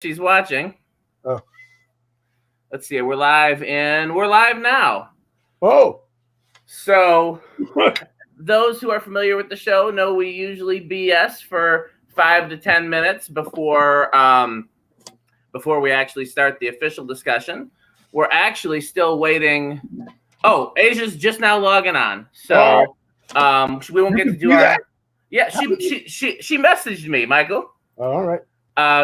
She's watching. Oh. Let's see. We're live now. Oh. So those who are familiar with the show know we usually BS for 5 to 10 minutes before we actually start the official discussion. We're actually still waiting. Oh, Aija's just now logging on. So we won't get to do our. Yeah, she messaged me, Michael. All right.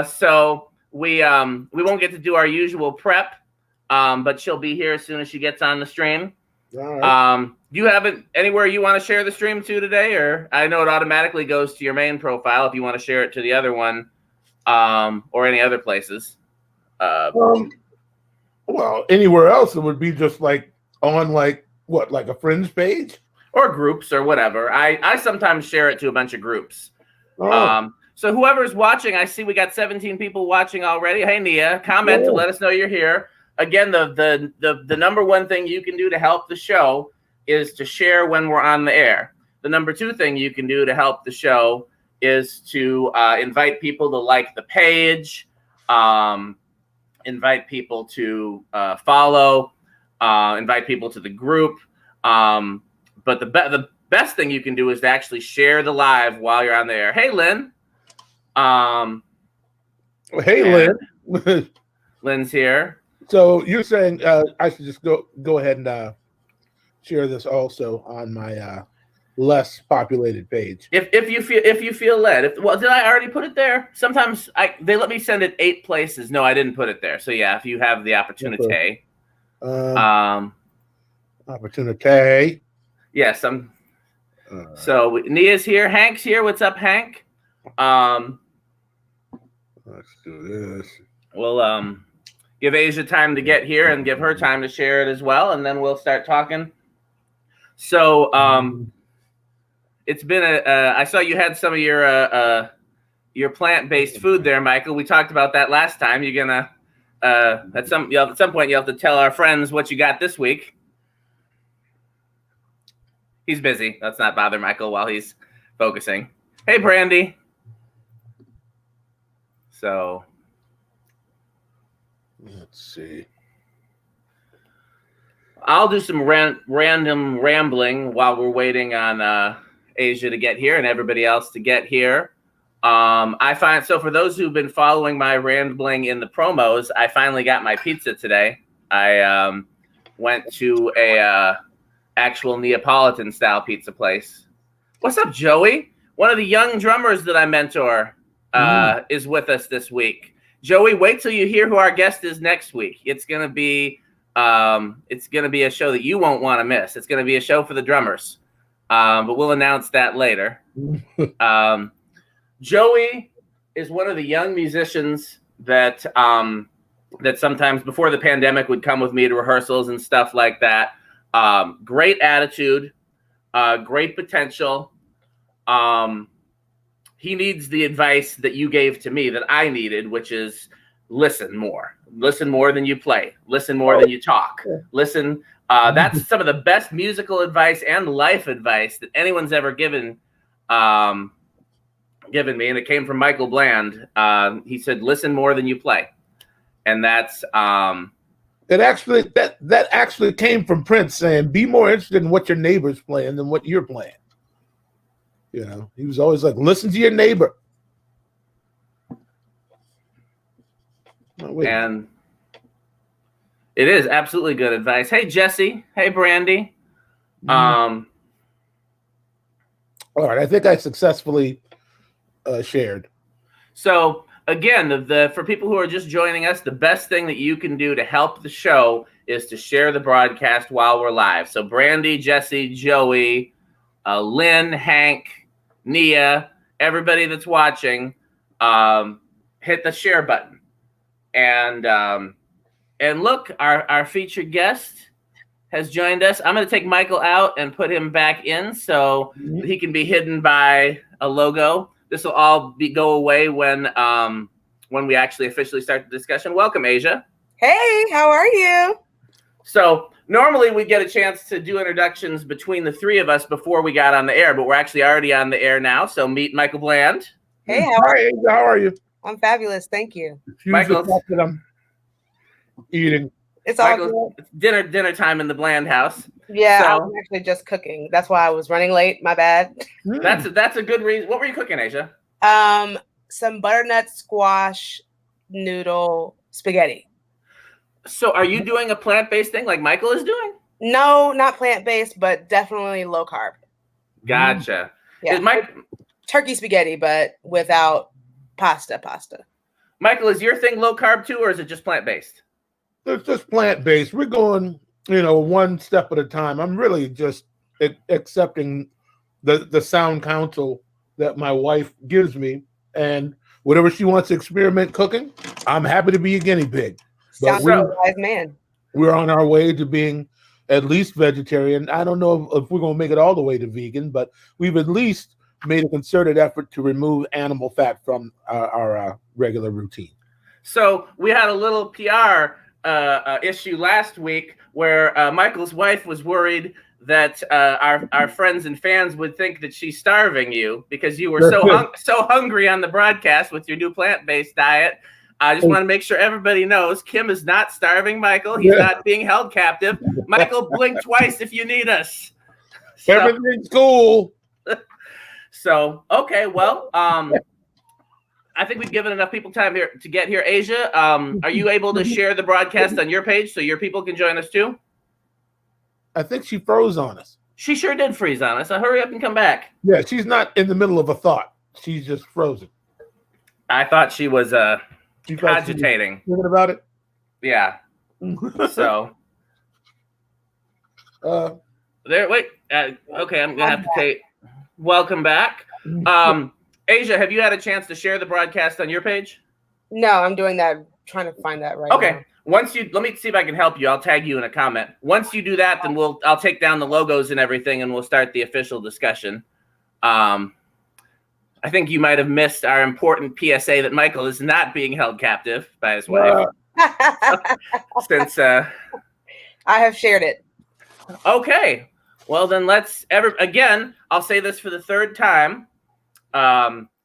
So we won't get to do our usual prep, but she'll be here as soon as she gets on the stream. All right. Do you have it anywhere you want to share the stream to today, or I know it automatically goes to your main profile if you want to share it to the other one, or any other places. Well, anywhere else it would be just like on like a friends page or groups or whatever. I sometimes share it to a bunch of groups. Oh. So whoever's watching, I see we got 17 people watching already. Hey, Nia, comment to let us know you're here. Again, the number one thing you can do to help the show is to share when we're on the air. The number two thing you can do to help the show is to invite people to like the page, invite people to follow, invite people to the group. But the best thing you can do is to actually share the live while you're on the air. Hey, Lynn. Hey, Lynn. Lynn's here. So you're saying I should just go ahead and share this also on my less populated page. If you feel led. Did I already put it there? Sometimes they let me send it 8 places. No, I didn't put it there. So yeah, if you have the opportunity. Opportunity. Yes, so Nia's here. Hank's here. What's up, Hank? Let's do this. We'll give Aija time to get here and give her time to share it as well, and then we'll start talking. So it's been I saw you had some of your plant-based food there, Michael. We talked about that last time. You're gonna at some point you have to tell our friends what you got this week. He's busy. Let's not bother Michael while he's focusing. Hey, Brandy. So let's see. I'll do some random rambling while we're waiting on Aija to get here and everybody else to get here. I find so for those who've been following my rambling in the promos, I finally got my pizza today. I went to a actual Neapolitan style pizza place. What's up, Joey? One of the young drummers that I mentor is with us this week. Joey, wait till you hear who our guest is next week. It's gonna be a show that you won't want to miss. It's gonna be a show for the drummers, but we'll announce that later. Joey is one of the young musicians that sometimes before the pandemic would come with me to rehearsals and stuff like that. Great attitude, great potential. He needs the advice that you gave to me that I needed, which is listen more than you play, listen more than you talk, listen. That's some of the best musical advice and life advice that anyone's ever given me. And it came from Michael Bland. He said, listen more than you play. And that's, that actually came from Prince saying, be more interested in what your neighbor's playing than what you're playing. You know, he was always like, listen to your neighbor. And it is absolutely good advice. Hey, Jesse. Hey, Brandy. All right. I think I successfully shared. So again, for people who are just joining us, the best thing that you can do to help the show is to share the broadcast while we're live. So Brandy, Jesse, Joey, Lynn, Hank, Nia, everybody that's watching, hit the share button. And look, our featured guest has joined us. I'm going to take Michael out and put him back in so he can be hidden by a logo. This will all go away when we actually officially start the discussion. Welcome, Aija. Hey, how are you? So normally we get a chance to do introductions between the three of us before we got on the air, but we're actually already on the air now. So meet Michael Bland. Hey, how are you? I'm fabulous. Thank you. Michael, that I'm eating. It's all Michael, good. it's dinner time in the Bland house. Yeah, I So- was actually just cooking. That's why I was running late. My bad. That's a good reason. What were you cooking, Aija? Some butternut squash noodle spaghetti. So are you doing a plant-based thing like Michael is doing? No, not plant-based, but definitely low carb. Gotcha. Yeah. Is Mike Turkey spaghetti, but without pasta. Michael, is your thing low carb too, or is it just plant-based? It's just plant-based. We're going, one step at a time. I'm really just accepting the sound counsel that my wife gives me, and whatever she wants to experiment cooking, I'm happy to be a guinea pig. But Sounds like a wise man. we're on our way to being at least vegetarian. I don't know if we're going to make it all the way to vegan, but we've at least made a concerted effort to remove animal fat from our regular routine. So we had a little PR issue last week where Michael's wife was worried that our friends and fans would think that she's starving you because you were so hungry on the broadcast with your new plant-based diet. I just want to make sure everybody knows Kim is not starving Michael. He's not being held captive. Michael, blink twice if you need us. So, everything's cool. So, okay, well, I think we've given enough people time here to get here. Aija, are you able to share the broadcast on your page so your people can join us too? I think she froze on us. She sure did freeze on us. So hurry up and come back. Yeah, she's not in the middle of a thought. She's just frozen. I thought she was cogitating. Thinking about it? Yeah. So. There. Wait. Okay, I'm gonna have to take. Welcome back. Aija, have you had a chance to share the broadcast on your page? No, I'm doing that. Trying to find that right now. Okay. Once you let me see if I can help you. I'll tag you in a comment. Once you do that, then I'll take down the logos and everything, and we'll start the official discussion. I think you might have missed our important PSA that Michael is not being held captive by his wife. Since I have shared it. Okay. Well, then again, I'll say this for the third time.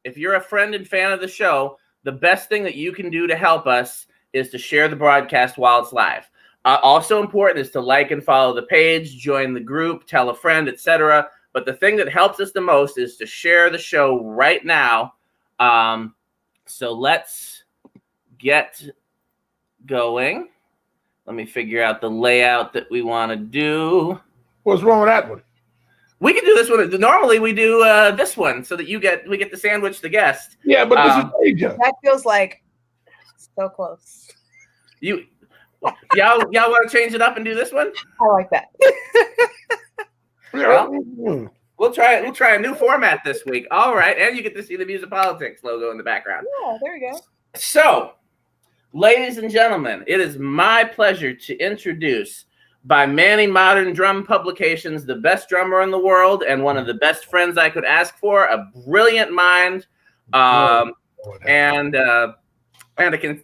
If you're a friend and fan of the show, the best thing that you can do to help us is to share the broadcast while it's live. Also important is to like and follow the page, join the group, tell a friend, etc. But the thing that helps us the most is to share the show right now. So let's get going. Let me figure out the layout that we want to do. What's wrong with that one? We can do this one. Normally we do this one so that we get to sandwich the guest. Yeah, but this is Aija. That feels like so close. Y'all want to change it up and do this one? I like that. Well, we'll try a new format this week. All right, and you get to see the MUSiPOLiTiX logo in the background. Yeah, there you go. So, ladies and gentlemen, it is my pleasure to introduce, by many modern drum publications, the best drummer in the world and one of the best friends I could ask for, a brilliant mind, and a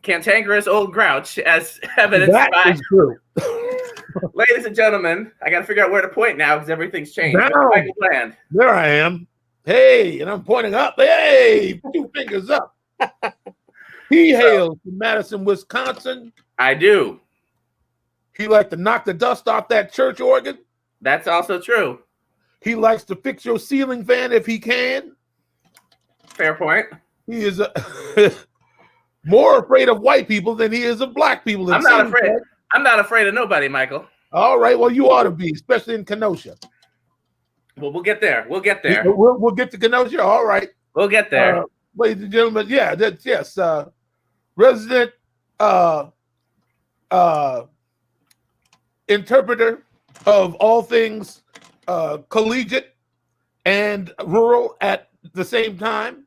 cantankerous old grouch, as evidenced by. Is true. Ladies and gentlemen, I got to figure out where to point now because everything's changed. Michael Bland. There I am. Hey, and I'm pointing up. Hey, 2 fingers up. He hails from Madison, Wisconsin. I do. He likes to knock the dust off that church organ. That's also true. He likes to fix your ceiling fan if he can. Fair point. He is more afraid of white people than he is of black people. I'm not afraid. I'm not afraid of nobody, Michael. All right. Well, you ought to be, especially in Kenosha. Well, we'll get there. We'll get there. We'll get to Kenosha. All right. We'll get there. Ladies and gentlemen, yeah, yes. Resident interpreter of all things collegiate and rural at the same time.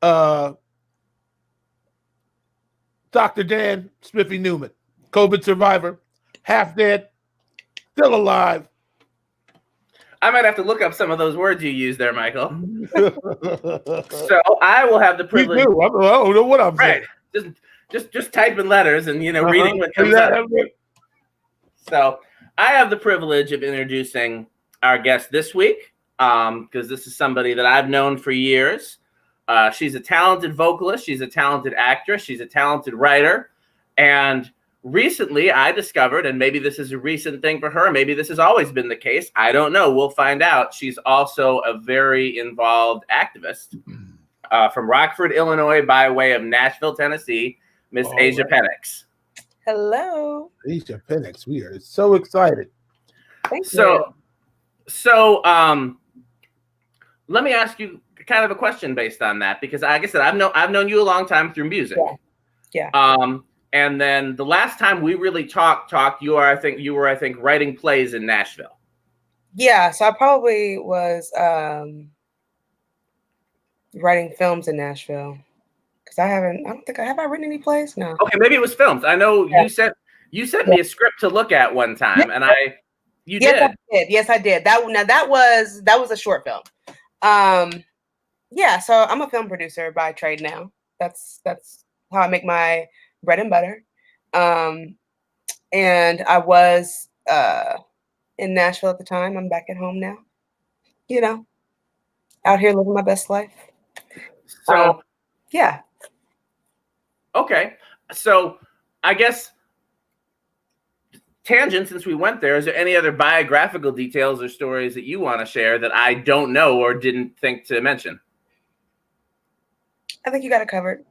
Dr. Dan Spiffy Neuman, COVID survivor, half dead, still alive. I might have to look up some of those words you used there, Michael. So I will have the privilege. I don't know what I'm saying. Right. Just typing letters and reading what comes up. So I have the privilege of introducing our guest this week, because this is somebody that I've known for years. She's a talented vocalist. She's a talented actress. She's a talented writer. And recently I discovered, and maybe this is a recent thing for her, maybe this has always been the case, I don't know, we'll find out. She's also a very involved activist from Rockford, Illinois, by way of Nashville, Tennessee, Miss Aija Penix. Hello. Aija Penix, we are so excited. Thank you. So let me ask you kind of a question based on that, because like I said, I've known you a long time through music. Yeah. And then the last time we really talked, you were I think writing plays in Nashville. Yeah, so I probably was writing films in Nashville, because I don't think have I written any plays? No. Okay, maybe it was films. I know you sent me a script to look at one time, and you did. Yes, I did. That was a short film. Yeah, so I'm a film producer by trade now. That's how I make my bread and butter. And I was in Nashville at the time. I'm back at home now. Out here living my best life. So yeah. Okay. So I guess tangent, since we went there, is there any other biographical details or stories that you want to share that I don't know or didn't think to mention? I think you got it covered.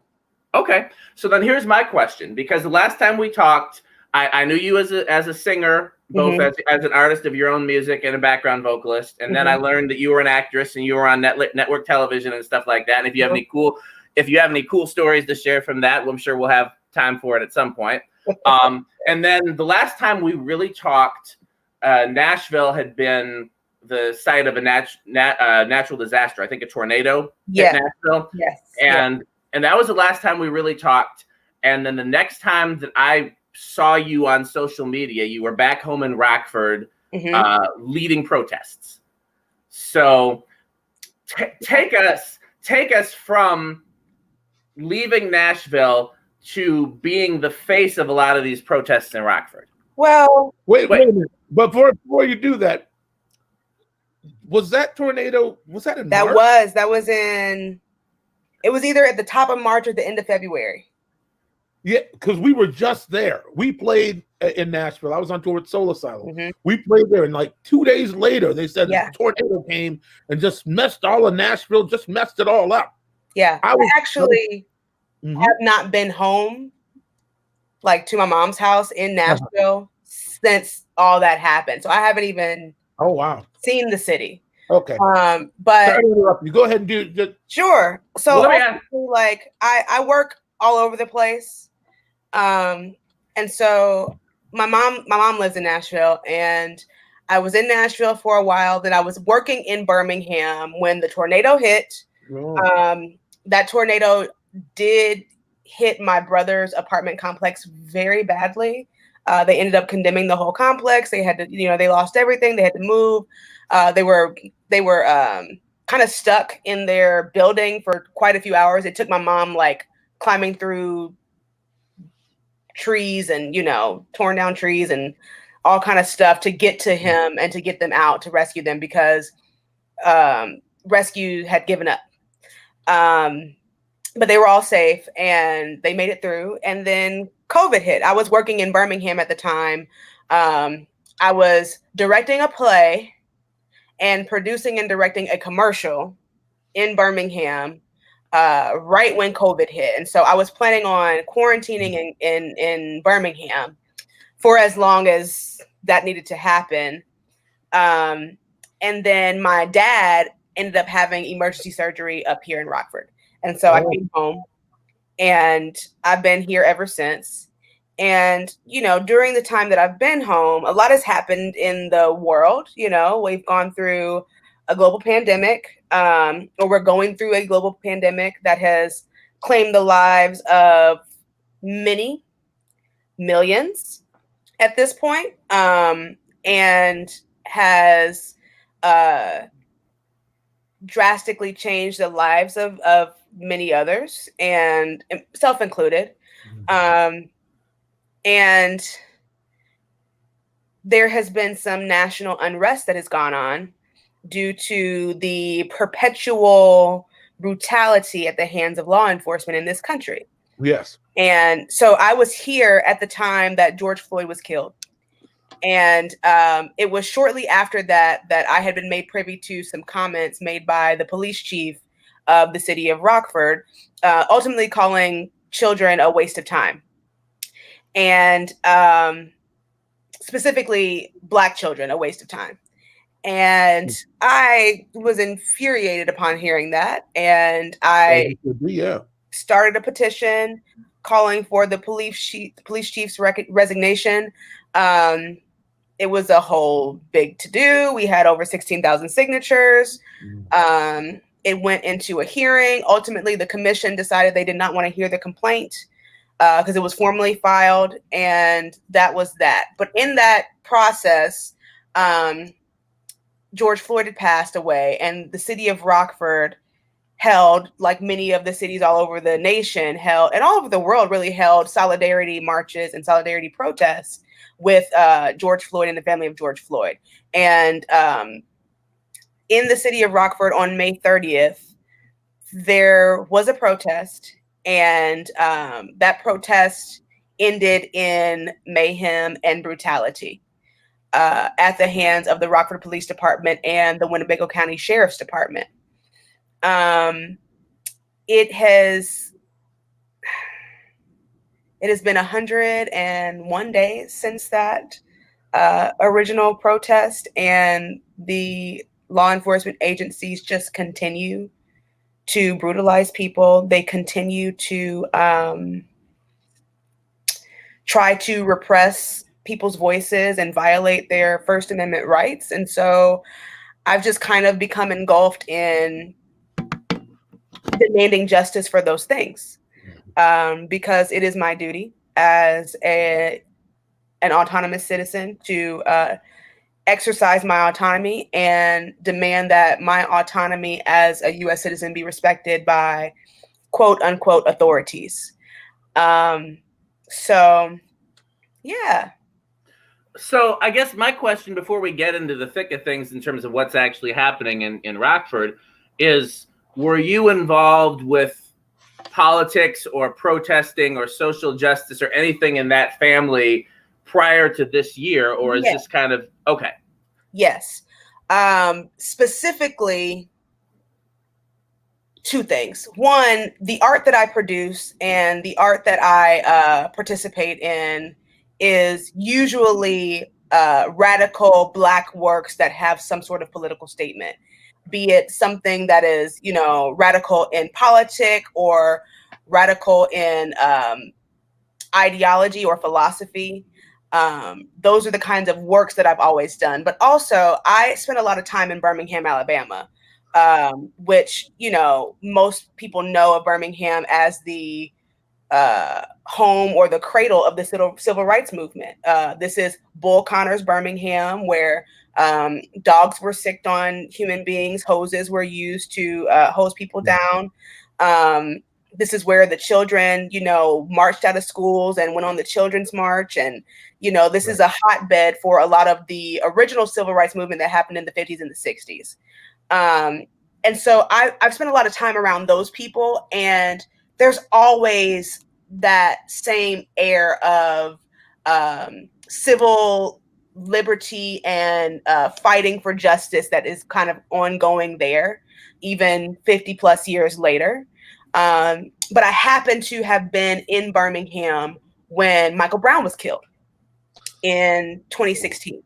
Okay. So then here's my question, because the last time we talked, I knew you as a singer, both as an artist of your own music and a background vocalist. And then I learned that you were an actress and you were on network television and stuff like that. And if you have any cool stories to share from that, well, I'm sure we'll have time for it at some point. And then the last time we really talked, Nashville had been the site of a natural disaster. I think a tornado hit Nashville. Yes. And that was the last time we really talked. And then the next time that I saw you on social media, you were back home in Rockford, leading protests. So take us from leaving Nashville to being the face of a lot of these protests in Rockford. Well, wait a minute. But before you do that, was that tornado? Was that in March? That was in. It was either at the top of March or the end of February. Yeah, because we were just there. We played in Nashville. I was on tour with Soul Asylum. We played there, and like 2 days later, they said the tornado came and just messed all of Nashville, just messed it all up. Yeah, I actually have not been home, like to my mom's house in Nashville since all that happened. So I haven't even seen the city. Okay. But you go ahead and do. Sure. So like I work all over the place. And so my mom lives in Nashville, and I was in Nashville for a while. Then I was working in Birmingham when the tornado hit. That tornado did hit my brother's apartment complex very badly. They ended up condemning the whole complex. They had to, they lost everything. They had to move. They were kind of stuck in their building for quite a few hours. It took my mom like climbing through trees and, torn down trees and all kind of stuff to get to him and to get them out to rescue them, because rescue had given up. But they were all safe and they made it through. And then COVID hit. I was working in Birmingham at the time. I was directing a play and producing and directing a commercial in Birmingham right when COVID hit. And so I was planning on quarantining in Birmingham for as long as that needed to happen. And then my dad ended up having emergency surgery up here in Rockford. And so I came home, and I've been here ever since. And, during the time that I've been home, a lot has happened in the world. We've gone through a global pandemic, or we're going through a global pandemic that has claimed the lives of many millions at this point, and has drastically changed the lives of many others, and self-included. And there has been some national unrest that has gone on due to the perpetual brutality at the hands of law enforcement in this country. Yes. And so I was here at the time that George Floyd was killed. And it was shortly after that I had been made privy to some comments made by the police chief of the city of Rockford, ultimately calling children a waste of time. And specifically Black children a waste of time. And I was infuriated upon hearing that. And I started a petition calling for the police chief's resignation. It was a whole big to-do. We had over 16,000 signatures. It went into a hearing. Ultimately, the commission decided they did not want to hear the complaint because it was formally filed, and that was that. But in that process, George Floyd had passed away, and the city of Rockford held, like many of the cities all over the nation held, and all over the world really held, solidarity marches and solidarity protests with George Floyd and the family of George Floyd. And in the city of Rockford on May 30th, there was a protest, and that protest ended in mayhem and brutality at the hands of the Rockford Police Department and the Winnebago County Sheriff's Department. It has been 101 days since that original protest, and the law enforcement agencies just continue to brutalize people. They continue to try to repress people's voices and violate their First Amendment rights. And so I've just kind of become engulfed in demanding justice for those things, because it is my duty as an autonomous citizen to exercise my autonomy and demand that my autonomy as a U.S. citizen be respected by quote unquote authorities. So, yeah. So I guess my question before we get into the thick of things in terms of what's actually happening in Rockford is, were you involved with politics or protesting or social justice or anything in that family prior to this year? Or is this kind of, okay. Yes. Specifically, two things. One, the art that I produce and the art that I participate in is usually radical Black works that have some sort of political statement, be it something that is, you know, radical in politics or radical in ideology or philosophy. Those are the kinds of works that I've always done. But also, I spent a lot of time in Birmingham, Alabama, which, you know, most people know of Birmingham as the home or the cradle of the civil rights movement. This is Bull Connor's Birmingham, where dogs were sicked on human beings, hoses were used to hose people down. This is where the children, you know, marched out of schools and went on the Children's March. And, you know, this is a hotbed for a lot of the original civil rights movement that happened in the 50s and the 60s. And so I've spent a lot of time around those people, and there's always that same air of civil liberty and fighting for justice that is kind of ongoing there, even 50 plus years later. But I happen to have been in Birmingham when Michael Brown was killed in 2016.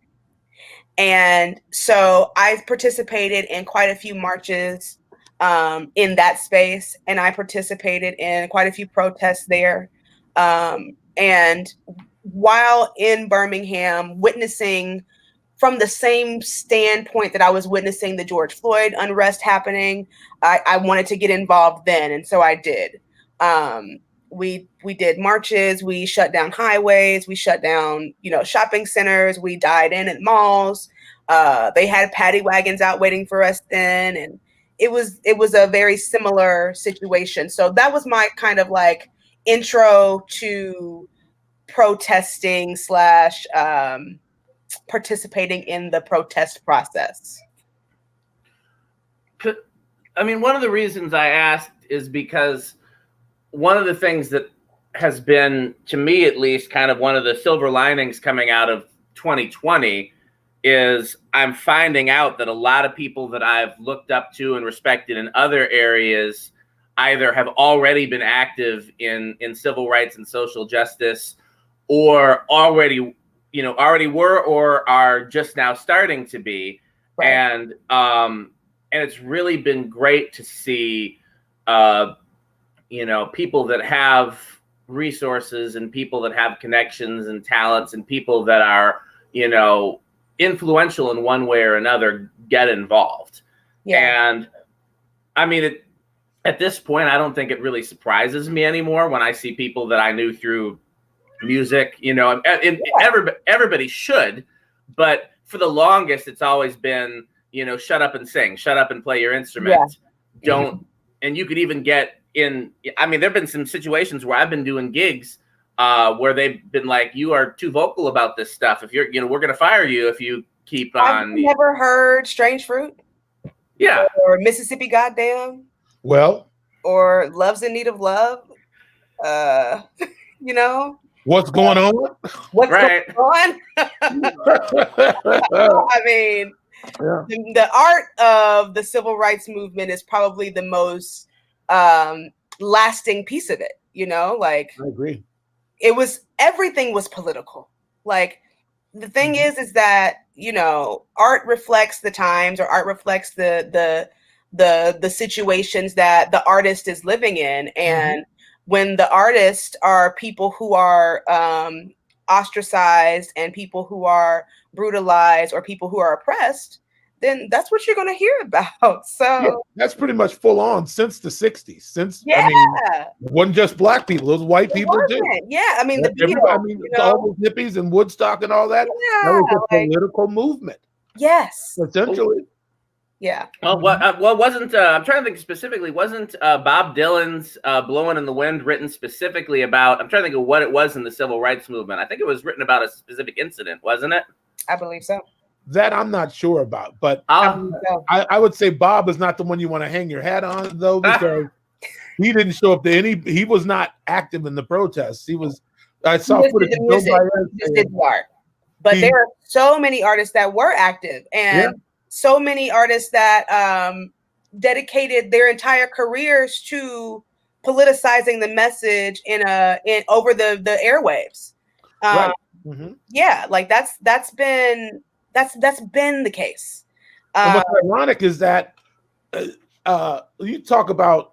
And so I participated in quite a few marches in that space, and I participated in quite a few protests there. And while in Birmingham, witnessing from the same standpoint that I was witnessing the George Floyd unrest happening, I wanted to get involved then, and so I did. We did marches, we shut down highways, we shut down, you know, shopping centers, we died in at malls. They had paddy wagons out waiting for us then, and it was a very similar situation. So that was my kind of like intro to protesting / participating in the protest process. I mean, one of the reasons I asked is because one of the things that has been, to me at least, kind of one of the silver linings coming out of 2020 is I'm finding out that a lot of people that I've looked up to and respected in other areas either have already been active in civil rights and social justice, or already were or are just now starting to be. Right. And it's really been great to see people that have resources and people that have connections and talents and people that are, influential in one way or another get involved. Yeah. And I mean, at this point, I don't think it really surprises me anymore when I see people that I knew through music, everybody should, but for the longest, it's always been, shut up and sing, shut up and play your instrument. Yeah. Don't, and you could even get in, I mean, there've been some situations where I've been doing gigs where they've been like, you are too vocal about this stuff. If you're, we're going to fire you if you keep on. I've never heard Strange Fruit. Yeah. Or Mississippi Goddamn. Well. Or Love's in Need of Love. What's going on? What's going on? I mean, the art of the civil rights movement is probably the most lasting piece of it. I agree. Everything was political. Like, the thing is that, art reflects the times, or art reflects the situations that the artist is living in. And when the artists are people who are ostracized and people who are brutalized or people who are oppressed, then that's what you're going to hear about. So that's pretty much full on since the 60s. I mean, it wasn't just black people, those white people too. Yeah, I mean, all those hippies and Woodstock and all that. That was a political movement. Yes, essentially. Yeah. Well, wasn't I'm trying to think specifically? Wasn't Bob Dylan's "Blowing in the Wind" written specifically about? I'm trying to think of what it was in the civil rights movement. I think it was written about a specific incident, wasn't it? I believe so. That I'm not sure about, but I would say Bob is not the one you want to hang your hat on, though, because he didn't show up to any. He was not active in the protests. He was. I saw footage of Joe Baez. He just did the art, but there are so many artists that were active, and so many artists that dedicated their entire careers to politicizing the message in over the airwaves. Yeah, like that's been the case. And what's ironic is that you talk about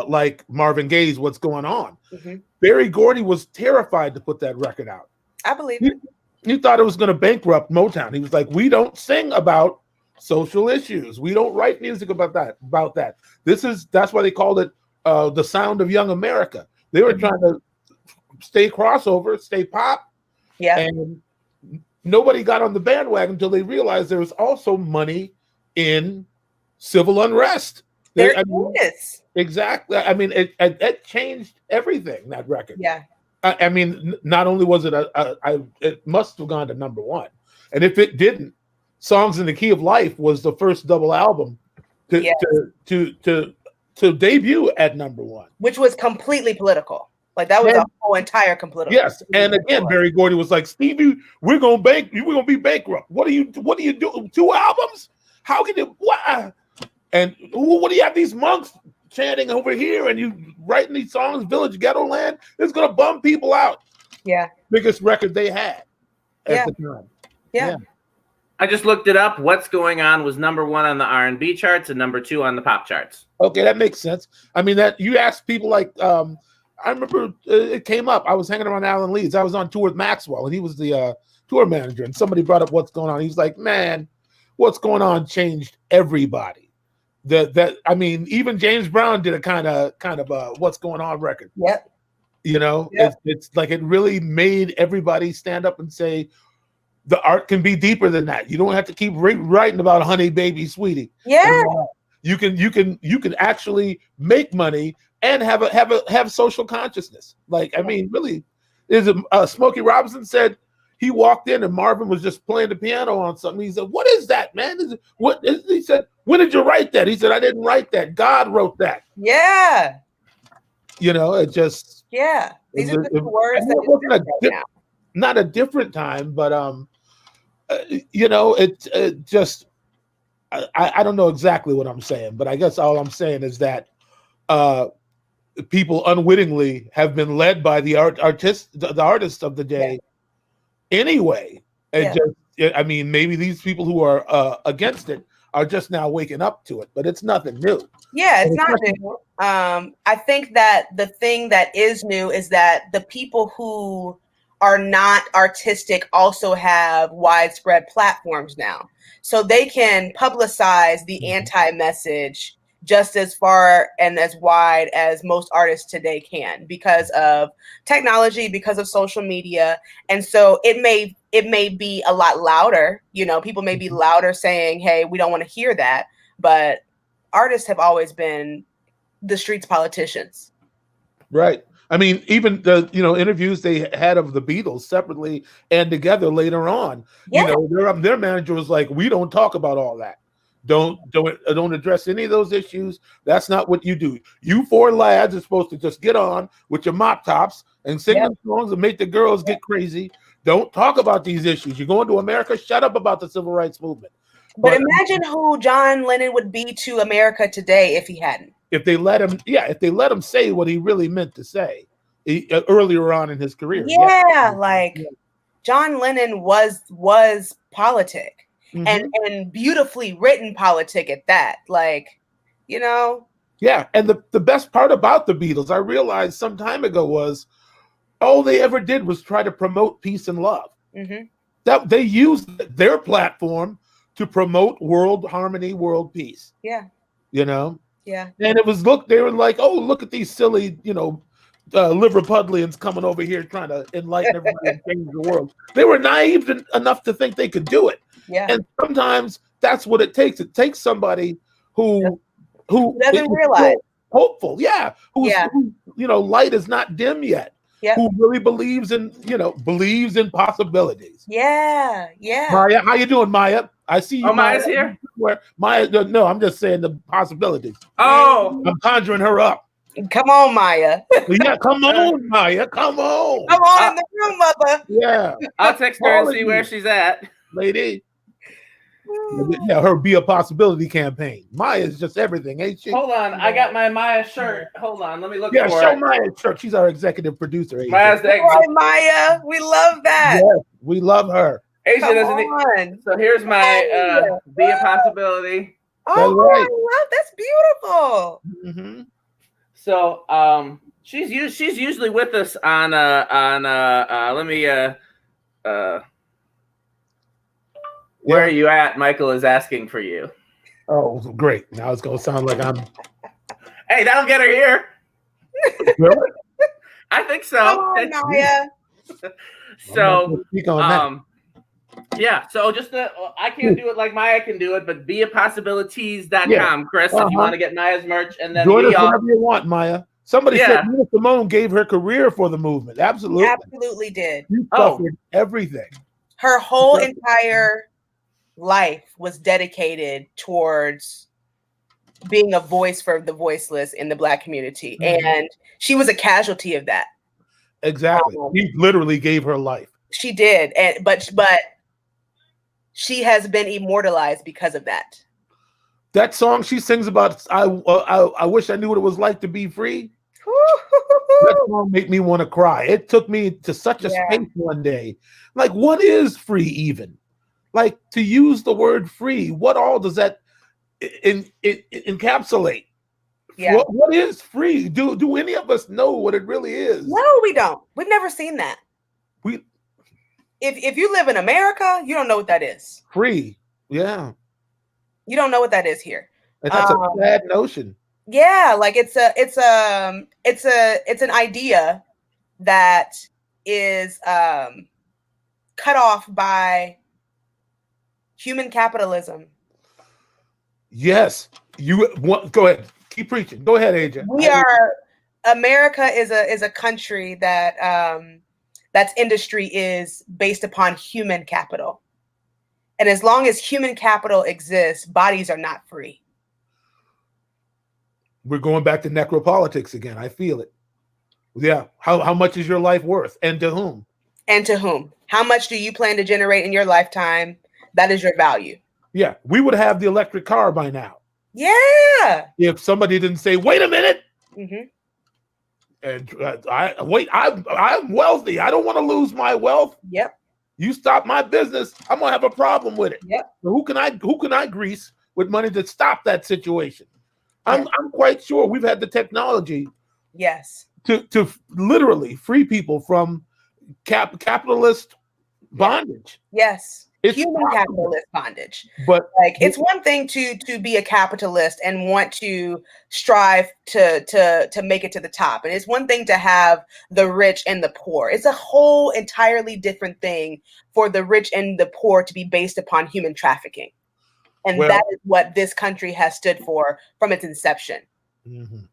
like Marvin Gaye's "What's Going On." Berry Gordy was terrified to put that record out. I believe it. He thought it was going to bankrupt Motown. He was like, "We don't sing about social issues. We don't write music about that. That's why they called it the sound of young America." They were trying to stay crossover, stay pop. Yeah. And nobody got on the bandwagon until they realized there was also money in civil unrest. There is. Exactly. I mean, it changed everything, that record. Yeah. I mean, not only was it it must have gone to number one. And if it didn't, Songs in the Key of Life was the first double album to debut at number one. Which was completely political. Like, that was a whole entire political. Yes. And again, Berry Gordy was like, "Stevie, we're gonna be bankrupt. What do you do? 2 albums? How can you what? And what do you have these monks chanting over here and you writing these songs, Village Ghetto Land? It's gonna bum people out." Yeah. Biggest record they had at the time. Yeah. I just looked it up. What's Going On was number 1 on the R&B charts and number 2 on the pop charts. Okay, that makes sense. I mean, that you ask people like I remember it came up. I was hanging around Alan Leeds. I was on tour with Maxwell, and he was the tour manager. And somebody brought up What's Going On. He's like, "Man, What's Going On changed everybody." I mean, even James Brown did a kind of What's Going On record. Yep. It's like it really made everybody stand up and say, the art can be deeper than that. You don't have to keep writing about honey, baby, sweetie. Yeah. You can actually make money and have social consciousness. Like, I mean, really, Smokey Robinson said he walked in and Marvin was just playing the piano on something. He said, "What is that, man? He said, "What when did you write that? He said, I didn't write that. God wrote that. Yeah. You know, it just. Yeah. These are the words that wasn't not a different time, but you know, it just I don't know exactly what I'm saying, but I guess all I'm saying is that people unwittingly have been led by the artists of the day anyway. And just, I mean, maybe these people who are against it are just now waking up to it, but it's nothing new. Yeah, it's not new. I think that the thing that is new is that the people who are not artistic also have widespread platforms now. So they can publicize the anti-message just as far and as wide as most artists today can because of technology, because of social media. And so it may be a lot louder, you know, people may be louder saying, hey, we don't want to hear that, but artists have always been the streets politicians. Right. I mean, even the interviews they had of the Beatles separately and together later on, you know, their manager was like, we don't talk about all that. Don't address any of those issues. That's not what you do. You four lads are supposed to just get on with your mop tops and sing them songs and make the girls get crazy. Don't talk about these issues. You're going to America, shut up about the civil rights movement. But imagine who John Lennon would be to America today if he hadn't. If they let him say what he really meant to say earlier on in his career. John Lennon was politic and beautifully written politic at that. Like, you know. Yeah, and the best part about the Beatles, I realized some time ago, was all they ever did was try to promote peace and love. That they used their platform to promote world harmony, world peace. Yeah. You know? Yeah. And it was, they were like, oh, look at these silly, Liverpudlians coming over here trying to enlighten everybody and change the world. They were naive enough to think they could do it. Yeah. And sometimes that's what it takes. It takes somebody who doesn't realize. Hopeful. Yeah. Who, light is not dim yet. Yep. Who really believes in possibilities. Yeah, yeah. Maya, how you doing, Maya? I see you. Oh, Maya's here? Maya, no, I'm just saying the possibilities. Oh. I'm conjuring her up. Come on, Maya. Yeah, come on, Maya. Come on. Come on in the room, mother. Yeah. I'll text her and see where she's at. Lady. Yeah, her Be a Possibility campaign. Maya's just everything, ain't she? Hold on, I got my Maya shirt. Hold on, let me look for it. Yeah, show Maya's shirt. She's our executive producer. Maya's Maya, we love that. Yes, we love her. Asia doesn't. So here's my Be a Possibility. Oh, right. That's beautiful. Mm-hmm. So she's usually with us on let me where are you at? Michael is asking for you. Oh, great. Now it's gonna sound like I'm Hey, that'll get her here. Really? I think so. Come on, Maya. So yeah, so just I can't do it like Maya can do it, but beapossibilities.com, Chris, if you want to get Maya's merch, and then join us whatever you want, Maya. Somebody said Nina Simone gave her career for the movement. Absolutely. Absolutely did. You suffered everything. Her whole entire life was dedicated towards being a voice for the voiceless in the Black community. And she was a casualty of that. Exactly. She literally gave her life. She did. But she has been immortalized because of that. That song she sings about, I wish I knew what it was like to be free. That song made me want to cry. It took me to such a space one day. Like, what is free even? Like, to use the word free, what all does that encapsulate? Yeah. What is free? Do any of us know what it really is? No, we don't. We've never seen that. If you live in America, you don't know what that is. Free. Yeah. You don't know what that is here. And that's a bad notion. Yeah, like it's an idea that is cut off by human capitalism. Yes. Go ahead. Keep preaching. Go ahead, Aija. America is a country that that's industry is based upon human capital. And as long as human capital exists, bodies are not free. We're going back to necropolitics again. I feel it. Yeah. How much is your life worth, and to whom? And to whom? How much do you plan to generate in your lifetime? That is your value. Yeah, we would have the electric car by now. Yeah. If somebody didn't say, "Wait a minute," Mm-hmm. and I'm wealthy. I don't want to lose my wealth. Yep. You stop my business, I'm gonna have a problem with it. Yep. So who can I grease with money to stop that situation? I'm quite sure we've had the technology. Yes. To literally free people from capitalist bondage. Yes. It's human possible. Capitalist bondage. But like, it's one thing to be a capitalist and want to strive to make it to the top, and it's one thing to have the rich and the poor. It's a whole entirely different thing for the rich and the poor to be based upon human trafficking, and that is what this country has stood for from its inception. Mm-hmm.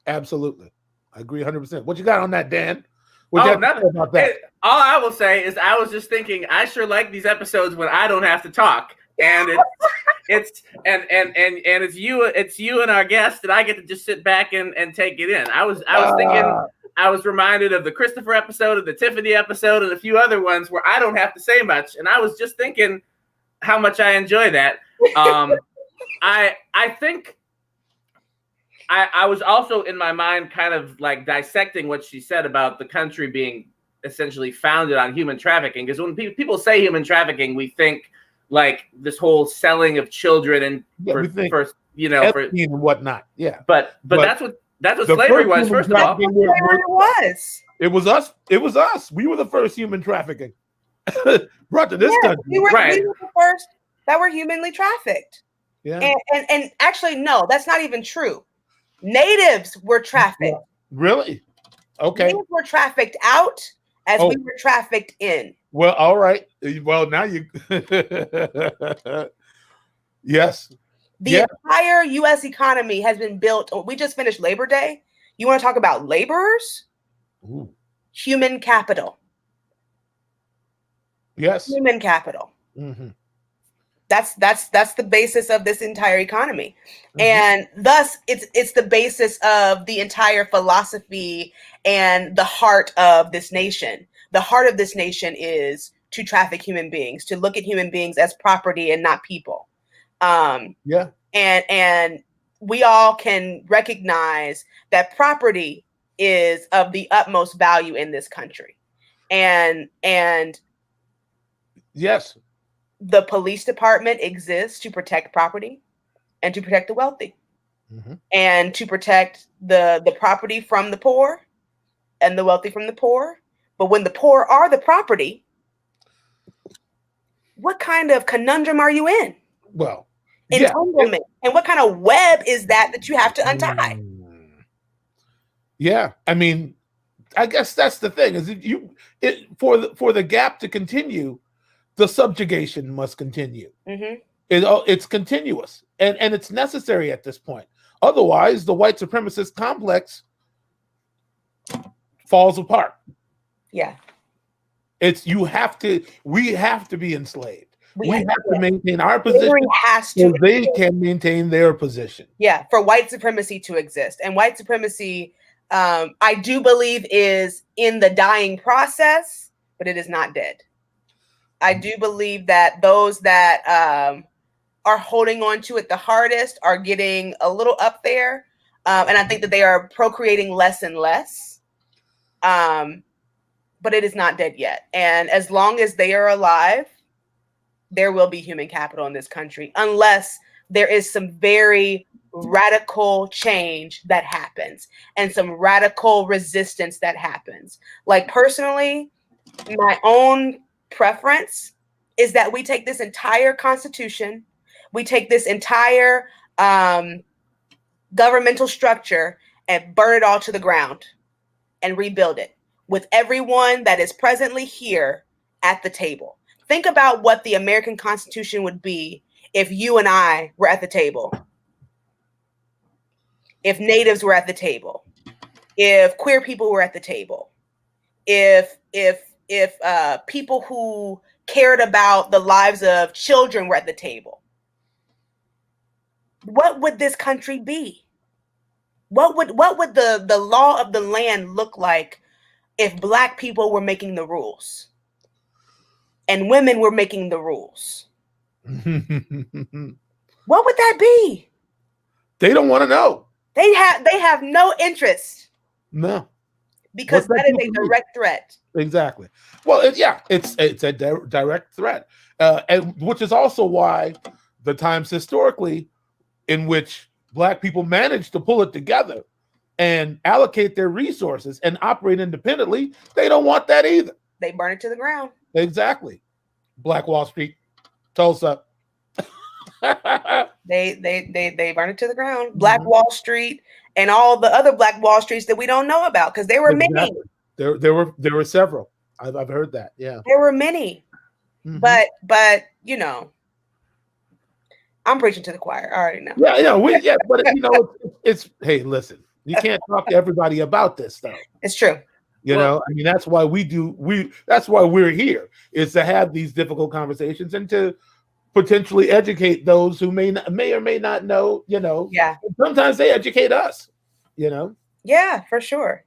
Absolutely, I agree 100%. What you got on that, Dan? Nothing about that. All I will say is I was just thinking I sure like these episodes when I don't have to talk, and it's you and our guest, and I get to just sit back and take it in. I was thinking, I was reminded of the Christopher episode, of the Tiffany episode, and a few other ones where I don't have to say much, and I was just thinking how much I enjoy that. I think. I was also in my mind kind of like dissecting what she said about the country being essentially founded on human trafficking. Because when people say human trafficking, we think like this whole selling of children and and whatnot. Yeah, but that's what slavery was. First of all, it was us. It was us. We were the first human trafficking brought to this country. We were the first that were humanly trafficked. Yeah, and actually, no, that's not even true. Natives were trafficked. Really? Okay. Natives were trafficked out as we were trafficked in. Well, all right. Well, now you. Yes. The entire U.S. economy has been built. We just finished Labor Day. You want to talk about laborers? Ooh. Human capital. Yes. Human capital. Mm-hmm. That's the basis of this entire economy, and thus it's the basis of the entire philosophy and the heart of this nation. The heart of this nation is to traffic human beings, to look at human beings as property and not people. And we all can recognize that property is of the utmost value in this country, and yes. The police department exists to protect property and to protect the wealthy and to protect the property from the poor and the wealthy from the poor. But when the poor are the property, what kind of conundrum are you in? Well, entanglement. And what kind of web is that you have to untie? Yeah. I mean, I guess that's the thing is for the gap to continue, the subjugation must continue. It's continuous and it's necessary at this point. Otherwise, the white supremacist complex falls apart. Yeah. We have to be enslaved. We have to maintain our position so they can maintain their position. Yeah, for white supremacy to exist. And white supremacy, I do believe, is in the dying process, but it is not dead. I do believe that those that are holding on to it the hardest are getting a little up there. And I think that they are procreating less and less. But it is not dead yet. And as long as they are alive, there will be human capital in this country, unless there is some very radical change that happens and some radical resistance that happens. Like, personally, my own preference is that we take this entire Constitution, we take this entire governmental structure and burn it all to the ground and rebuild it with everyone that is presently here at the table. Think about what the American Constitution would be if you and I were at the table, if natives were at the table, if queer people were at the table, if people who cared about the lives of children were at the table. What would this country be? What would the law of the land look like if Black people were making the rules and women were making the rules? What would that be? They don't want to know. They have no interest. No. Because that is a direct threat. Exactly. Well, it's a direct threat, and which is also why the times historically in which Black people managed to pull it together and allocate their resources and operate independently, they don't want that either. They burn it to the ground. Exactly. Black Wall Street, Tulsa. They burn it to the ground. Black Wall Street and all the other Black Wall Streets that we don't know about, because there were many. There were several. I've heard that. Yeah, there were many. Mm-hmm. But you know, I'm preaching to the choir. I already know. Yeah, but you know, it's hey, listen, you can't talk to everybody about this stuff. It's true. You know, I mean, that's why that's why we're here, is to have these difficult conversations and to potentially educate those who may or may not know, you know. Yeah. Sometimes they educate us, you know. Yeah, for sure.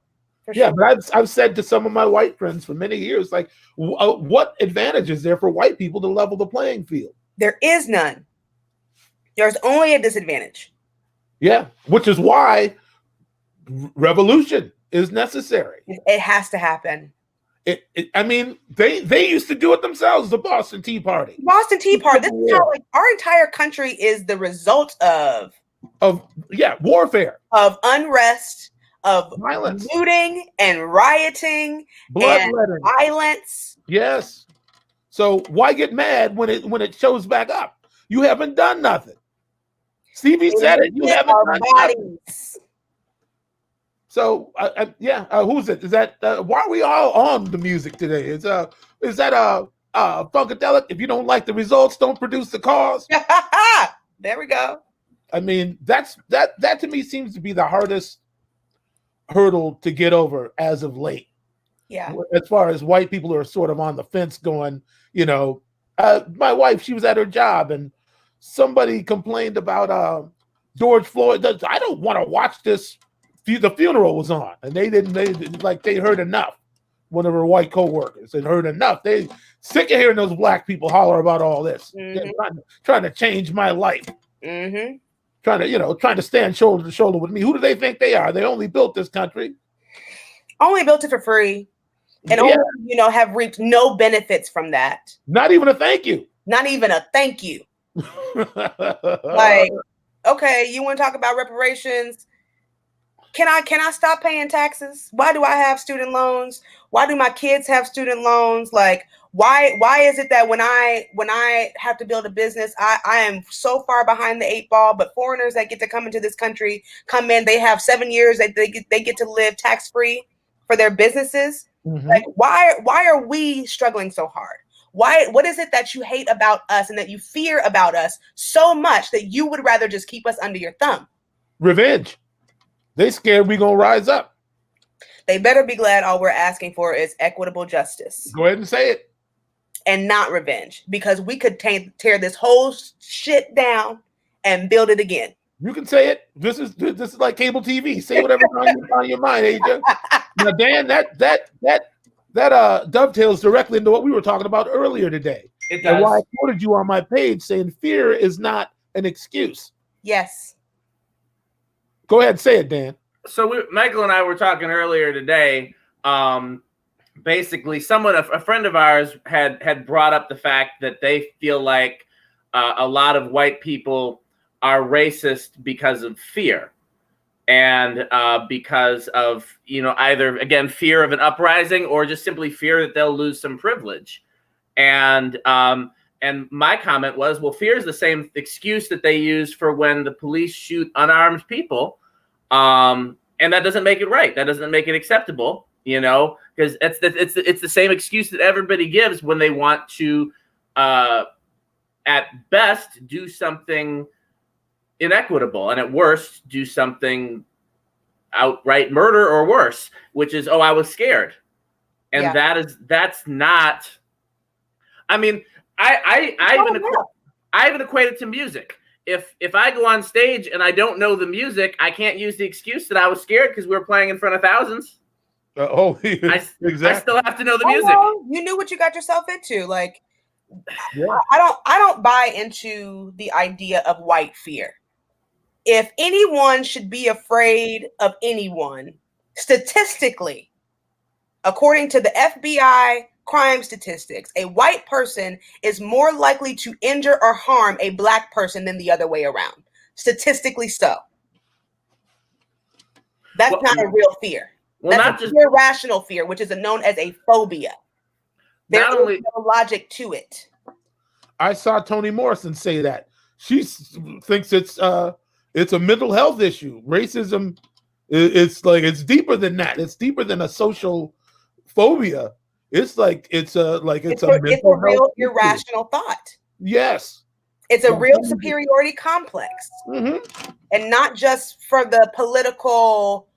Yeah, but I've said to some of my white friends for many years, like, what advantage is there for white people to level the playing field? There is none. There's only a disadvantage. Yeah, which is why revolution is necessary. It has to happen. I mean, they used to do it themselves. The Boston Tea Party. Boston Tea Party. This is how, like, our entire country is the result of warfare, of unrest, of violence, looting and rioting, bloodletting, violence. Yes. So why get mad when it shows back up? You haven't done nothing. Stevie said it. You haven't done nothing. So who's it? Is that why are we all on the music today? Is that Funkadelic? If you don't like the results, don't produce the cause. There we go. I mean, that to me seems to be the hardest hurdle to get over as of late. Yeah. As far as white people who are sort of on the fence going, you know, my wife, she was at her job and somebody complained about George Floyd. I don't want to watch this. The funeral was on, and they heard enough. One of her white coworkers had heard enough. They sick of hearing those black people holler about all this. Mm-hmm. Trying to change my life. Mm-hmm. Trying to stand shoulder to shoulder with me. Who do they think they are? They only built this country. Only built it for free, and only have reaped no benefits from that. Not even a thank you. Not even a thank you. Like, okay, you want to talk about reparations? Can I stop paying taxes? Why do I have student loans? Why do my kids have student loans? Like, why is it that when I have to build a business, I am so far behind the 8 ball, but foreigners that get to come into this country come in, they have 7 years that they get to live tax-free for their businesses. Mm-hmm. Like, why are we struggling so hard? What is it that you hate about us and that you fear about us so much that you would rather just keep us under your thumb? Revenge. They scared we gonna rise up. They better be glad all we're asking for is equitable justice. Go ahead and say it. And not revenge, because we could tear this whole shit down and build it again. You can say it. This is like cable TV. Say whatever's on your mind, Aija. Now, Dan, that dovetails directly into what we were talking about earlier today. It does. And why I quoted you on my page saying fear is not an excuse. Yes. Go ahead, say it, Dan. So Michael and I were talking earlier today. Basically, a friend of ours had brought up the fact that they feel like a lot of white people are racist because of fear, and because of either again fear of an uprising or just simply fear that they'll lose some privilege. And my comment was, well, fear is the same excuse that they use for when the police shoot unarmed people. And that doesn't make it right. That doesn't make it acceptable, because it's the same excuse that everybody gives when they want to, at best, do something inequitable, and at worst, do something outright murder or worse, which is, I was scared. And that's not, I mean, I even equate it to music. if I go on stage and I don't know the music, I can't use the excuse that I was scared because we were playing in front of thousands. Exactly. I still have to know the music. Well, you knew what you got yourself into. Like, yeah. I don't buy into the idea of white fear. If anyone should be afraid of anyone, statistically, according to the FBI crime statistics, a white person is more likely to injure or harm a black person than the other way around. Statistically so. That's not a real fear. Well, that's a irrational fear, which is known as a phobia. There is no logic to it. I saw Toni Morrison say that. She thinks it's a mental health issue. Racism, it's deeper than that. It's deeper than a social phobia. It's a real irrational thought. Yes. It's a real superiority complex. Mm-hmm. And not just for the political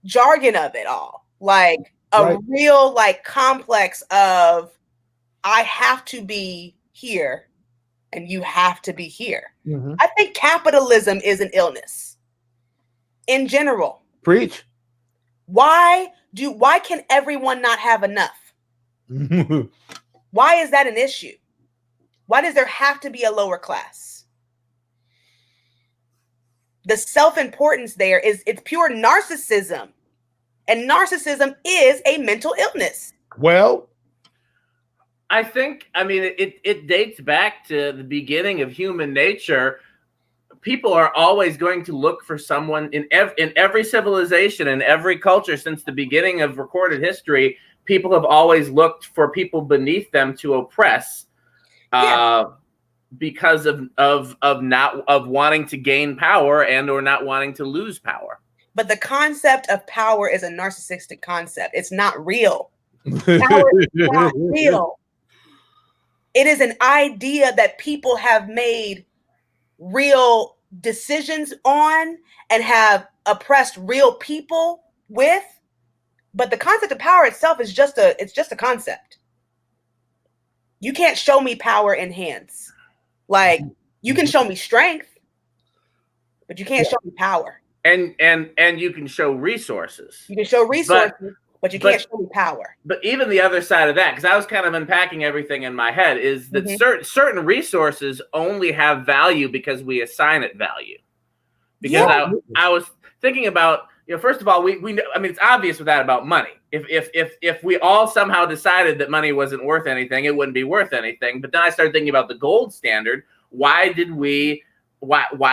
jargon of it all. Like a real complex of I have to be here and you have to be here. Mm-hmm. I think capitalism is an illness in general. Preach. Why can everyone not have enough? Why is that an issue? Why does there have to be a lower class? The self-importance there it's pure narcissism. And narcissism is a mental illness. Well, I mean, it dates back to the beginning of human nature. People are always going to look for someone in every civilization, in every culture since the beginning of recorded history. People have always looked for people beneath them to oppress, because of wanting to gain power and or not wanting to lose power. But the concept of power is a narcissistic concept. It's not real. Power is not real. It is an idea that people have made real decisions on and have oppressed real people with. But the concept of power itself is just a concept. You can't show me power in hands. Like, you can show me strength, but you can't show me power. And you can show resources. You can show resources, but you can't show me power. But even the other side of that, because I was kind of unpacking everything in my head, is that certain resources only have value because we assign it value. Because I was thinking about, first of all, we know, I mean, it's obvious with that about money. If we all somehow decided that money wasn't worth anything, it wouldn't be worth anything. But then I started thinking about the gold standard. Why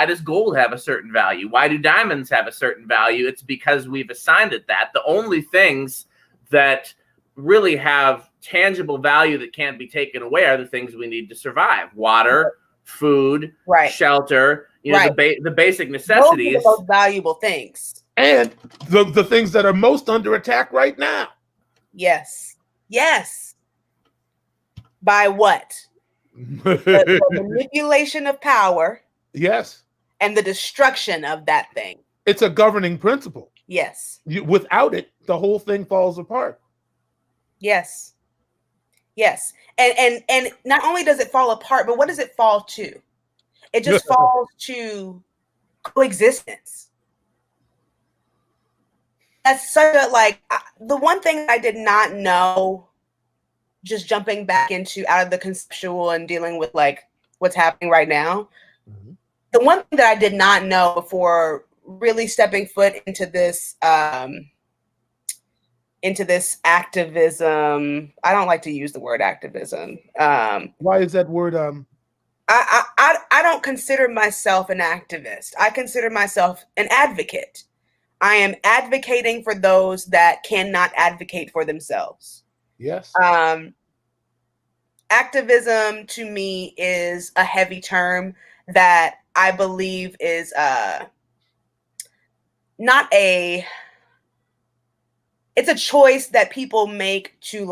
does gold have a certain value? Why do diamonds have a certain value? It's because we've assigned it that. The only things that really have tangible value that can't be taken away are the things we need to survive: water, food, shelter, the basic necessities. Those are the most valuable things. And the things that are most under attack right now. Yes. By what? the manipulation of power. Yes. And the destruction of that thing. It's a governing principle. Yes. Without it, the whole thing falls apart. Yes. And not only does it fall apart, but what does it fall to? It just falls to coexistence. That's such a the one thing I did not know, just jumping back into out of the conceptual and dealing with what's happening right now. Mm-hmm. The one thing that I did not know before really stepping foot into this activism. I don't like to use the word activism. Why is that word? I don't consider myself an activist. I consider myself an advocate. I am advocating for those that cannot advocate for themselves. Yes. Activism to me is a heavy term that I believe is it's a choice that people make to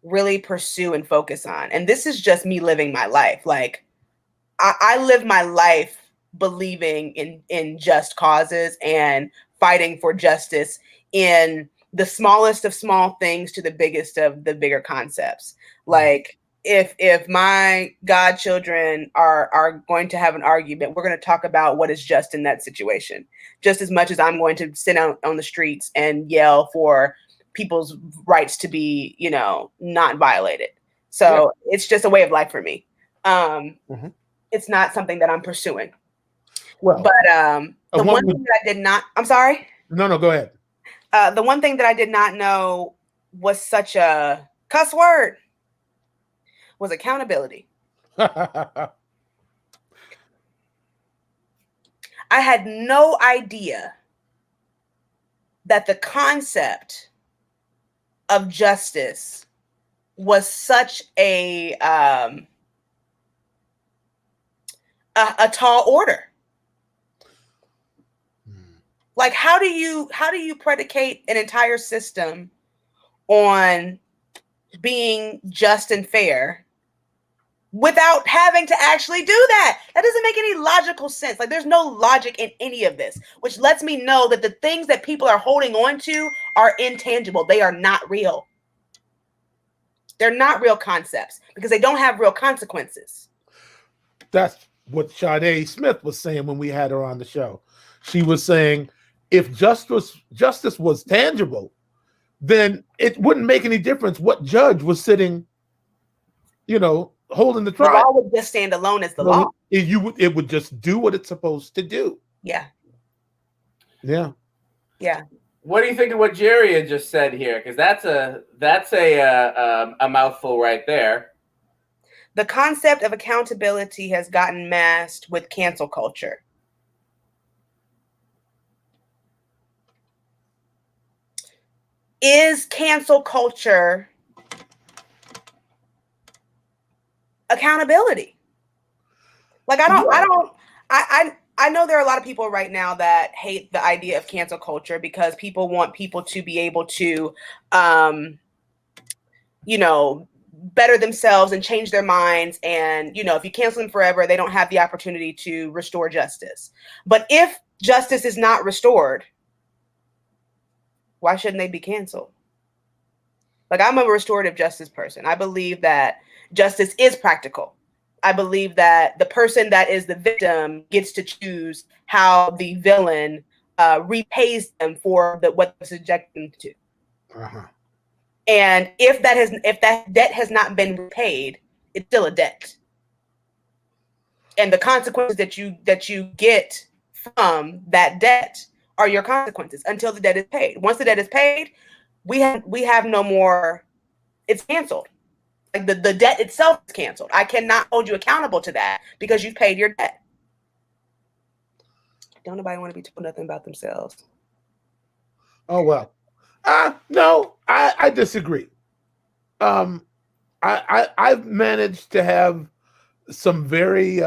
really pursue and focus on. And this is just me living my life. I live my life believing in just causes and fighting for justice in the smallest of small things to the biggest of the bigger concepts. if my godchildren are going to have an argument, we're going to talk about what is just in that situation, just as much as I'm going to sit out on the streets and yell for people's rights to be, not violated. So it's just a way of life for me. It's not something that I'm pursuing. Well, but the one thing that I did not, I'm sorry. No, go ahead. The one thing that I did not know was such a cuss word was accountability. I had no idea that the concept of justice was such a tall order. Like, how do you predicate an entire system on being just and fair without having to actually do that? That doesn't make any logical sense. Like, there's no logic in any of this, which lets me know that the things that people are holding on to are intangible. They are not real. They're not real concepts because they don't have real consequences. That's what Sade Smith was saying when we had her on the show. She was saying, if justice was tangible, then it wouldn't make any difference what judge was sitting, holding the trial. The law would just stand alone as the law. It would just do what it's supposed to do. Yeah. What do you think of what Jerry had just said here? Because that's a mouthful right there. The concept of accountability has gotten masked with cancel culture. Is cancel culture accountability? Like, I know there are a lot of people right now that hate the idea of cancel culture because people want people to be able to, better themselves and change their minds. And, if you cancel them forever, they don't have the opportunity to restore justice. But if justice is not restored, why shouldn't they be canceled? Like, I'm a restorative justice person. I believe that justice is practical. I believe that the person that is the victim gets to choose how the villain repays them for what they're subjected them to. And if that debt has not been repaid, it's still a debt. And the consequences that you get from that debt are your consequences until the debt is paid. Once the debt is paid, we have no more. It's canceled. Like, the debt itself is canceled. I cannot hold you accountable to that because you've paid your debt. Don't nobody want to be told nothing about themselves. Oh, well. No, I disagree. I've managed to have some very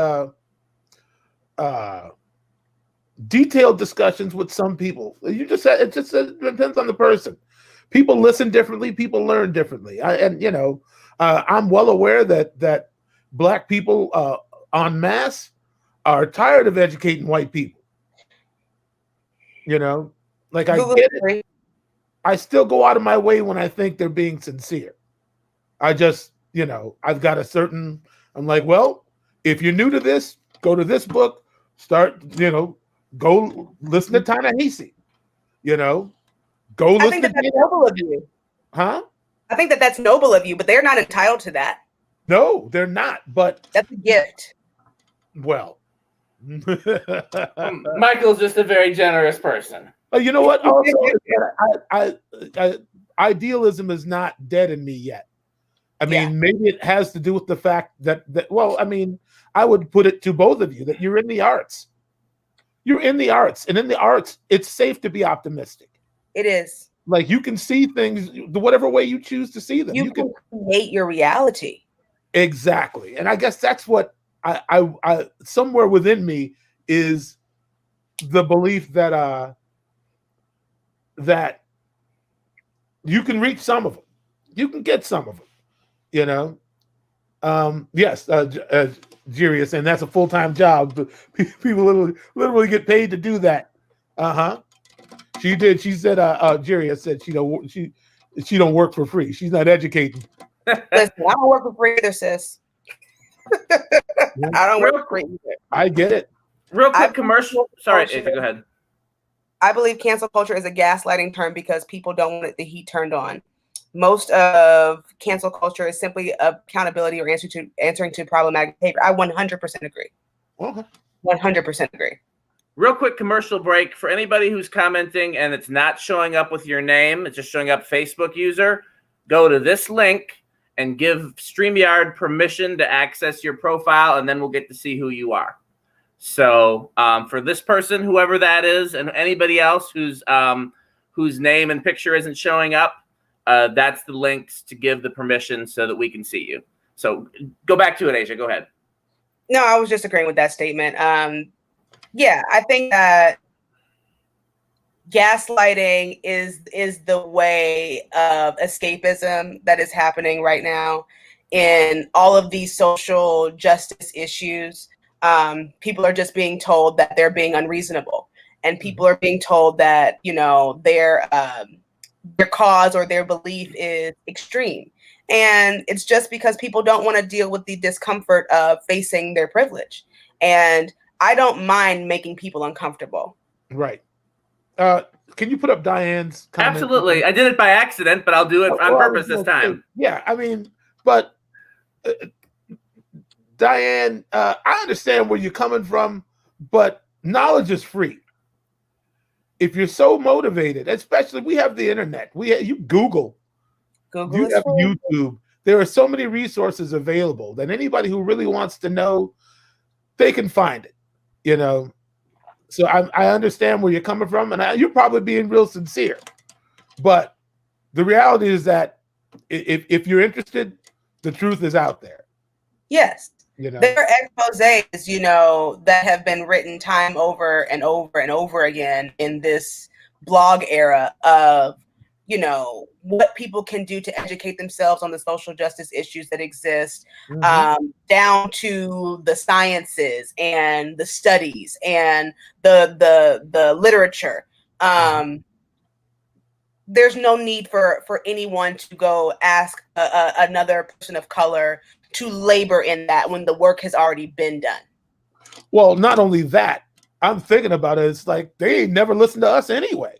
detailed discussions with some people. It just depends on the person. People listen differently. People learn differently. I'm well aware that Black people en masse are tired of educating white people. Like, I get it. I still go out of my way when I think they're being sincere. I just, I've got I'm like, well, if you're new to this, go to this book, start, go listen to Ta-Nehisi, go listen to. I think that's noble of you. Huh? I think that's noble of you, but they're not entitled to that. No, they're not. But that's a gift. Well, Michael's just a very generous person. You know what? Also, idealism is not dead in me yet. I mean, maybe it has to do with the fact that I would put it to both of you that you're in the arts. You're in the arts, and in the arts, it's safe to be optimistic. It is. Like, you can see things whatever way you choose to see them. You can create your reality. Exactly. And I guess that's what I somewhere within me is the belief that that you can reach some of them. You can get some of them, Yes, Jerry is saying that's a full-time job. But people literally get paid to do that. She did. She said, Jerry said she don't work for free. She's not educating. Listen, I don't work for free either, sis. I don't work for free either. I get it. Real quick commercial. Sorry, Aija, go ahead. I believe cancel culture is a gaslighting term because people don't want the heat turned on. Most of cancel culture is simply accountability or answering to problematic behavior. I 100% agree. Okay. 100% agree. Real quick commercial break for anybody who's commenting and it's not showing up with your name, it's just showing up Facebook user. Go to this link and give StreamYard permission to access your profile, and then we'll get to see who you are. So for this person, whoever that is, and anybody else whose name and picture isn't showing up, that's the links to give the permission so that we can see you. So go back to it, Aija. Go ahead. No, I was just agreeing with that statement. Yeah, I think that gaslighting is the way of escapism that is happening right now in all of these social justice issues. People are just being told that they're being unreasonable, and people are being told that, you know, their cause or their belief is extreme. And it's just because people don't want to deal with the discomfort of facing their privilege. And I don't mind making people uncomfortable. Right. Can you put up Diane's comment? Absolutely. I did it by accident, but I'll do it on purpose this time. Yeah, I mean, but Diane, I understand where you're coming from, but knowledge is free. If you're so motivated, especially we have the internet, you Google you have YouTube. There are so many resources available that anybody who really wants to know, they can find it, you know. So I understand where you're coming from, and you're probably being real sincere. But the reality is that if you're interested, the truth is out there. Yes. You know, there are exposés, you know, that have been written time over and over and over again in this blog era of, you know, what people can do to educate themselves on the social justice issues that exist, down to the sciences and the studies and the literature. There's no need for anyone to go ask another person of color to labor in that when the work has already been done. Well, not only that, I'm thinking about it. It's like they ain't never listened to us anyway.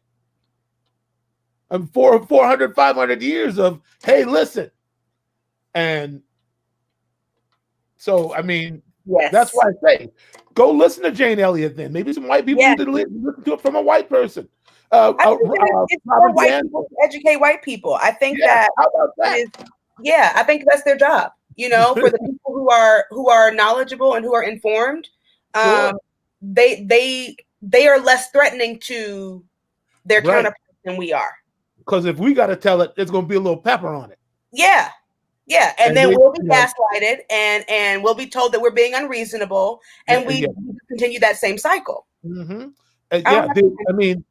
400, 500 years of, hey, listen. And so, I mean, yes. That's why I say, go listen to Jane Elliott then. Maybe some white people need to listen to it from a white person. It's for white people to educate white people. I think that, how about that? I think that's their job. You know, for the people who are knowledgeable and who are informed, they are less threatening to their counterparts than we are. Because if we got to tell it, there's going to be a little pepper on it. Yeah. And then we'll be gaslighted and we'll be told that we're being unreasonable, and we continue that same cycle. I mean,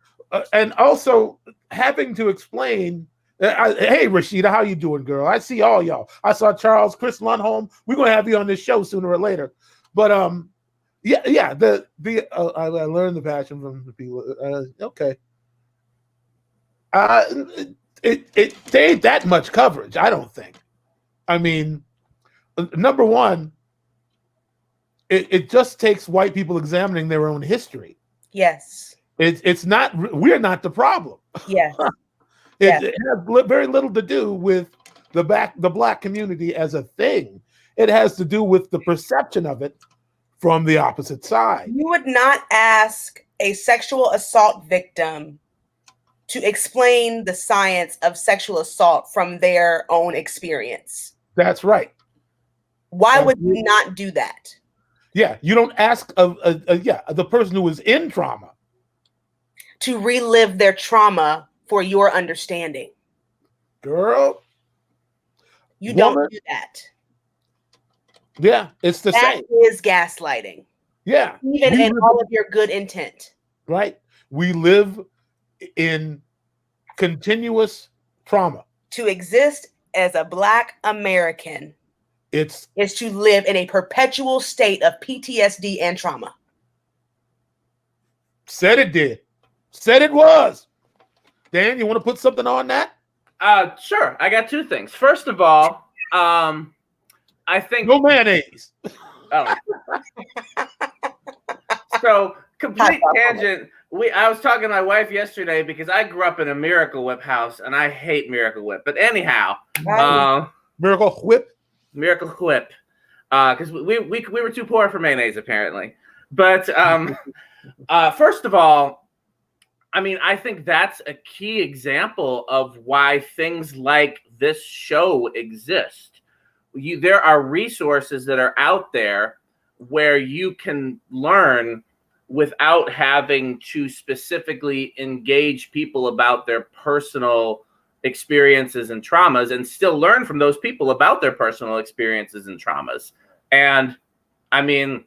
and also having to explain. Hey, Rashida, how you doing, girl? I see all y'all. I saw Charles, Chris Lundholm. We're gonna have you on this show sooner or later. But I learned the passion from the people. Okay. It ain't that much coverage, I don't think. I mean, number one, it just takes white people examining their own history. Yes. It's not. We're not the problem. Yes. It has very little to do with the black community as a thing. It has to do with the perception of it from the opposite side. You would not ask a sexual assault victim to explain the science of sexual assault from their own experience. That's right. Why would you not do that? Yeah, you don't ask the person who is in trauma to relive their trauma for your understanding. Girl, you don't do that. Yeah, it's the same. That is gaslighting. Yeah. Even in all of your good intent. Right. We live in continuous trauma. To exist as a Black American is to live in a perpetual state of PTSD and trauma. Said it did. Said it was. Dan, you want to put something on that? Sure. I got two things. First of all, I think no mayonnaise. Oh. So complete tangent. I was talking to my wife yesterday because I grew up in a Miracle Whip house and I hate Miracle Whip. But anyhow, Miracle Whip, Miracle Whip, because we were too poor for mayonnaise apparently. But first of all, I mean, I think that's a key example of why things like this show exist. There are resources that are out there where you can learn without having to specifically engage people about their personal experiences and traumas, and still learn from those people about their personal experiences and traumas. And I mean,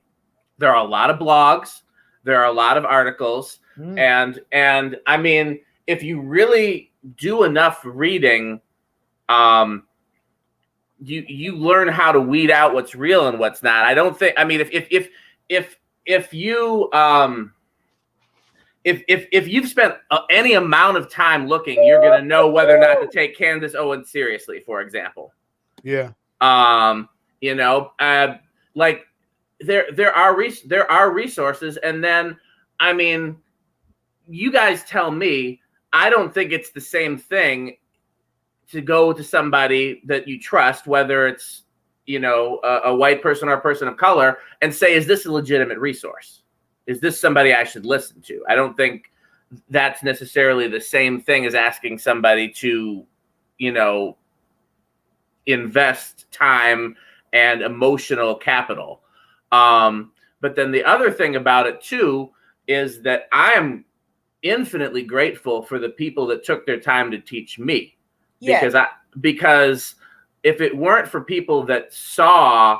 there are a lot of blogs, there are a lot of articles, and I mean, if you really do enough reading, you learn how to weed out what's real and what's not. I don't think. I mean, if you've spent any amount of time looking, you're gonna know whether or not to take Candace Owens seriously, for example. Yeah. You know, like there are resources, and then I mean, you guys tell me. I don't think it's the same thing to go to somebody that you trust, whether it's, you know, a white person or a person of color, and say, is this a legitimate resource? Is this somebody I should listen to? I don't think that's necessarily the same thing as asking somebody to, you know, invest time and emotional capital. But then the other thing about it too is that I am infinitely grateful for the people that took their time to teach me. Yes. Because if it weren't for people that saw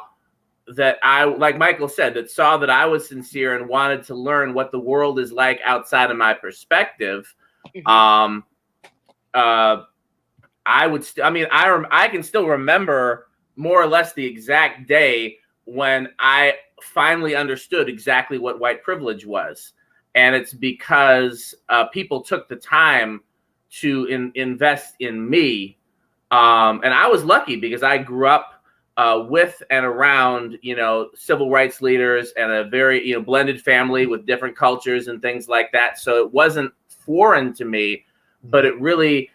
that I, like Michael said, that saw that I was sincere and wanted to learn what the world is like outside of my perspective, I would I can still remember more or less the exact day when I finally understood exactly what white privilege was. And it's because people took the time to invest in me. And I was lucky because I grew up with and around, you know, civil rights leaders and a very, you know, blended family with different cultures and things like that. So it wasn't foreign to me, but it really,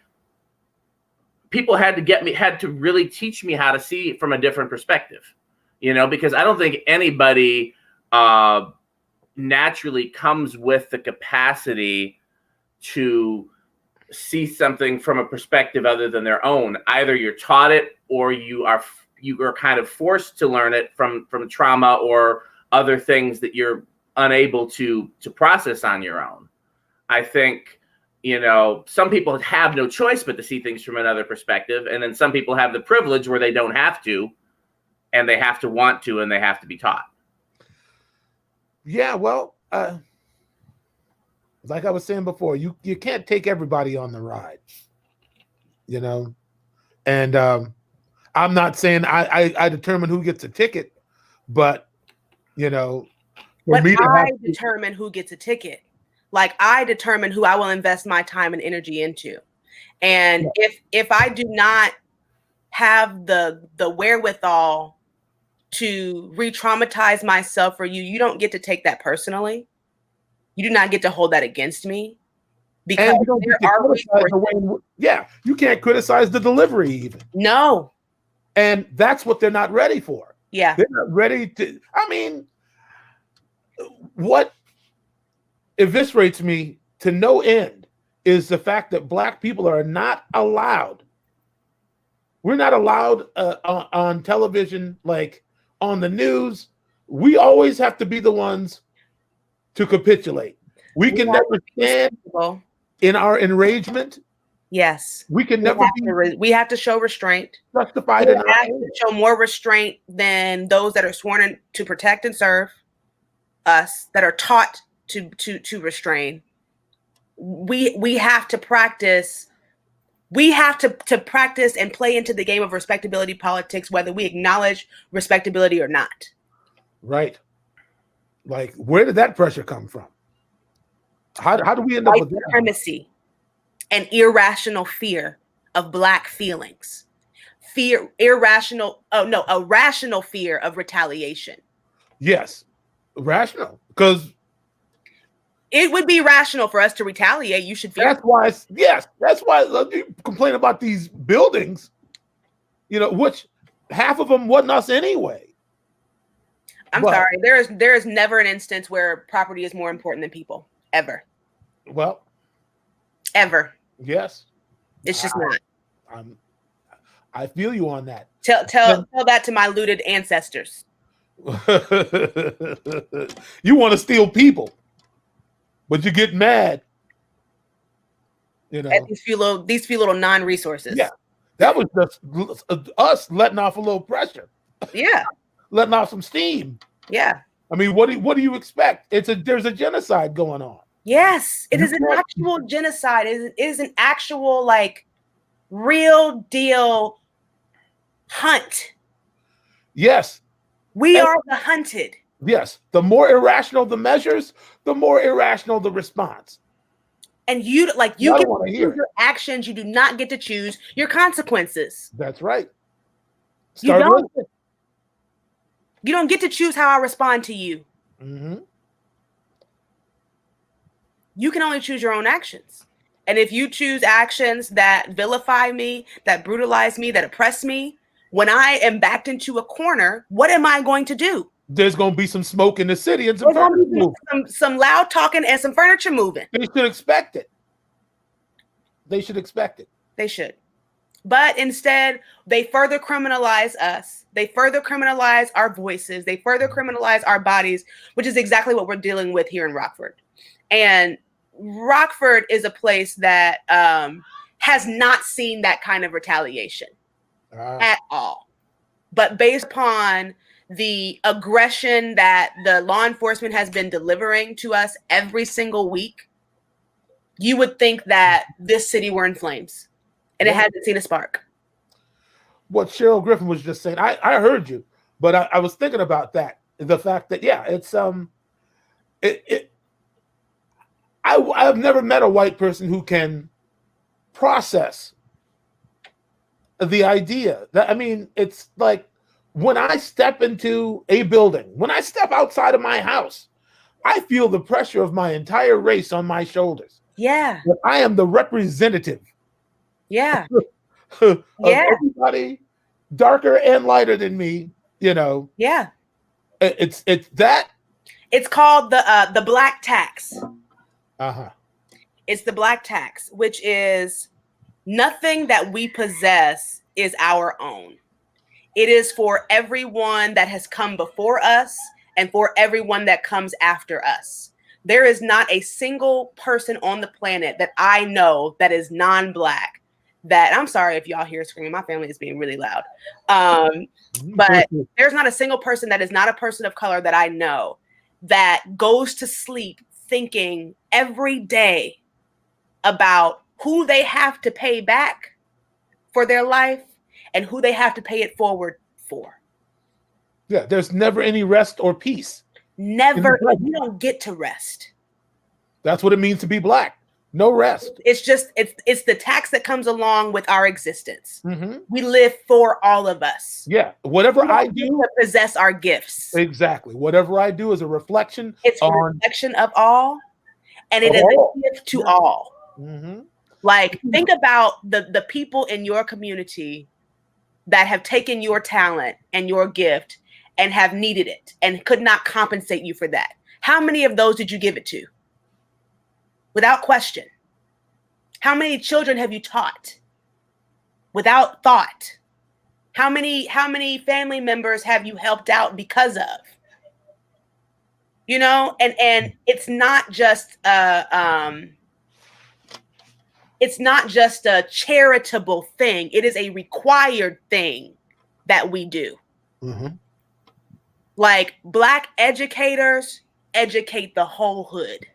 people had to really teach me how to see it from a different perspective, you know, because I don't think anybody naturally comes with the capacity to see something from a perspective other than their own. Either you're taught it or you are kind of forced to learn it from trauma or other things that you're unable to process on your own. I think, you know, some people have no choice but to see things from another perspective. And then some people have the privilege where they don't have to, and they have to want to, and they have to be taught. Yeah, well, like I was saying before, you can't take everybody on the ride, you know. And I'm not saying I determine who gets a ticket, but you know, determine who gets a ticket. Like I determine who I will invest my time and energy into. And if I do not have the wherewithal to re-traumatize myself for you, you don't get to take that personally. You do not get to hold that against me, because you can't criticize the delivery even. No. And that's what they're not ready for. Yeah. They're not ready to, I mean, what eviscerates me to no end is the fact that Black people are not allowed. We're not allowed on television, like on the news. We always have to be the ones to capitulate. We can never stand in our enragement. Yes. We can never we have to show restraint. Justified we have to show more restraint than those that are sworn to protect and serve us, that are taught to restrain. We have to practice. We have to practice and play into the game of respectability politics, whether we acknowledge respectability or not. Right. Like, where did that pressure come from? How do we end up with that? Supremacy and irrational fear of Black feelings. a rational fear of retaliation. Yes, rational, because it would be rational for us to retaliate. You should fear. That's why. That's why you complain about these buildings. Which half of them wasn't us anyway. I'm sorry. There is never an instance where property is more important than people, ever. Well, ever. Yes, it's just not. I feel you on that. Tell that to my looted ancestors. You want to steal people, but you get mad. At these few little non-resources. Yeah, that was just us letting off a little pressure. Yeah, letting off some steam. Yeah. I mean, what do you expect? There's a genocide going on. Yes, it is an actual genocide. It is an actual real deal hunt. Yes. We are the hunted. Yes. The more irrational the measures, the more irrational the response. And you get to choose your actions. You do not get to choose your consequences. That's right. You don't get to choose how I respond to you. Mm-hmm. You can only choose your own actions. And if you choose actions that vilify me, that brutalize me, that oppress me, when I am backed into a corner, what am I going to do? There's going to be some smoke in the city and some furniture moving. Some loud talking and some furniture moving. They should expect it. They should. But instead, they further criminalize us. They further criminalize our voices. They further criminalize our bodies, which is exactly what we're dealing with here in Rockford. And Rockford is a place that has not seen that kind of retaliation at all. But based upon the aggression that the law enforcement has been delivering to us every single week, you would think that this city were in flames. And it hasn't seen a spark. What Cheryl Griffin was just saying, I heard you, but I was thinking about that. The fact that, it's I've never met a white person who can process the idea that, it's like when I step into a building, when I step outside of my house, I feel the pressure of my entire race on my shoulders. Yeah. That I am the representative. Yeah. of everybody darker and lighter than me, Yeah. It's that. It's called the black tax. Uh-huh. It's the black tax, which is nothing that we possess is our own. It is for everyone that has come before us and for everyone that comes after us. There is not a single person on the planet that I know that is non-black. That I'm sorry if y'all hear screaming. My family is being really loud. But there's not a single person that is not a person of color that I know that goes to sleep thinking every day about who they have to pay back for their life and who they have to pay it forward for. Yeah, there's never any rest or peace. Never. You don't get to rest. That's what it means to be black. No rest. It's the tax that comes along with our existence. Mm-hmm. We live for all of us. Yeah. Whatever I do to possess our gifts. Exactly. Whatever I do is a reflection. It's a reflection of all, and it is a gift to all. Mm-hmm. Think about the people in your community that have taken your talent and your gift and have needed it and could not compensate you for that. How many of those did you give it to? Without question. How many children have you taught? Without thought. How many family members have you helped out because of? And it's not just a charitable thing. It is a required thing that we do. Mm-hmm. Black educators educate the whole hood.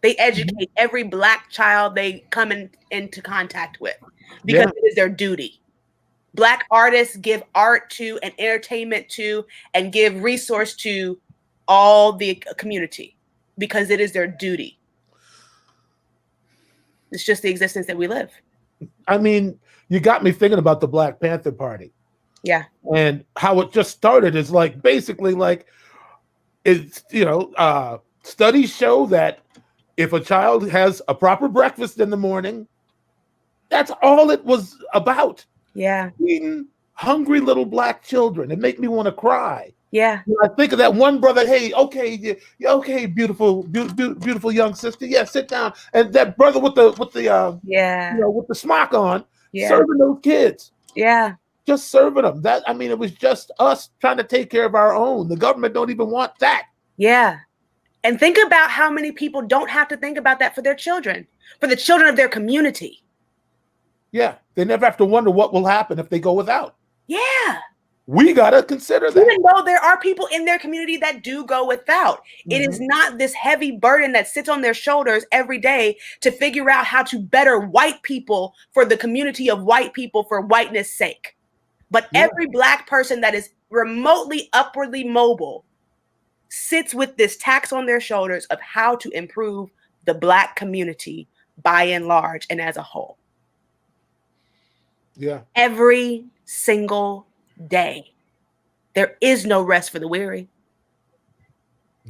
They educate every black child they come into contact with because it is their duty. Black artists give art to and entertainment to and give resource to all the community because it is their duty. It's just the existence that we live. you got me thinking about the Black Panther Party. Yeah. And how it just started is like basically like it's, studies show that if a child has a proper breakfast in the morning, that's all it was about. Yeah. Feeding hungry little Black children. It make me want to cry. Yeah. I think of that one brother. Hey, okay, okay, beautiful young sister. Yeah, sit down. And that brother with the with the smock on, serving those kids. Yeah. Just serving them. It was just us trying to take care of our own. The government don't even want that. Yeah. And think about how many people don't have to think about that for their children, for the children of their community. Yeah. They never have to wonder what will happen if they go without. Yeah. We got to consider that. Even though there are people in their community that do go without, it is not this heavy burden that sits on their shoulders every day to figure out how to better white people for the community of white people for whiteness' sake. But every Black person that is remotely upwardly mobile sits with this tax on their shoulders of how to improve the Black community by and large and as a whole. Yeah. Every single day. There is no rest for the weary.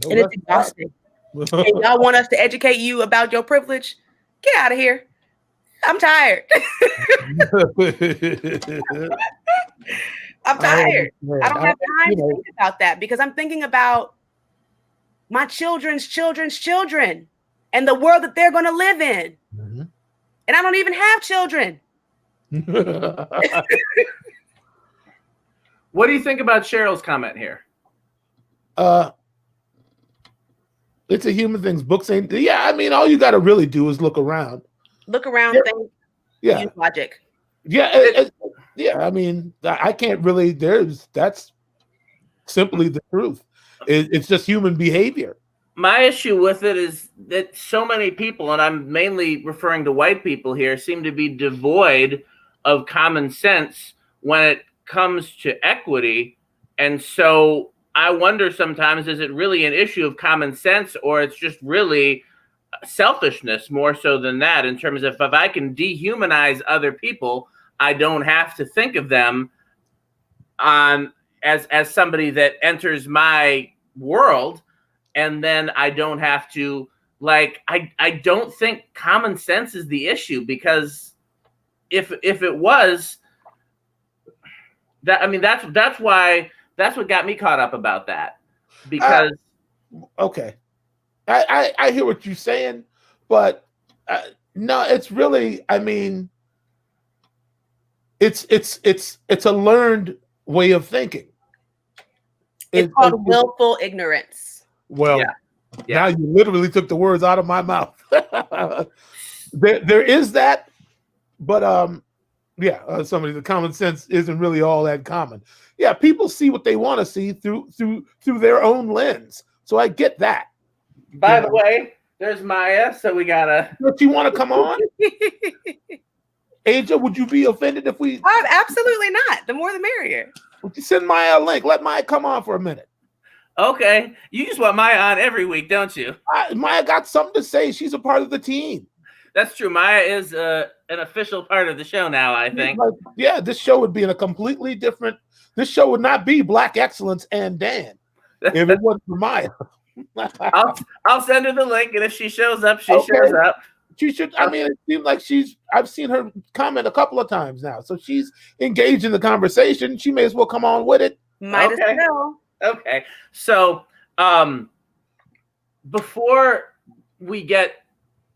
And it's exhausting. And y'all want us to educate you about your privilege? Get out of here. I'm tired. I'm tired. I don't have time to think about that because I'm thinking about my children's children and the world that they're going to live in. And I don't even have children. What do you think about Cheryl's comment here? It's a human thing. Books ain't. Yeah, I mean, all you got to really do is look around. Look around. Think, use logic. Yeah, yeah. I mean, I can't really. That's simply the truth. It's just human behavior. My issue with it is that so many people, and I'm mainly referring to white people here, seem to be devoid of common sense when it comes to equity. And so I wonder sometimes, is it really an issue of common sense, or it's just really selfishness more so than that, in terms of if I can dehumanize other people, I don't have to think of them as somebody that enters my world, and then I don't have to, like, I don't think common sense is the issue, because if it was that, I mean, that's what got me caught up about that, because okay, I hear what you're saying, but no, it's really, I mean, it's a learned way of thinking. It's called willful ignorance. Well, now you literally took the words out of my mouth. there is that, but the common sense isn't really all that common. Yeah, people see what they want to see through their own lens. So I get that. By the way, there's Maya, so we gotta. But you want to come on? Aija, would you be offended if we? Absolutely not. The more the merrier. Would you send Maya a link? Let Maya come on for a minute. Okay, you just want Maya on every week, don't you? Maya got something to say. She's a part of the team. That's true. Maya is an official part of the show now, I think. This show would be in a completely different. This show would not be Black Excellence and Dan if it wasn't for Maya. I'll send her the link, and if she shows up, she shows up. She should. I mean, it seems like I've seen her comment a couple of times now, so she's engaged in the conversation. She may as well come on with it. Might as well. Okay. So, before we get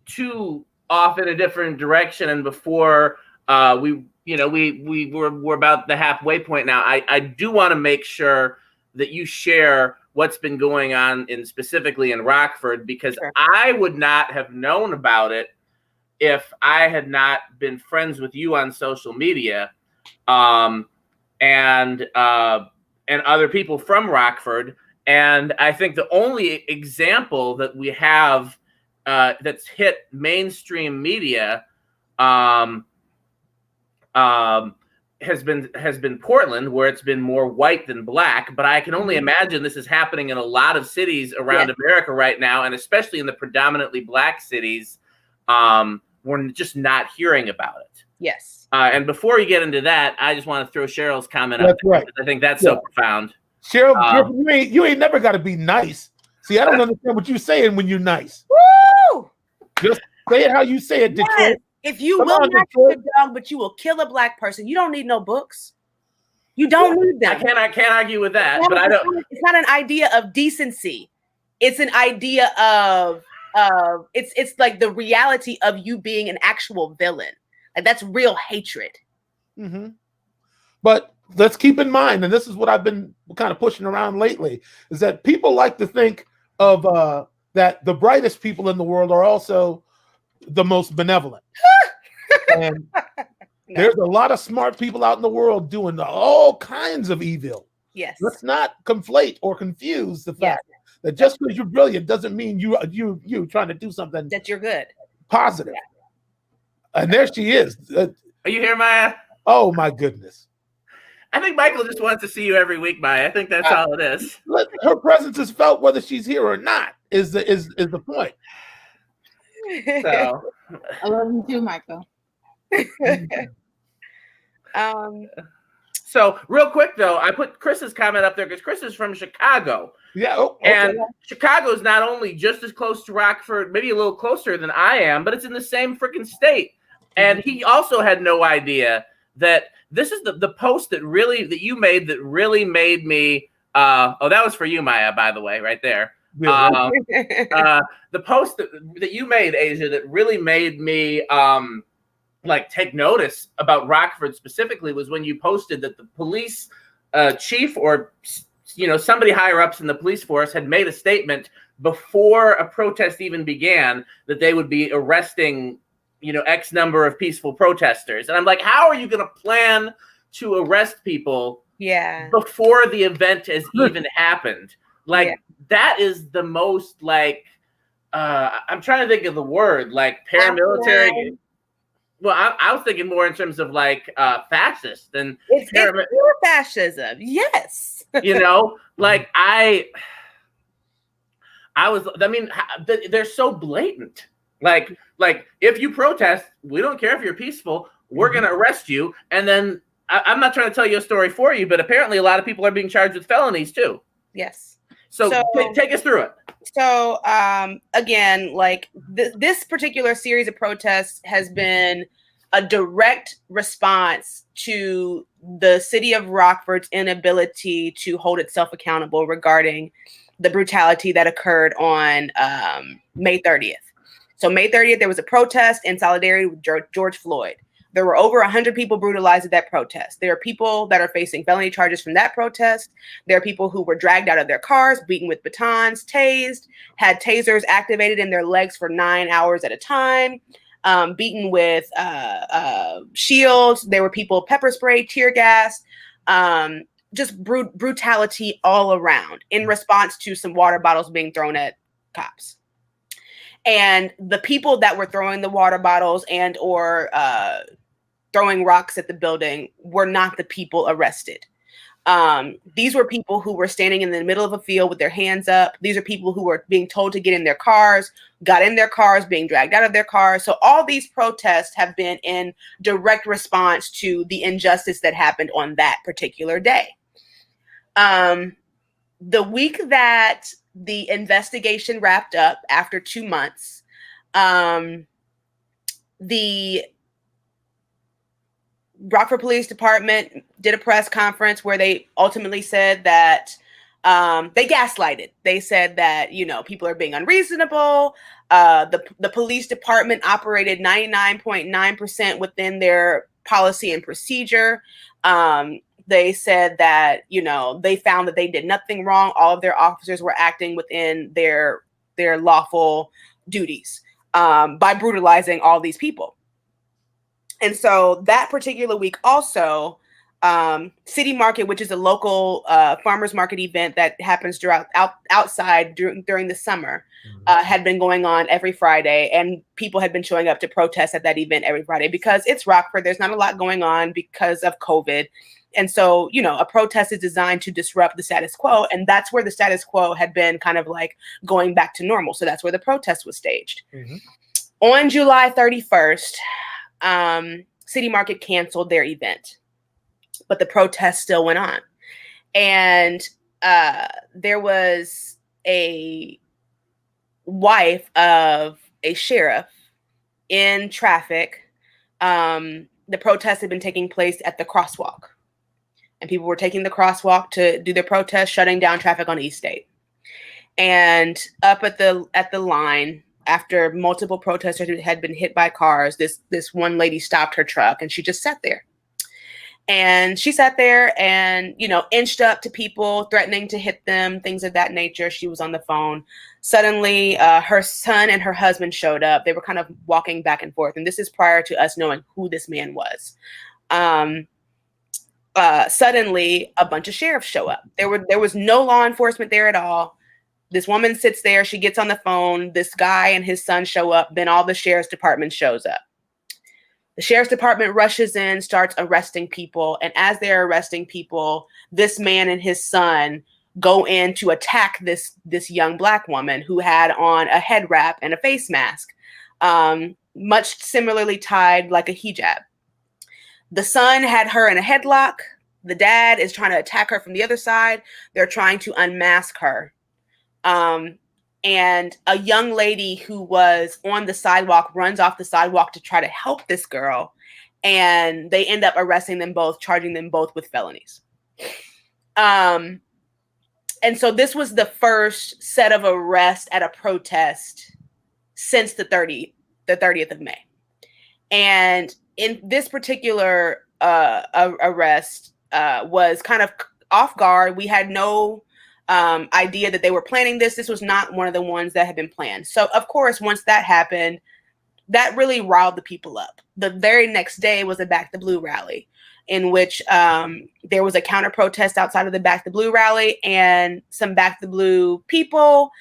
too off in a different direction, and before we're about the halfway point now, I do want to make sure that you share what's been going on specifically in Rockford, because I would not have known about it if I had not been friends with you on social media, and other people from Rockford. And I think the only example that we have that's hit mainstream media has been Portland, where it's been more white than Black. But I can only imagine this is happening in a lot of cities around America right now, and especially in the predominantly Black cities. We're just not hearing about it. Yes. And before you get into that, I just want to throw Cheryl's comment up. That's right. I think that's so profound. Cheryl, you ain't never got to be nice. See, I don't understand what you're saying when you're nice. Woo! Just say it how you say it, Detroit. Yes. If you will not kill a dog, but you will kill a black person, you don't need no books. You don't need them. I can't argue with that. But I don't. It's not an idea of decency. It's an idea of it's like the reality of you being an actual villain. Like that's real hatred. Mm-hmm. But let's keep in mind, and this is what I've been kind of pushing around lately, is that people like to think of that the brightest people in the world are also the most benevolent. And there's a lot of smart people out in the world doing all kinds of evil. Yes. Let's not conflate or confuse the fact that just because you're brilliant doesn't mean you trying to do something that you're good. Positive. Yeah. And there she is. Are you here, Maya? Oh my goodness. I think Michael just wants to see you every week, Maya. I think that's all it is. Her presence is felt whether she's here or not is the point. So I love you too, Michael. So real quick though, I put Chris's comment up there because Chris is from Chicago. Yeah. Oh, okay. And Chicago is not only just as close to Rockford, maybe a little closer than I am, but it's in the same freaking state. And he also had no idea that this is the post that you made that really made me that was for you, Maya, by the way, right there. The post that you made, Aija, that really made me like take notice about Rockford specifically was when you posted that the police chief or somebody higher ups in the police force had made a statement before a protest even began that they would be arresting X number of peaceful protesters. And I'm like, how are you going to plan to arrest people before the event has even happened? Like that is the most like I'm trying to think of the word, like paramilitary. Well, I was thinking more in terms of like fascist and it's pure fascism. Yes. Like they're so blatant. Like if you protest, we don't care if you're peaceful, we're going to arrest you. And then I'm not trying to tell you a story for you, but apparently a lot of people are being charged with felonies too. Yes. So take us through it. So again, like this particular series of protests has been a direct response to the city of Rockford's inability to hold itself accountable regarding the brutality that occurred on May 30th. So May 30th, there was a protest in solidarity with George Floyd. There were over 100 people brutalized at that protest. There are people that are facing felony charges from that protest. There are people who were dragged out of their cars, beaten with batons, tased, had tasers activated in their legs for 9 hours at a time, beaten with shields. There were people pepper spray, tear gas, just brutality all around in response to some water bottles being thrown at cops. And the people that were throwing the water bottles and or throwing rocks at the building were not the people arrested. These were people who were standing in the middle of a field with their hands up. These are people who were being told to get in their cars, got in their cars, being dragged out of their cars. So all these protests have been in direct response to the injustice that happened on that particular day. The week that the investigation wrapped up after 2 months, the Rockford Police Department did a press conference where they ultimately said that they gaslighted. They said that, people are being unreasonable. The police department operated 99.9% within their policy and procedure. They said that, they found that they did nothing wrong. All of their officers were acting within their lawful duties by brutalizing all these people. And so that particular week also, City Market, which is a local farmers market event that happens outside during the summer, had been going on every Friday, and people had been showing up to protest at that event every Friday because it's Rockford. There's not a lot going on because of COVID. And so, a protest is designed to disrupt the status quo. And that's where the status quo had been kind of like going back to normal. So that's where the protest was staged. Mm-hmm. On July 31st, City Market canceled their event, but the protest still went on. And there was a wife of a sheriff in traffic. The protest had been taking place at the crosswalk, and people were taking the crosswalk to do their protest, shutting down traffic on East State. And up at the line, after multiple protesters had been hit by cars, this one lady stopped her truck, and she just sat there. And she sat there and, inched up to people, threatening to hit them, things of that nature. She was on the phone. Suddenly, her son and her husband showed up. They were kind of walking back and forth. And this is prior to us knowing who this man was. Suddenly, a bunch of sheriffs show up. There was no law enforcement there at all. This woman sits there. She gets on the phone. This guy and his son show up. Then all the sheriff's department shows up. The sheriff's department rushes in, starts arresting people. And as they're arresting people, this man and his son go in to attack this young Black woman who had on a head wrap and a face mask, much similarly tied like a hijab. The son had her in a headlock. The dad is trying to attack her from the other side. They're trying to unmask her. And a young lady who was on the sidewalk runs off the sidewalk to try to help this girl. And they end up arresting them both, charging them both with felonies. And so this was the first set of arrests at a protest since the 30th of May. And in this particular arrest was kind of off guard. We had no idea that they were planning this. This was not one of the ones that had been planned. So of course, once that happened, that really riled the people up. The very next day was a Back the Blue rally, in which there was a counter protest outside of the Back the Blue rally, and some Back the Blue people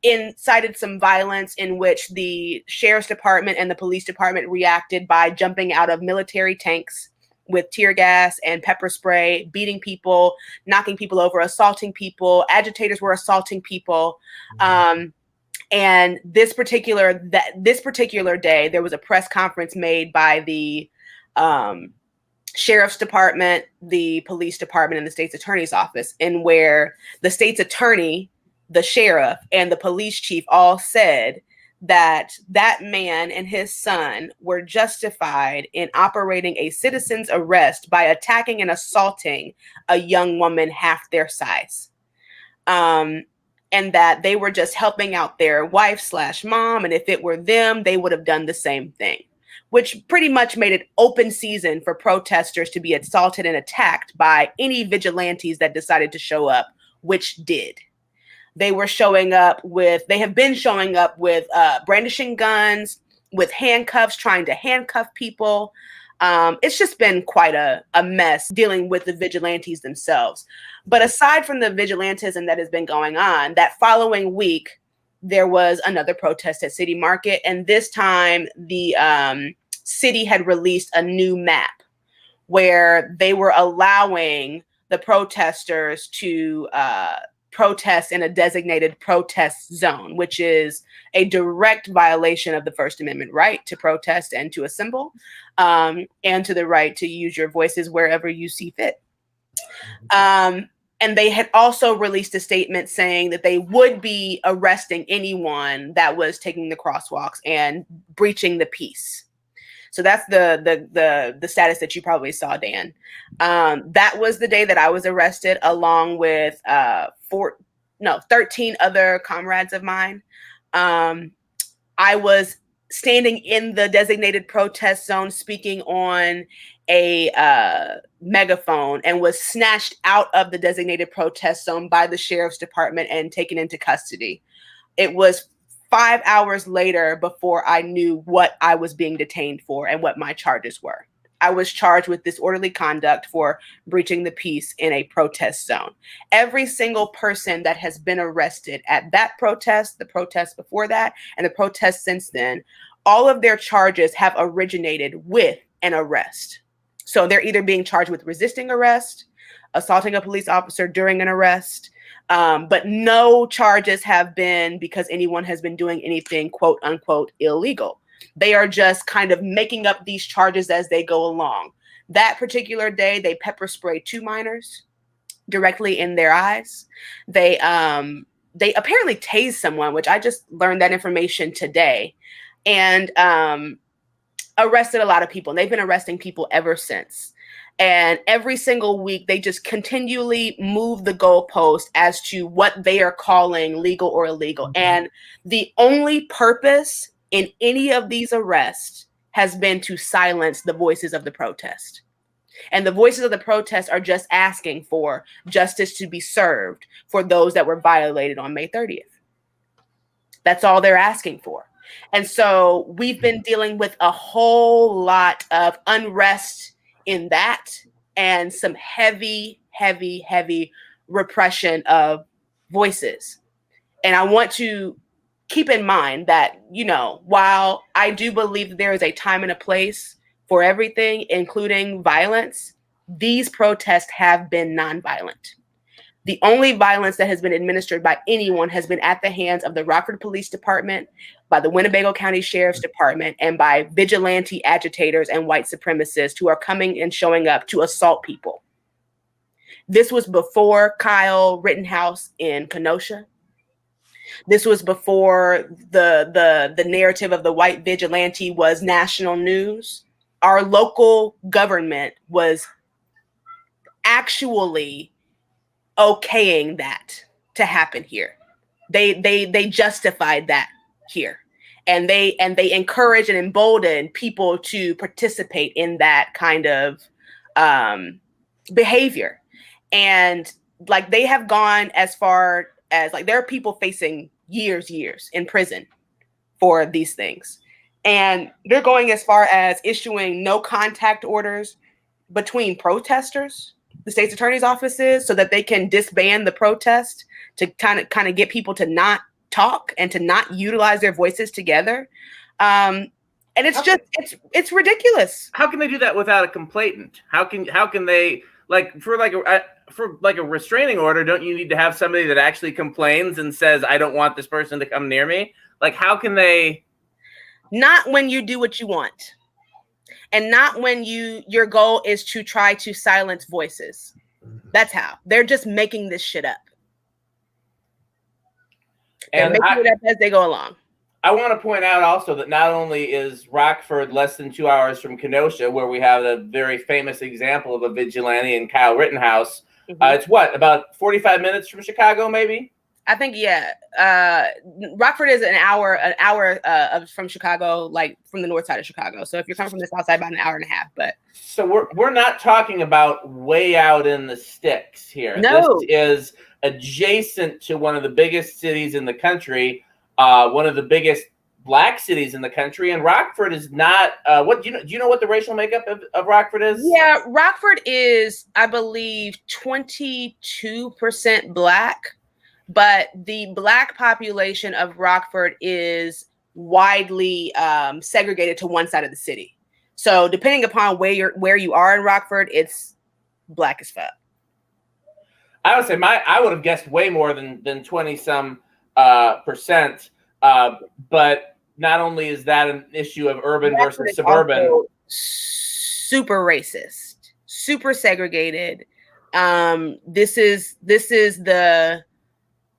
incited some violence, in which the sheriff's department and the police department reacted by jumping out of military tanks with tear gas and pepper spray, beating people, knocking people over, assaulting people. Agitators were assaulting people. And this particular day, there was a press conference made by the sheriff's department, the police department, and the state's attorney's office, in where the state's attorney, the sheriff, and the police chief all said that man and his son were justified in operating a citizen's arrest by attacking and assaulting a young woman half their size. And that they were just helping out their wife/mom. And if it were them, they would have done the same thing, which pretty much made it open season for protesters to be assaulted and attacked by any vigilantes that decided to show up, which did. They have been showing up with brandishing guns, with handcuffs, trying to handcuff people. It's just been quite a mess dealing with the vigilantes themselves. But aside from the vigilantism that has been going on, that following week, there was another protest at City Market. And this time, the city had released a new map where they were allowing the protesters to protest in a designated protest zone, which is a direct violation of the First Amendment right to protest and to assemble, and to the right to use your voices wherever you see fit. And they had also released a statement saying that they would be arresting anyone that was taking the crosswalks and breaching the peace. So that's the status that you probably saw, Dan. That was the day that I was arrested, along with 13 other comrades of mine. I was standing in the designated protest zone, speaking on a megaphone, and was snatched out of the designated protest zone by the sheriff's department and taken into custody. It was 5 hours later before I knew what I was being detained for and what my charges were. I was charged with disorderly conduct for breaching the peace in a protest zone. Every single person that has been arrested at that protest, the protest before that, and the protest since then, all of their charges have originated with an arrest. So they're either being charged with resisting arrest, assaulting a police officer during an arrest, but no charges have been because anyone has been doing anything quote unquote illegal. They are just kind of making up these charges as they go along. That particular day, they pepper sprayed 2 minors directly in their eyes. They apparently tased someone, which I just learned that information today, and arrested a lot of people. And they've been arresting people ever since. And every single week, they just continually move the goalpost as to what they are calling legal or illegal. And the only purpose in any of these arrests has been to silence the voices of the protest. And the voices of the protest are just asking for justice to be served for those that were violated on May 30th. That's all they're asking for. And so we've been dealing with a whole lot of unrest in that, and some heavy, heavy, heavy repression of voices. And I want to keep in mind that, you know, while I do believe there is a time and a place for everything, including violence, these protests have been nonviolent. The only violence that has been administered by anyone has been at the hands of the Rockford Police Department, by the Winnebago County Sheriff's Department, and by vigilante agitators and white supremacists who are coming and showing up to assault people. This was before Kyle Rittenhouse in Kenosha. This was before the narrative of the white vigilante was national news. Our local government was actually okaying that to happen here. They justified that here, and they encourage and embolden people to participate in that kind of behavior. And like, they have gone as far as, like, there are people facing years in prison for these things, and they're going as far as issuing no contact orders between protesters, the state's attorney's offices, so that they can disband the protest, to kind of get people to not talk and to not utilize their voices together. And it's just, it's ridiculous. How can they do that without a complainant? How can they, like, for a restraining order, don't you need to have somebody that actually complains and says, I don't want this person to come near me? Like, how can they? Not when you do what you want. And not when your goal is to try to silence voices. That's how. They're just making this shit up. They're making it up as they go along. I want to point out also that not only is Rockford less than 2 hours from Kenosha, where we have a very famous example of a vigilante in Kyle Rittenhouse. It's about 45 minutes from Chicago, maybe? I think, yeah. Rockford is an hour from Chicago, like from the north side of Chicago. So if you're coming from the south side, about an hour and a half. But so we're not talking about way out in the sticks here. No. This is adjacent to one of the biggest cities in the country, one of the biggest Black cities in the country, and Rockford is not. Do you know what the racial makeup of Rockford is? Yeah, Rockford is, I believe, 22% Black. But the Black population of Rockford is widely segregated to one side of the city. So depending upon where you are in Rockford, it's Black as fuck. I would say I would have guessed way more than 20 some percent. But not only is that an issue of urban Rockford versus suburban, super racist, super segregated. This is the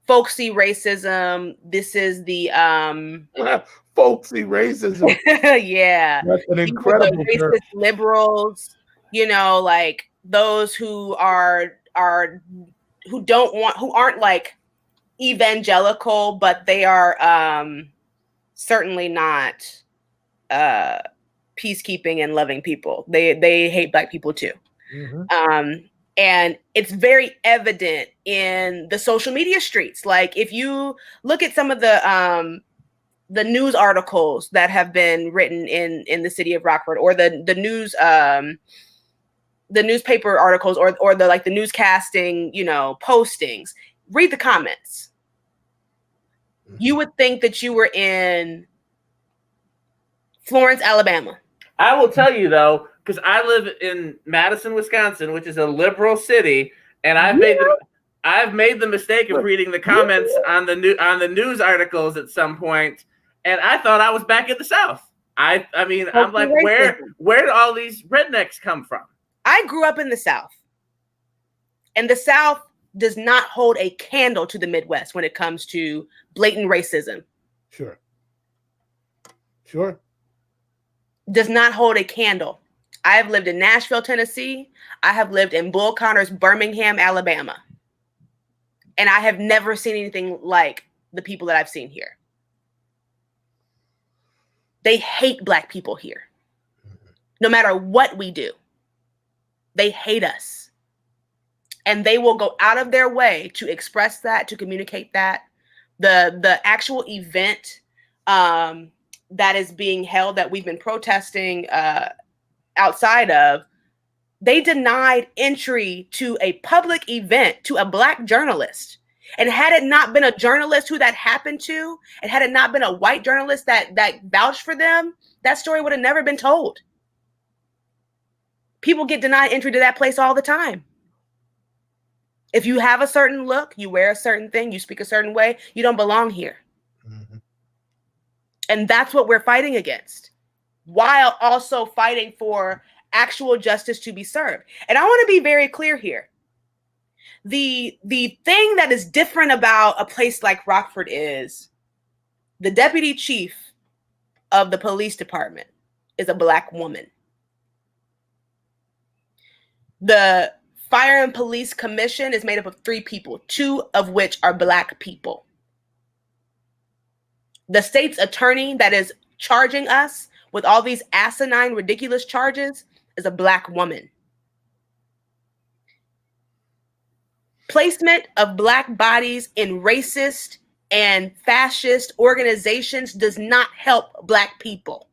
folksy racism. This is the folksy racism. Yeah, that's an incredible racist liberals. You know, like those who aren't like evangelical, but they are certainly not peacekeeping and loving people. They hate Black people too. And it's very evident in the social media streets. Like, if you look at some of the news articles that have been written in the city of Rockford, or the newspaper articles, or the newscasting, postings, read the comments. You would think that you were in Florence, Alabama. I will tell you though, because I live in Madison, Wisconsin, which is a liberal city, and I've made the mistake of reading the comments on the news articles at some point, and I thought I was back in the South. I mean, I'm like, where did all these rednecks come from? I grew up in the South, and the South does not hold a candle to the Midwest when it comes to blatant racism. Sure. Does not hold a candle. I have lived in Nashville, Tennessee. I have lived in Bull Connors, Birmingham, Alabama. And I have never seen anything like the people that I've seen here. They hate Black people here. No matter what we do, they hate us. And they will go out of their way to express that, to communicate that. The actual event that is being held, that we've been protesting outside of, they denied entry to a public event to a Black journalist. And had it not been a journalist who that happened to, and had it not been a white journalist that vouched for them, that story would have never been told. People get denied entry to that place all the time. If you have a certain look, you wear a certain thing, you speak a certain way, you don't belong here. Mm-hmm. And that's what we're fighting against, while also fighting for actual justice to be served. And I want to be very clear here. The thing that is different about a place like Rockford is the deputy chief of the police department is a Black woman. The Fire and Police Commission is made up of 3 people, 2 of which are Black people. The state's attorney that is charging us with all these asinine, ridiculous charges is a Black woman. Placement of Black bodies in racist and fascist organizations does not help Black people.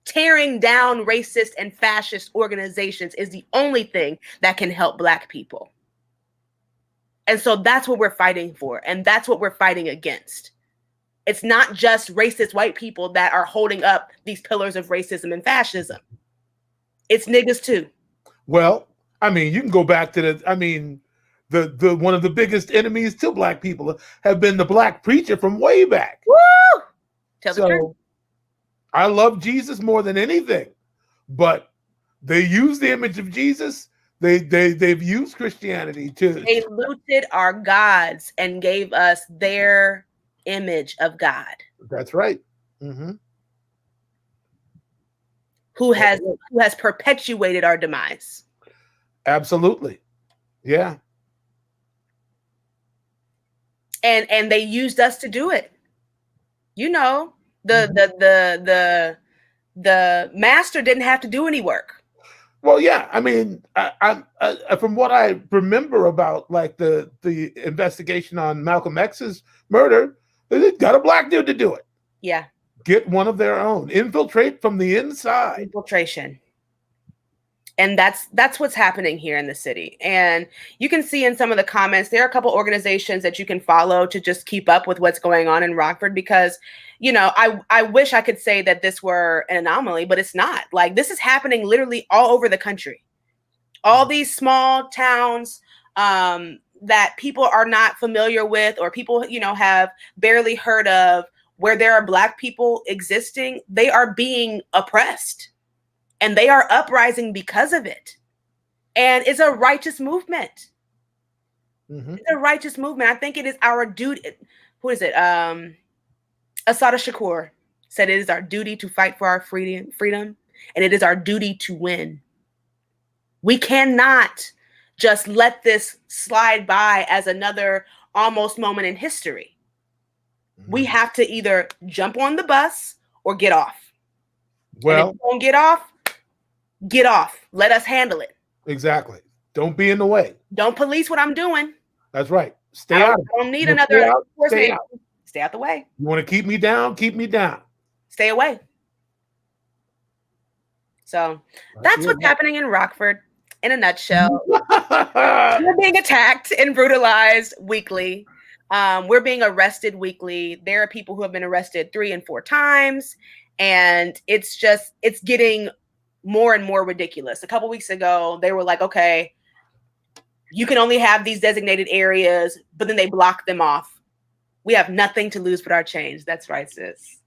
Tearing down racist and fascist organizations is the only thing that can help Black people. And so that's what we're fighting for, and that's what we're fighting against. It's not just racist white people that are holding up these pillars of racism and fascism. It's niggas too. Well, I mean, you can go back to the one of the biggest enemies to Black people have been the Black preacher from way back. Woo! Tell the truth. I love Jesus more than anything, but they use the image of Jesus. They've used Christianity to. They looted our gods and gave us their image of God. That's right. Mm-hmm. Who has perpetuated our demise. Absolutely. Yeah. And they used us to do it. You know, the master didn't have to do any work. Well, yeah. I mean, I from what I remember about like the investigation on Malcolm X's murder, they got a Black dude to do it. Yeah. Get one of their own. Infiltrate from the inside. Infiltration. And that's what's happening here in the city. And you can see in some of the comments, there are a couple organizations that you can follow to just keep up with what's going on in Rockford, because, you know, I wish I could say that this were an anomaly, but it's not. Like, this is happening literally all over the country. All these small towns that people are not familiar with, or people, you know, have barely heard of, where there are Black people existing, they are being oppressed. And they are uprising because of it. And it's a righteous movement. Mm-hmm. It's a righteous movement. I think it is our duty. Who is it? Assata Shakur said it is our duty to fight for our freedom, and it is our duty to win. We cannot just let this slide by as another almost moment in history. Mm-hmm. We have to either jump on the bus or get off. Well, and if you don't get off. Let us handle it. Exactly. Don't be in the way. Don't police what I'm doing. That's right. Stay out. I don't need another enforcement. Stay out the way. You want to keep me down? Keep me down. Stay away. So that's what's happening in Rockford in a nutshell. We're being attacked and brutalized weekly. We're being arrested weekly. There are people who have been arrested 3 and 4 times. And it's getting more and more ridiculous. A couple weeks ago, they were like, okay, you can only have these designated areas, but then they block them off. We have nothing to lose but our change. That's right, sis.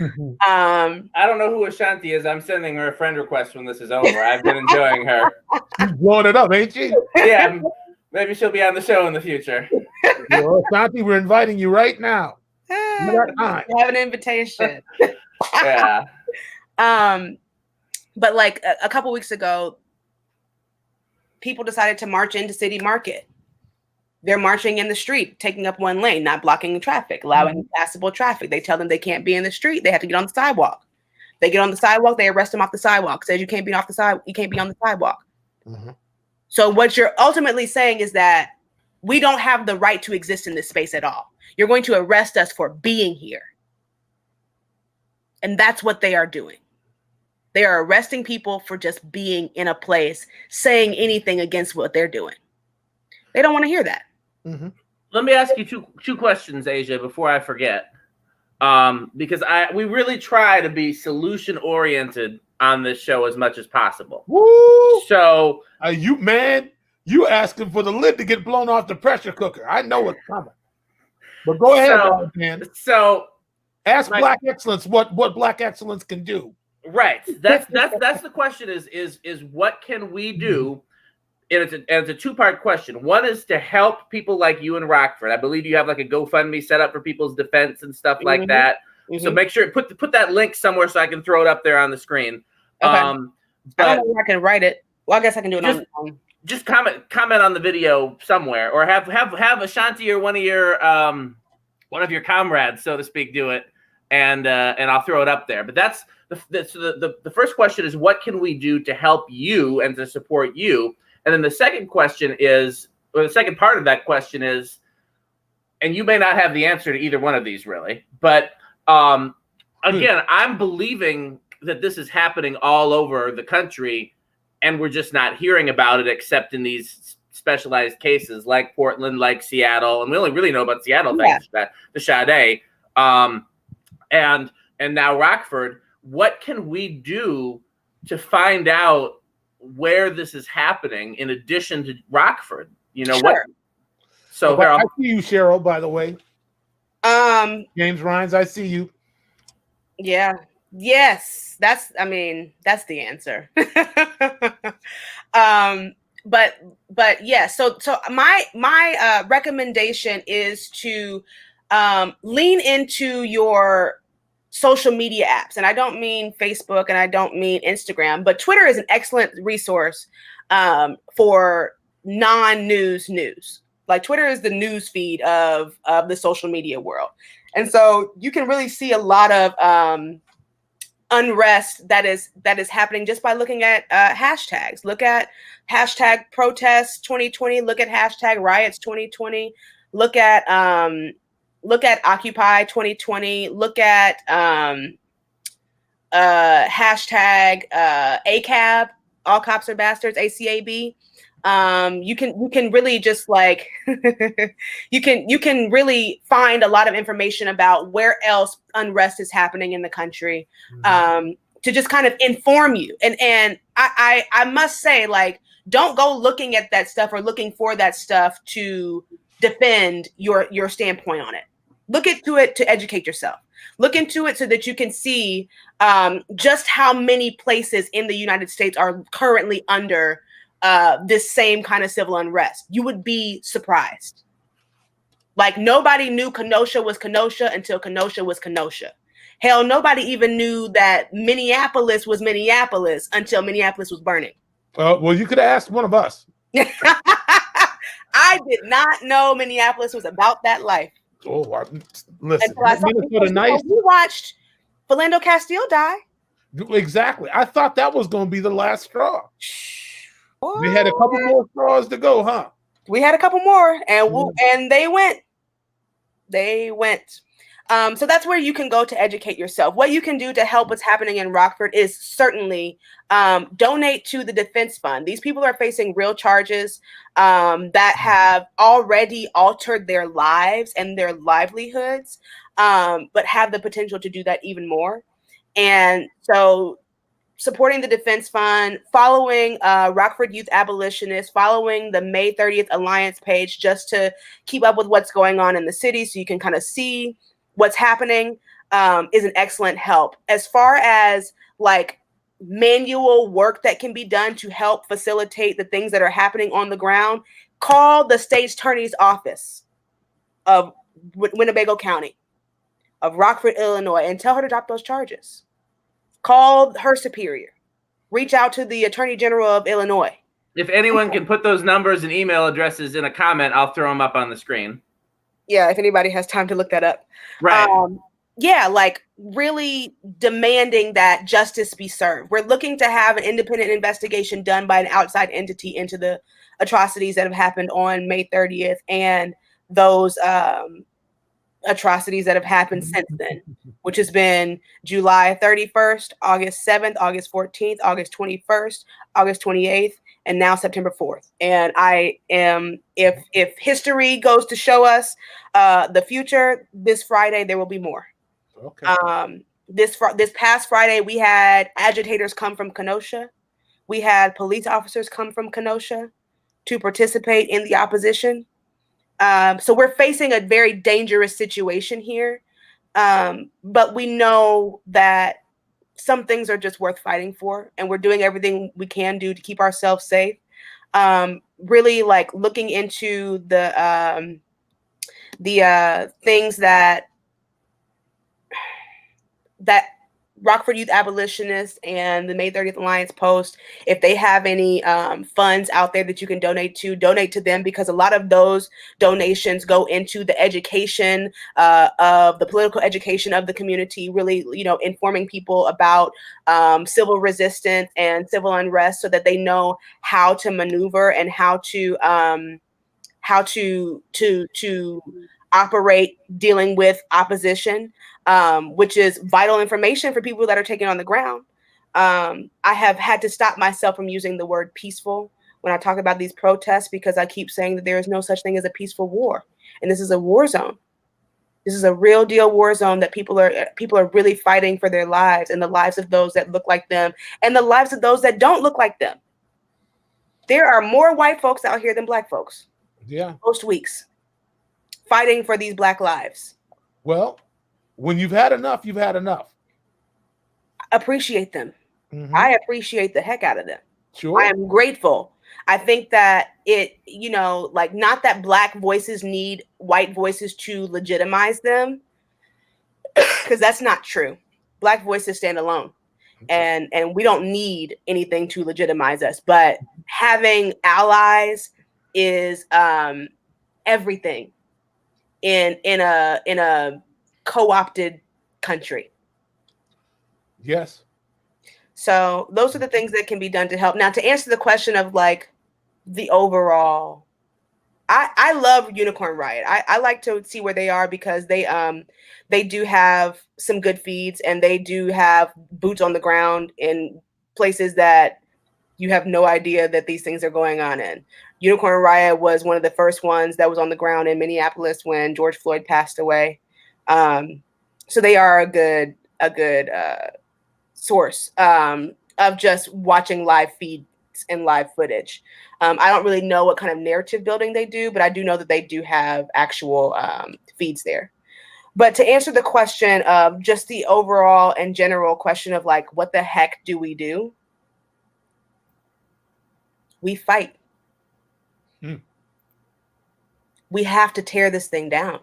I don't know who Ashanti is. I'm sending her a friend request when this is over. I've been enjoying her. She's blowing it up, ain't she? Yeah, maybe she'll be on the show in the future. Well, Ashanti, we're inviting you right now. You got time. You have an invitation. Yeah. But like a couple weeks ago, people decided to march into City Market. They're marching in the street, taking up one lane, not blocking the traffic, allowing passable traffic. They tell them they can't be in the street. They have to get on the sidewalk. They get on the sidewalk. They arrest them off the sidewalk. Says you can't be off the side. You can't be on the sidewalk. Mm-hmm. So what you're ultimately saying is that we don't have the right to exist in this space at all. You're going to arrest us for being here. And that's what they are doing. They are arresting people for just being in a place, saying anything against what they're doing. They don't want to hear that. Mm-hmm. Let me ask you two questions, Aija, before I forget. Because we really try to be solution oriented on this show as much as possible. Woo! So you asking for the lid to get blown off the pressure cooker. I know what's coming. But go ahead, man. So ask Black Excellence what Black Excellence can do. Right. That's the question is what can we do? And it's a two-part question. One is to help people like you in Rockford. I believe you have like a GoFundMe set up for people's defense and stuff like that. Mm-hmm. So make sure put that link somewhere so I can throw it up there on the screen. Okay. I don't know if I can write it. Well, I guess I can do it on. Just comment on the video somewhere, or have Ashanti or one of your comrades, so to speak, do it, and I'll throw it up there. But that's the first question is what can we do to help you and to support you. And then the second question is, or the second part of that question is, and you may not have the answer to either one of these really, but again, I'm believing that this is happening all over the country and we're just not hearing about it except in these specialized cases like Portland, like Seattle. And we only really know about Seattle thanks to the Sade. And now Rockford. What can we do to find out where this is happening in addition to Rockford? You know what? So I see you, Cheryl, by the way. James Rhines, I see you. Yeah. Yes. That's the answer. But yeah, so my recommendation is to lean into your social media apps. And I don't mean Facebook and I don't mean Instagram, but Twitter is an excellent resource for non-news news. Like Twitter is the news feed of the social media world. And so you can really see a lot of unrest that is happening just by looking at hashtags. Look at hashtag protests 2020, look at hashtag riots 2020, look at Occupy 2020. Look at hashtag ACAB, all cops are bastards, ACAB. You can really just like you can really find a lot of information about where else unrest is happening in the country, to just kind of inform you. And I must say, like, don't go looking at that stuff or looking for that stuff to defend your standpoint on it. Look into it to educate yourself. Look into it so that you can see just how many places in the United States are currently under this same kind of civil unrest. You would be surprised. Like nobody knew Kenosha was Kenosha until Kenosha was Kenosha. Hell, nobody even knew that Minneapolis was Minneapolis until Minneapolis was burning. Well, you could have asked one of us. I did not know Minneapolis was about that life. Oh, listen, Minnesota nice. We watched Philando Castile die. Exactly. I thought that was going to be the last straw. We had a couple more straws to go, huh? We had a couple more, and they went. They went. So that's where you can go to educate yourself. What you can do to help what's happening in Rockford is certainly donate to the defense fund. These people are facing real charges that have already altered their lives and their livelihoods, but have the potential to do that even more. And so supporting the defense fund, following Rockford Youth Abolitionists, following the May 30th Alliance page just to keep up with what's going on in the city so you can kind of see what's happening. is an excellent help. As far as like manual work that can be done to help facilitate the things that are happening on the ground, call the state's attorney's office of Winnebago County, of Rockford, Illinois, and tell her to drop those charges. Call her superior. Reach out to the Attorney General of Illinois. If anyone can put those numbers and email addresses in a comment, I'll throw them up on the screen. Yeah, if anybody has time to look that up. Right. Yeah, like really demanding that justice be served. We're looking to have an independent investigation done by an outside entity into the atrocities that have happened on May 30th and those atrocities that have happened since then, which has been July 31st, August 7th, August 14th, August 21st, August 28th, and now September 4th. And I am, if history goes to show us the future, this Friday there will be more. Okay. This past Friday, we had agitators come from Kenosha. We had police officers come from Kenosha to participate in the opposition. So we're facing a very dangerous situation here. But we know that some things are just worth fighting for, and we're doing everything we can do to keep ourselves safe. Really like looking into the things that Rockford Youth Abolitionists and the May 30th Alliance post. If they have any funds out there that you can donate to them, because a lot of those donations go into the education of the political education of the community, really, informing people about civil resistance and civil unrest so that they know how to maneuver and how to operate dealing with opposition. Which is vital information for people that are taking on the ground. I have had to stop myself from using the word peaceful when I talk about these protests, because I keep saying that there is no such thing as a peaceful war. And this is a war zone. This is a real deal war zone that people are really fighting for their lives and the lives of those that look like them and the lives of those that don't look like them. There are more white folks out here than black folks. Yeah. Most weeks fighting for these black lives. Well, when you've had enough, you've had enough. Appreciate them. Mm-hmm. I appreciate the heck out of them. Sure. I am grateful. I think that it, like, not that black voices need white voices to legitimize them, because that's not true. Black voices stand alone, and we don't need anything to legitimize us. But having allies is everything in a co-opted country. Yes. So those are the things that can be done to help. Now, to answer the question of like the overall, I love Unicorn Riot. I like to see where they are, because they do have some good feeds, and they do have boots on the ground in places that you have no idea that these things are going on in. Unicorn Riot was one of the first ones that was on the ground in Minneapolis when George Floyd passed away. So they are a good source of just watching live feeds and live footage. I don't really know what kind of narrative building they do, but I do know that they do have actual feeds there. But to answer the question of just the overall and general question of like, what the heck do? We fight. We have to tear this thing down.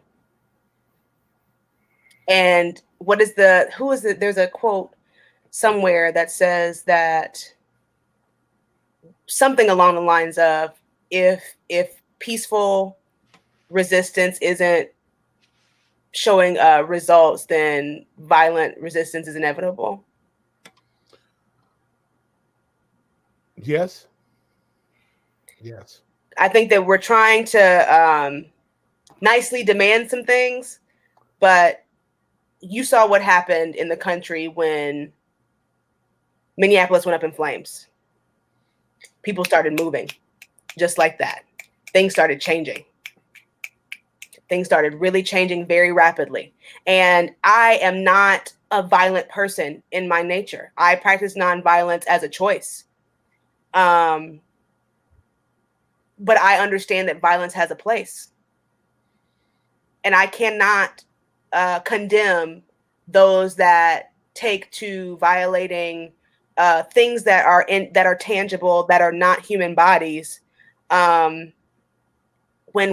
And there's a quote somewhere that says that something along the lines of, if peaceful resistance isn't showing results, then violent resistance is inevitable. Yes. I think that we're trying to nicely demand some things, but you saw what happened in the country when Minneapolis went up in flames. People started moving just like that. Things started changing. Things started really changing very rapidly. And I am not a violent person in my nature. I practice nonviolence as a choice. But I understand that violence has a place. And I cannot condemn those that take to violating things that are tangible, that are not human bodies, when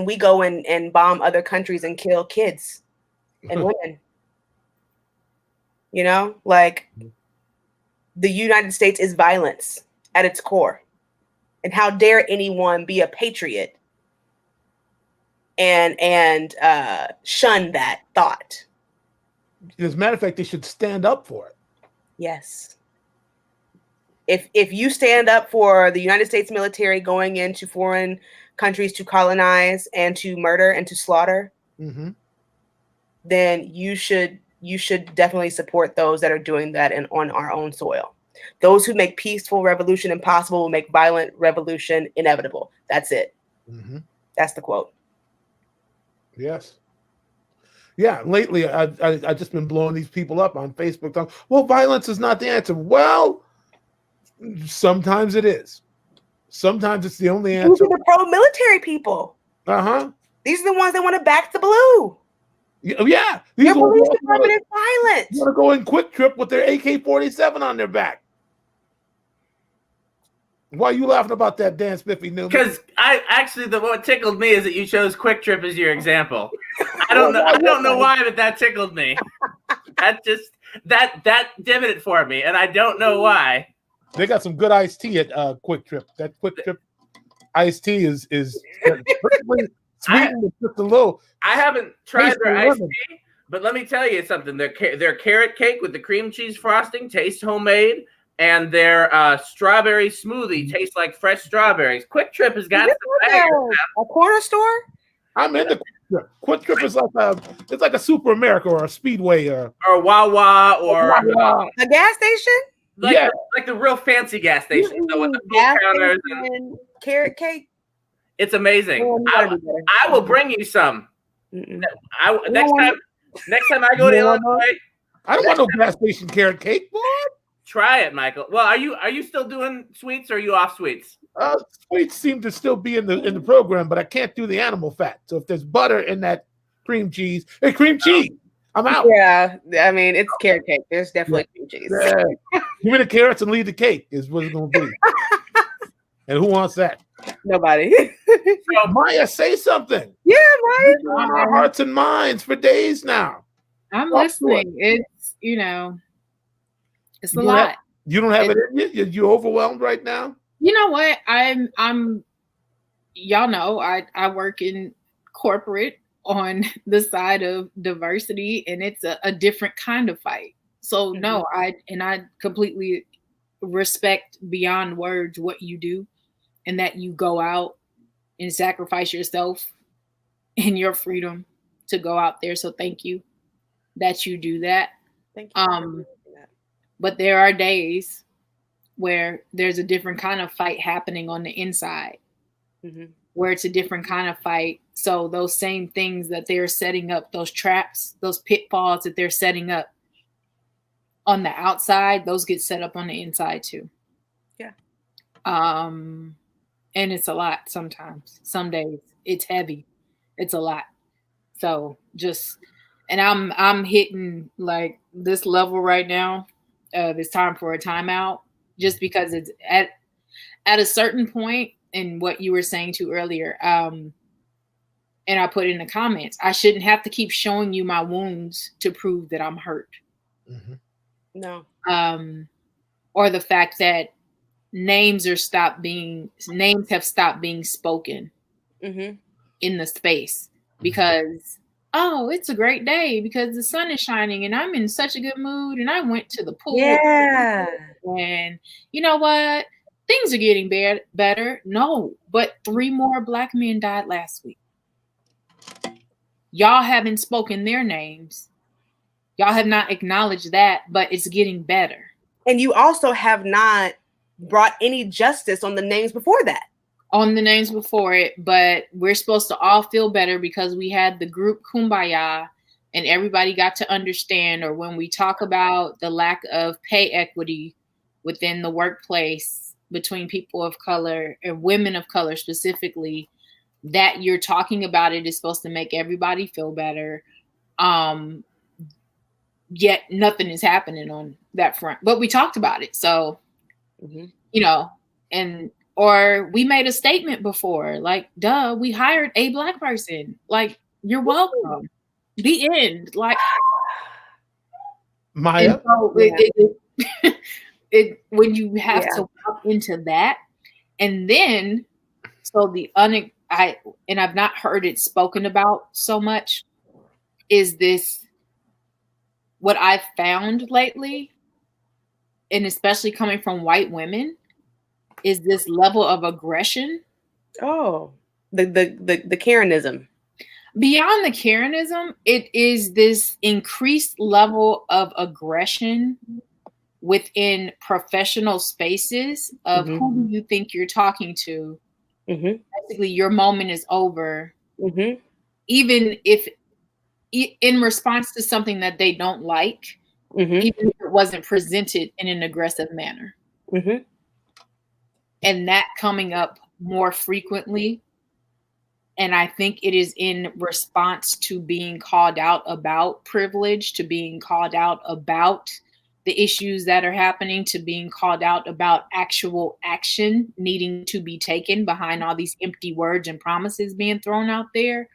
we go and bomb other countries and kill kids and women. You know, like, the United States is violence at its core. And how dare anyone be a patriot and shun that thought? As a matter of fact, they should stand up for it. Yes. If you stand up for the United States military going into foreign countries to colonize and to murder and to slaughter, then you should definitely support those that are doing that on our own soil. Those who make peaceful revolution impossible will make violent revolution inevitable. That's it. That's the quote. Yes. Yeah. Lately, I've just been blowing these people up on Facebook. Talking, well, violence is not the answer. Well, sometimes it is. Sometimes it's the only answer. These are the pro-military people. These are the ones that want to back the blue. Yeah. Your police department is violent. You want to go in Quick Trip with their AK-47 on their back. Why are you laughing about that, Dan Spiffy Neuman? Because what tickled me is that you chose Quick Trip as your example. I don't know why, but that tickled me. That did it for me, and I don't know why. They got some good iced tea at Quick Trip. That Quick Trip iced tea is sweet and just a little. I haven't tried their iced tea, but let me tell you something. Their carrot cake with the cream cheese frosting tastes homemade, and their strawberry smoothie tastes like fresh strawberries. Quick Trip has got a corner store. I'm in the Quick Trip. Quick Trip is like a Super America or a Speedway or Wawa or a gas station. Like the real fancy gas station. So with the food counters and carrot cake. It's amazing. I will bring you some. Next time I go to Illinois. I don't want no gas station carrot cake, boy. Try it, Michael. Well, are you still doing sweets or are you off sweets? Sweets seem to still be in the program, but I can't do the animal fat. So if there's butter in that cream cheese, I'm out. Yeah, I mean, it's carrot cake. There's definitely cream cheese. Yeah. Give me the carrots and leave the cake is what it's going to be. And who wants that? Nobody. So, Maya, say something. Yeah, Maya. On our hearts and minds for days now. I'm listening. It's, it's a lot. You don't have it in you? You're overwhelmed right now? You know what? I'm y'all know I work in corporate on the side of diversity, and it's a different kind of fight. So no, I completely respect beyond words what you do, and that you go out and sacrifice yourself and your freedom to go out there. So thank you that you do that. Thank you. But there are days where there's a different kind of fight happening on the inside, where it's a different kind of fight. So those same things that they're setting up, those traps, those pitfalls that they're setting up on the outside, those get set up on the inside too. Yeah. And it's a lot sometimes. Some days it's heavy. It's a lot. So and I'm hitting like this level right now. It's time for a timeout, just because it's at a certain point in what you were saying to earlier. And I put in the comments, I shouldn't have to keep showing you my wounds to prove that I'm hurt. No. Or the fact that names have stopped being spoken in the space because, oh, it's a great day because the sun is shining and I'm in such a good mood and I went to the pool. Yeah. And you know what? Things are getting better. No, but 3 more Black men died last week. Y'all haven't spoken their names. Y'all have not acknowledged that, but it's getting better. And you also have not brought any justice on the names before that. On the names before it, but we're supposed to all feel better because we had the group Kumbaya and everybody got to understand, or when we talk about the lack of pay equity within the workplace between people of color and women of color specifically, that you're talking about it is supposed to make everybody feel better. yet nothing is happening on that front. But we talked about it. So, you know, or we made a statement before, like, duh, we hired a Black person. Like, you're welcome. The end. Like, Maya. So when you have to walk into that, and then so I've not heard it spoken about so much, is this what I've found lately, and especially coming from white women, is this level of aggression. Oh, the Karenism. Beyond the Karenism, it is this increased level of aggression within professional spaces of who do you think you're talking to. Basically, your moment is over. Even if in response to something that they don't like, even if it wasn't presented in an aggressive manner. And that coming up more frequently. And I think it is in response to being called out about privilege, to being called out about the issues that are happening, to being called out about actual action needing to be taken behind all these empty words and promises being thrown out there.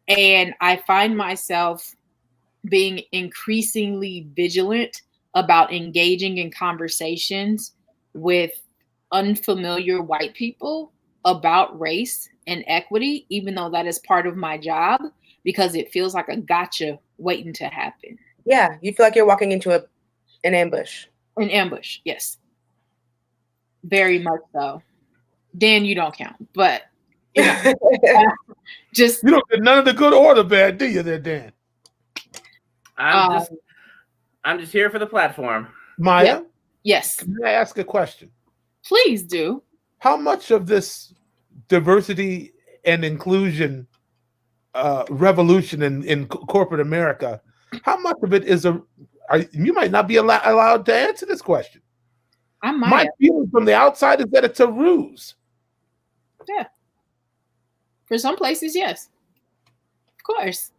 And I find myself being increasingly vigilant about engaging in conversations with unfamiliar white people about race and equity, even though that is part of my job, because it feels like a gotcha waiting to happen. Yeah, you feel like you're walking into an ambush. An ambush, yes. Very much so. Dan, you don't count, but you know, just you don't get none of the good or the bad, do you, there, Dan? I'm just here for the platform. Maya? Yeah. Yes. Can I ask a question? Please do. How much of this diversity and inclusion revolution in corporate America, how much of it is you might not be allowed to answer this question. My feeling from the outside is that it's a ruse. Yeah. For some places, yes. Of course.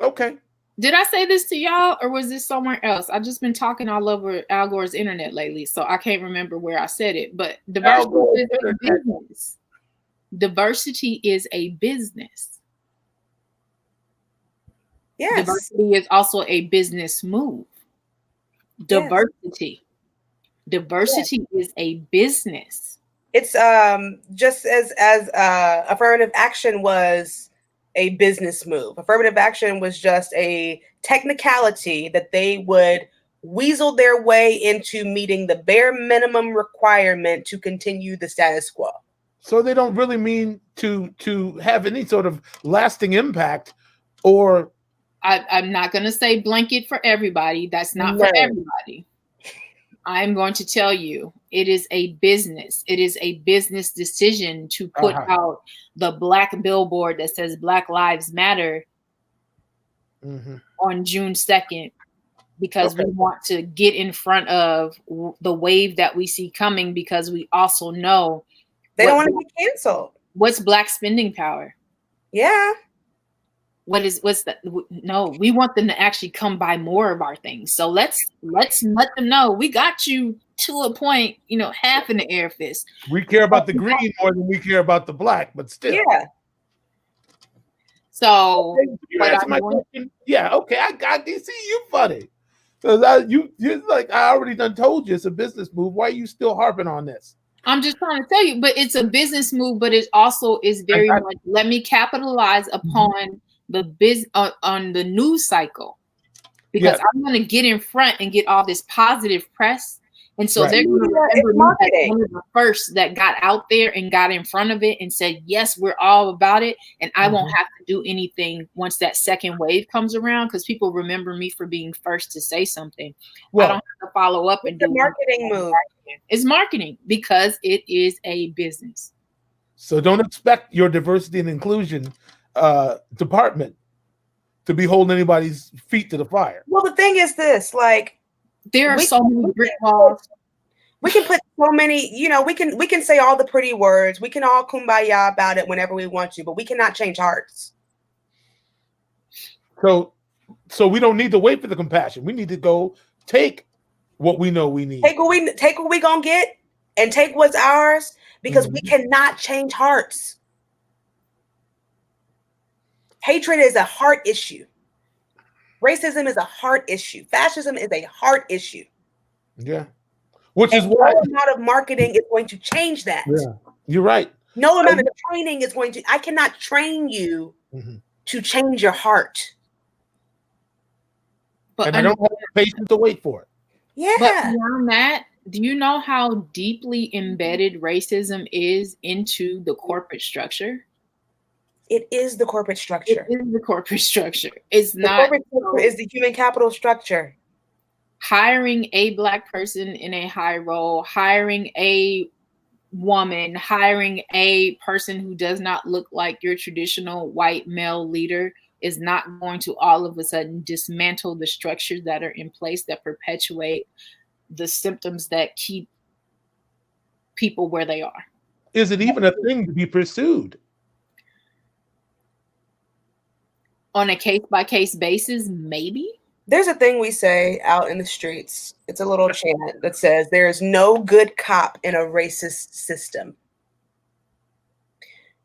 Okay. Did I say this to y'all, or was this somewhere else? I've just been talking all over Al Gore's internet lately, so I can't remember where I said it. But diversity is a business. Diversity is a business. Yes. Diversity is also a business move. Diversity. Yes. Diversity is a business. It's just as affirmative action was a business move. Affirmative action was just a technicality that they would weasel their way into meeting the bare minimum requirement to continue the status quo. So they don't really mean to have any sort of lasting impact, or I'm not going to say blanket for everybody. That's not for everybody. I'm going to tell you, it is a business. It is a business decision to put out the black billboard that says Black Lives Matter on June 2nd, because we want to get in front of the wave that we see coming, because we also know they don't want to be canceled. What's black spending power? Yeah. What's that? No, we want them to actually come buy more of our things. So let's let them know we got you to a point, half in the air fist. We care about the green more than we care about the black, but still. Yeah. So you answer my question? Yeah, okay. I see you funny. Because you like, I already done told you it's a business move. Why are you still harping on this? I'm just trying to tell you, but it's a business move, but it also is very much, let me capitalize upon the on the news cycle, because I'm going to get in front and get all this positive press. And so they're going to remember me as one of the first that got out there and got in front of it and said, yes, we're all about it. And I won't have to do anything once that second wave comes around, because people remember me for being first to say something. I don't have to follow up and do a marketing move. It's marketing, because it is a business. So don't expect your diversity and inclusion department to be holding anybody's feet to the fire. Well, the thing is this, like, there are so many brick walls. We can put so many, we can say all the pretty words. We can all kumbaya about it whenever we want to, but we cannot change hearts. So So we don't need to wait for the compassion. We need to go take what we know we need. Take what we gonna get and take what's ours, because we cannot change hearts. Hatred is a heart issue. Racism is a heart issue. Fascism is a heart issue. Yeah. Which is why no amount of marketing is going to change that. Yeah. You're right. No amount of training is going to, I cannot train you to change your heart. But and I don't have the patience to wait for it. Yeah. But beyond that, do you know how deeply embedded racism is into the corporate structure? It is the corporate structure. It is the corporate structure. It's the not. Corporate structure is the human capital structure. Hiring a Black person in a high role, hiring a woman, hiring a person who does not look like your traditional white male leader is not going to all of a sudden dismantle the structures that are in place that perpetuate the symptoms that keep people where they are. Is it even a thing to be pursued? On a case-by-case basis, maybe. There's a thing we say out in the streets. It's a little chant that says, there is no good cop in a racist system.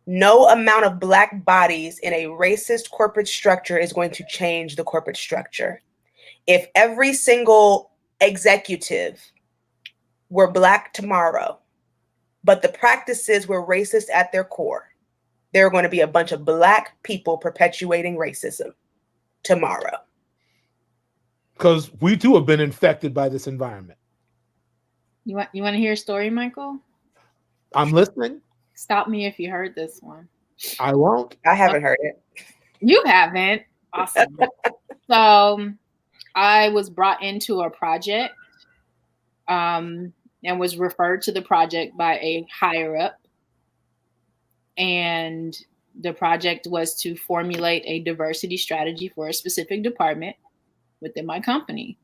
No amount of Black bodies in a racist corporate structure is going to change the corporate structure. If every single executive were Black tomorrow, but the practices were racist at their core, there are going to be a bunch of Black people perpetuating racism tomorrow. Because we too have been infected by this environment. You want to hear a story, Michael? I'm listening. Stop me if you heard this one. I won't. I haven't heard it. You haven't? Awesome. So I was brought into a project and was referred to the project by a higher up. And the project was to formulate a diversity strategy for a specific department within my company.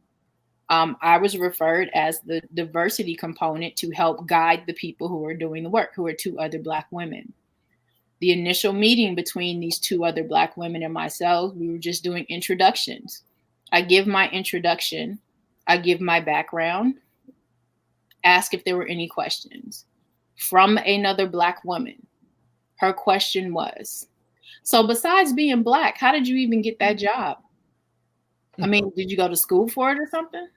I was referred as the diversity component to help guide the people who were doing the work, who were 2 other Black women. The initial meeting between these 2 other Black women and myself, we were just doing introductions. I give my introduction, I give my background, ask if there were any questions. From another Black woman, her question was, so besides being Black, how did you even get that job? I mean, did you go to school for it or something?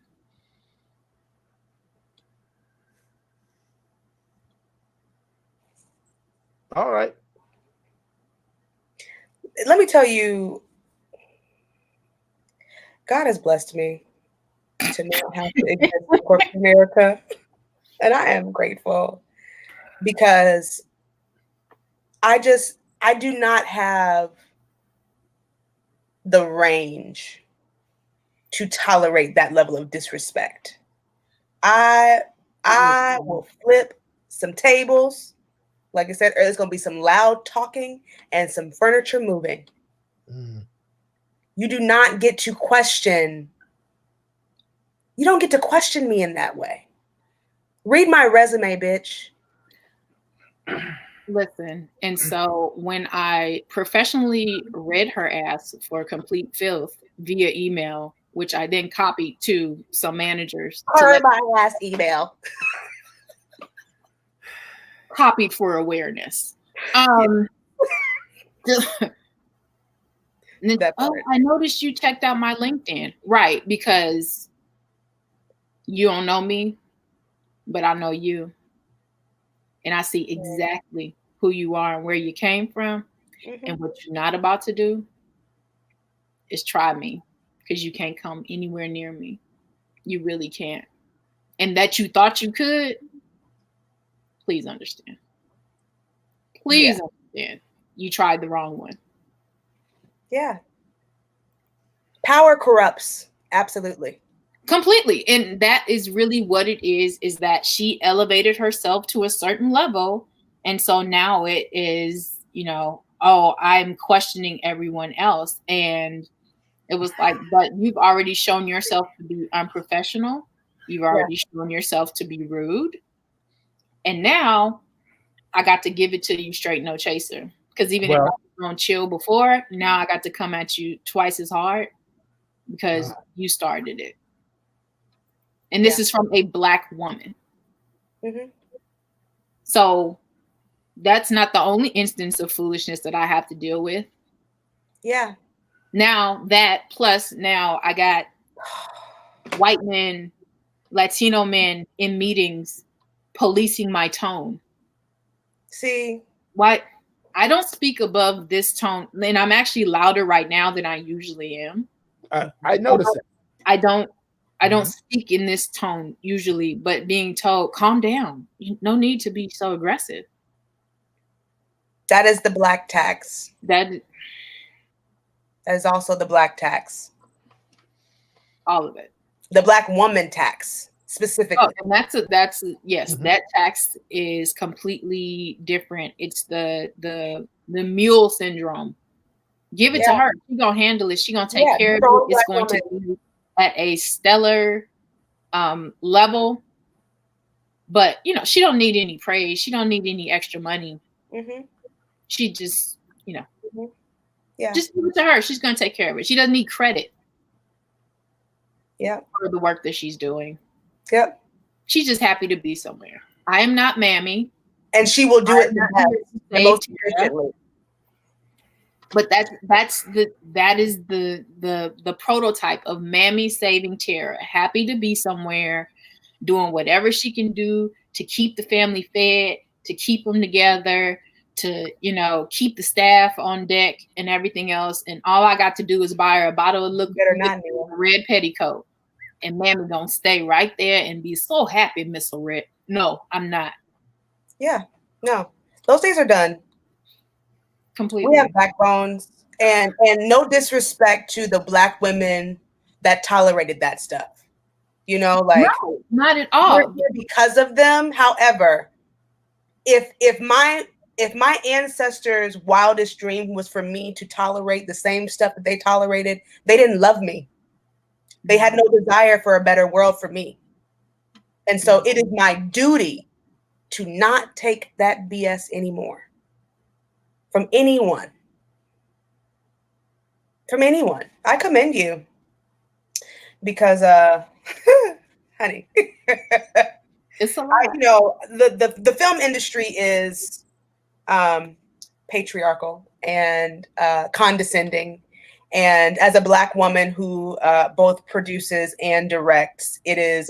All right. Let me tell you, God has blessed me to not have to exist in corporate America. And I am grateful because I do not have the range to tolerate that level of disrespect. I will flip some tables. Like I said earlier, it's going to be some loud talking and some furniture moving. You do not get to question. You don't get to question me in that way. Read my resume, bitch. Listen, and so when I professionally read her ass for complete filth via email, which I then copied to some managers. My last email. Copied for awareness. I noticed you checked out my LinkedIn. Right, because you don't know me, but I know you. And I see exactly who you are and where you came from. And what you're not about to do is try me, because you can't come anywhere near me. You really can't. And that you thought you could, please understand. Please understand. You tried the wrong one. Yeah. Power corrupts. Absolutely. Completely. And that is really what it is that she elevated herself to a certain level. And so now it is, I'm questioning everyone else. And it was like, but you've already shown yourself to be unprofessional. You've already shown yourself to be rude. And now I got to give it to you straight, no chaser. Because even if I was going to chill before, now I got to come at you twice as hard. because you started it. And this is from a Black woman. Mm-hmm. So that's not the only instance of foolishness that I have to deal with. Yeah. Now that, plus now I got white men, Latino men in meetings policing my tone. See? Why? I don't speak above this tone, and I'm actually louder right now than I usually am. I noticed it. I don't speak in this tone usually, but being told, calm down. No need to be so aggressive. That is the Black tax. That is also the Black tax. All of it. The Black woman tax specifically. Oh, and that's yes, that tax is completely different. It's the mule syndrome. Give it to her. She's gonna handle it. She's gonna take care of it. It's going to be at a stellar level. But she don't need any praise. She don't need any extra money. She just, just give it to her. She's gonna take care of it. She doesn't need credit. For the work that she's doing. She's just happy to be somewhere. I am not Mammy. And she will do it the most efficiently. But that is the prototype of Mammy saving Tara. Happy to be somewhere, doing whatever she can do to keep the family fed, to keep them together, to keep the staff on deck and everything else. And all I got to do is buy her a bottle of liquor, red petticoat, and Mammy gonna stay right there and be so happy, Miss Lorette. No, I'm not. Yeah, no, those days are done. Completely. We have backbones, and no disrespect to the Black women that tolerated that stuff. No, not at all. We're here because of them. However, if my ancestors' wildest dream was for me to tolerate the same stuff that they tolerated, they didn't love me. They had no desire for a better world for me. And so it is my duty to not take that BS anymore. From anyone. I commend you. Because, honey, it's a lot. The film industry is patriarchal and condescending. And as a Black woman who both produces and directs, it is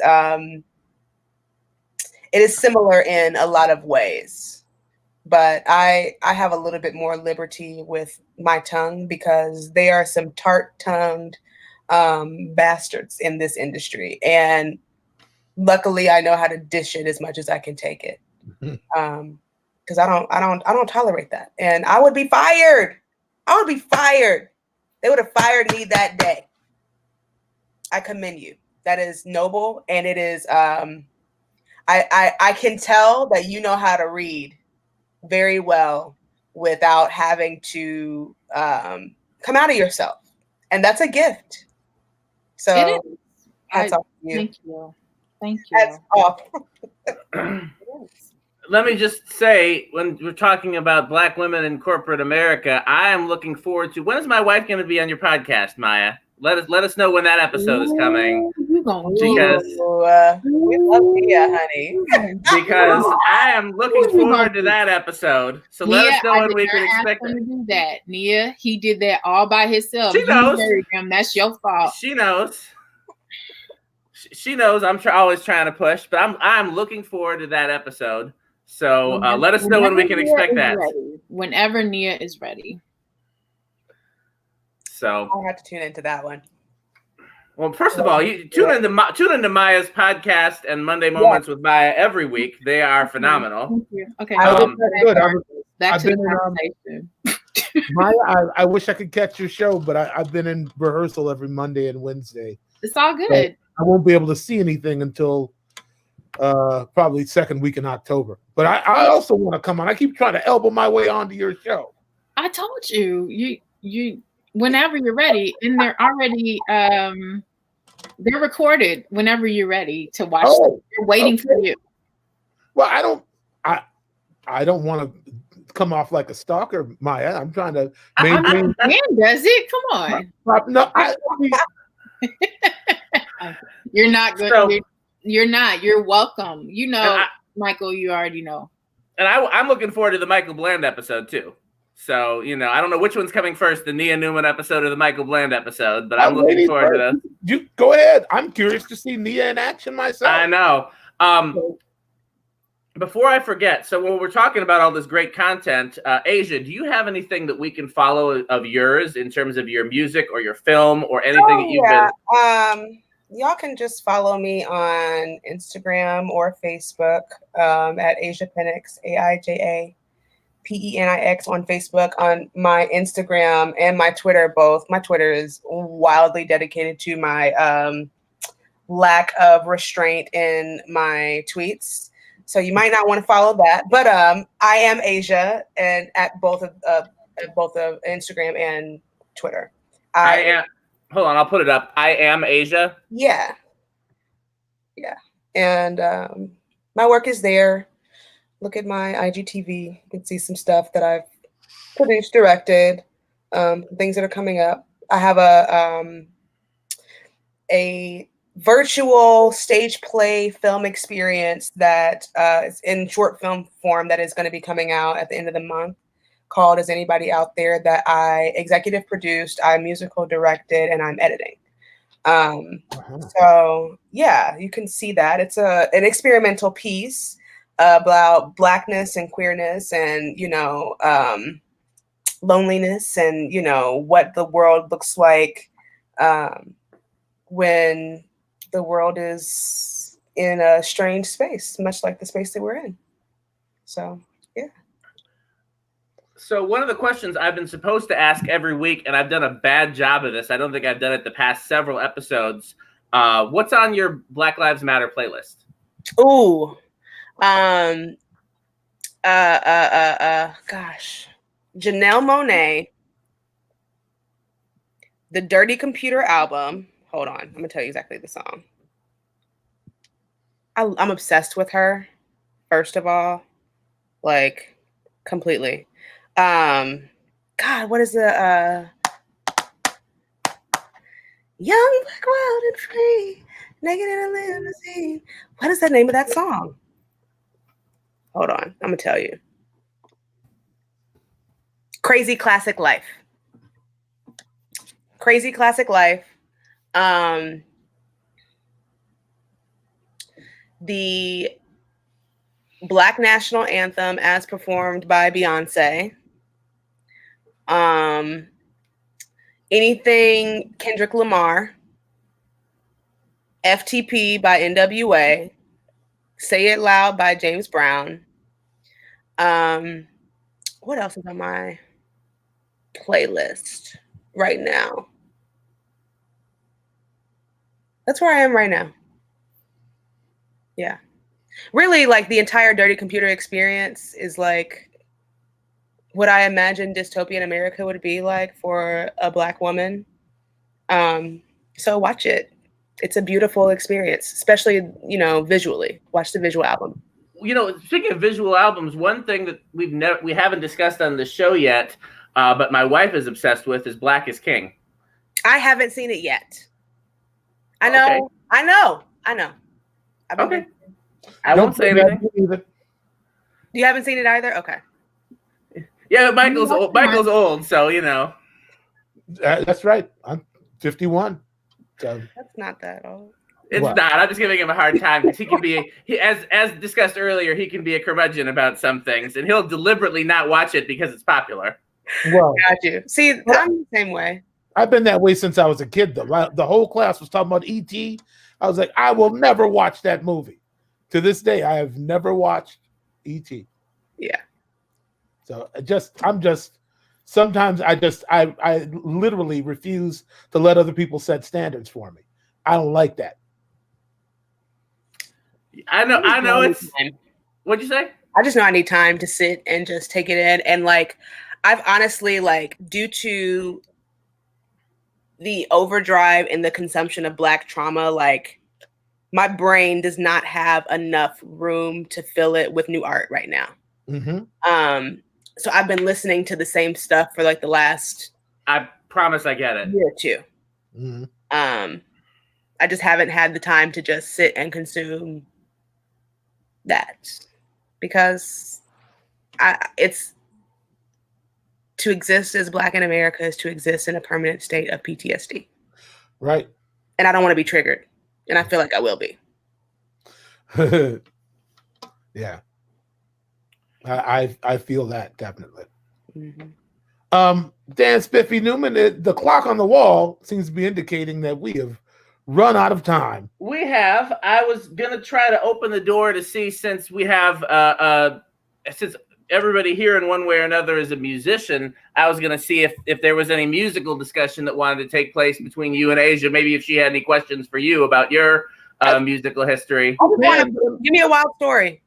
similar in a lot of ways. But I have a little bit more liberty with my tongue because they are some tart-tongued bastards in this industry. And luckily I know how to dish it as much as I can take it. Because I don't tolerate that. And I would be fired. They would have fired me that day. I commend you. That is noble. And it is, I can tell that you know how to read very well without having to come out of yourself. And that's a gift. So that's all for you. Thank you. That's all. Let me just say, when we're talking about Black women in corporate America, I am looking forward to. When is my wife going to be on your podcast, Maya? Let us know when that episode is coming. Because we love Nia, honey. Because I am looking forward to that episode. So let us know when we can expect it. To do that, Nia. He did that all by himself. She knows. That's your fault. She knows. She knows. I'm always trying to push, but I'm looking forward to that episode. So let us know when we can expect that. Whenever Nia is ready. So I'll have to tune into that one. Well, first of all, you tune into Maya's podcast and Monday Moments with Maya every week. They are phenomenal. Thank you. Okay. Back to the conversation. Maya, I wish I could catch your show, but I've been in rehearsal every Monday and Wednesday. It's all good. So I won't be able to see anything until probably second week in October. But I also want to come on. I keep trying to elbow my way onto your show. I told you whenever you're ready, and they're already they're recorded whenever you're ready to watch them. They're waiting for you. Well, I don't want to come off like a stalker, Maya. I'm trying to maintain. Man, does it? Come on. No, You're not good. So- you're not. You're welcome. You know, And Michael, you already know. And I'm looking forward to the Michael Bland episode too. So, I don't know which one's coming first, the Nia Newman episode or the Michael Bland episode, but I'm looking forward to those. You go ahead. I'm curious to see Nia in action myself. I know. Before I forget, so when we're talking about all this great content, Aija, do you have anything that we can follow of yours in terms of your music or your film or anything that you've been? Y'all can just follow me on Instagram or Facebook at Aija Penix, AIJA PENIX on Facebook. On my Instagram and my Twitter, both. My Twitter is wildly dedicated to my lack of restraint in my tweets. So you might not want to follow that, but I am Aija, and at both of Instagram and Twitter. I am. Hold on, I'll put it up. I am Aija. Yeah, and my work is there. Look at my IGTV. You can see some stuff that I've produced, directed, things that are coming up. I have a virtual stage play film experience that is in short film form that is going to be coming out at the end of the month, called Is Anybody Out There, that I executive produced, I musical directed, and I'm editing. So yeah, you can see that. It's an experimental piece about Blackness and queerness and, loneliness and, what the world looks like when the world is in a strange space, much like the space that we're in. So, yeah. So one of the questions I've been supposed to ask every week, and I've done a bad job of this, I don't think I've done it the past several episodes. What's on your Black Lives Matter playlist? Ooh. Gosh. Janelle Monáe, the Dirty Computer album. Hold on, I'm gonna tell you exactly the song. I'm obsessed with her, first of all, like completely. God, what is the Young Black Wild and Free, Naked in a Limousine? What is the name of that song? Hold on, I'm gonna tell you. Crazy Classic Life. Crazy Classic Life. The Black National Anthem as performed by Beyonce. Anything Kendrick Lamar. FTP by NWA. Say It Loud by James Brown. What else is on my playlist right now? That's where I am right now. Yeah. Really, like the entire Dirty Computer experience is like what I imagine dystopian America would be like for a Black woman. So watch it. It's a beautiful experience, especially, visually. Watch the visual album. Speaking of visual albums, one thing that we haven't discussed on the show yet, but my wife is obsessed with, is Black is King. I haven't seen it yet. I know. Okay. I know. Okay. I won't say anything. You haven't seen it either? Okay. Yeah, Michael's old, so That's right. I'm 51. So. That's not that old. It's not. I'm just giving him a hard time because he can be, as discussed earlier, he can be a curmudgeon about some things, and he'll deliberately not watch it because it's popular. Well, got you. See, I'm the same way. I've been that way since I was a kid, though. The whole class was talking about E.T. I was like, I will never watch that movie. To this day, I have never watched E.T. Yeah. So sometimes I literally refuse to let other people set standards for me. I don't like that. I know it's. What'd you say? I just know I need time to sit and just take it in. And like, I've honestly, like, due to the overdrive in the consumption of Black trauma, like, my brain does not have enough room to fill it with new art right now. Mm-hmm. So I've been listening to the same stuff for like the last. I promise I get it. Year or two. Mm-hmm. I just haven't had the time to just sit and consume that, because it's to exist as Black in America is to exist in a permanent state of PTSD. Right. And I don't want to be triggered. And I feel like I will be. Yeah. I feel that definitely. Mm-hmm. Dan Spiffy Neuman, the clock on the wall seems to be indicating that we have run out of time. We have. I was gonna try to open the door to see, since we have since everybody here in one way or another is a musician, I was gonna see if there was any musical discussion that wanted to take place between you and Aija. Maybe if she had any questions for you about your musical history. Oh, man, give me a wild story.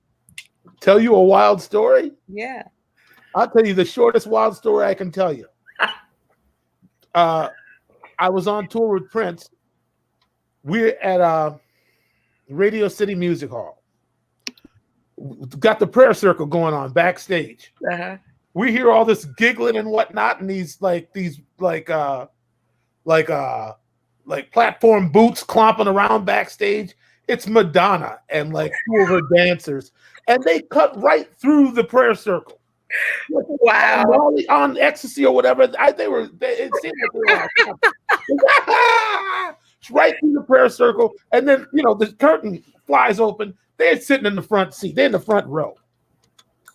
Tell you a wild story? Yeah. I'll tell you the shortest wild story I can tell you. I was on tour with Prince. We're at Radio City Music Hall. Got the prayer circle going on backstage. Uh-huh. We hear all this giggling and whatnot, and these platform boots clomping around backstage. It's Madonna and like two of her dancers, and they cut right through the prayer circle. Wow. Marley on ecstasy or whatever. It seemed like they were right through the prayer circle, and then the curtain flies open. They're sitting in the front seat. They're in the front row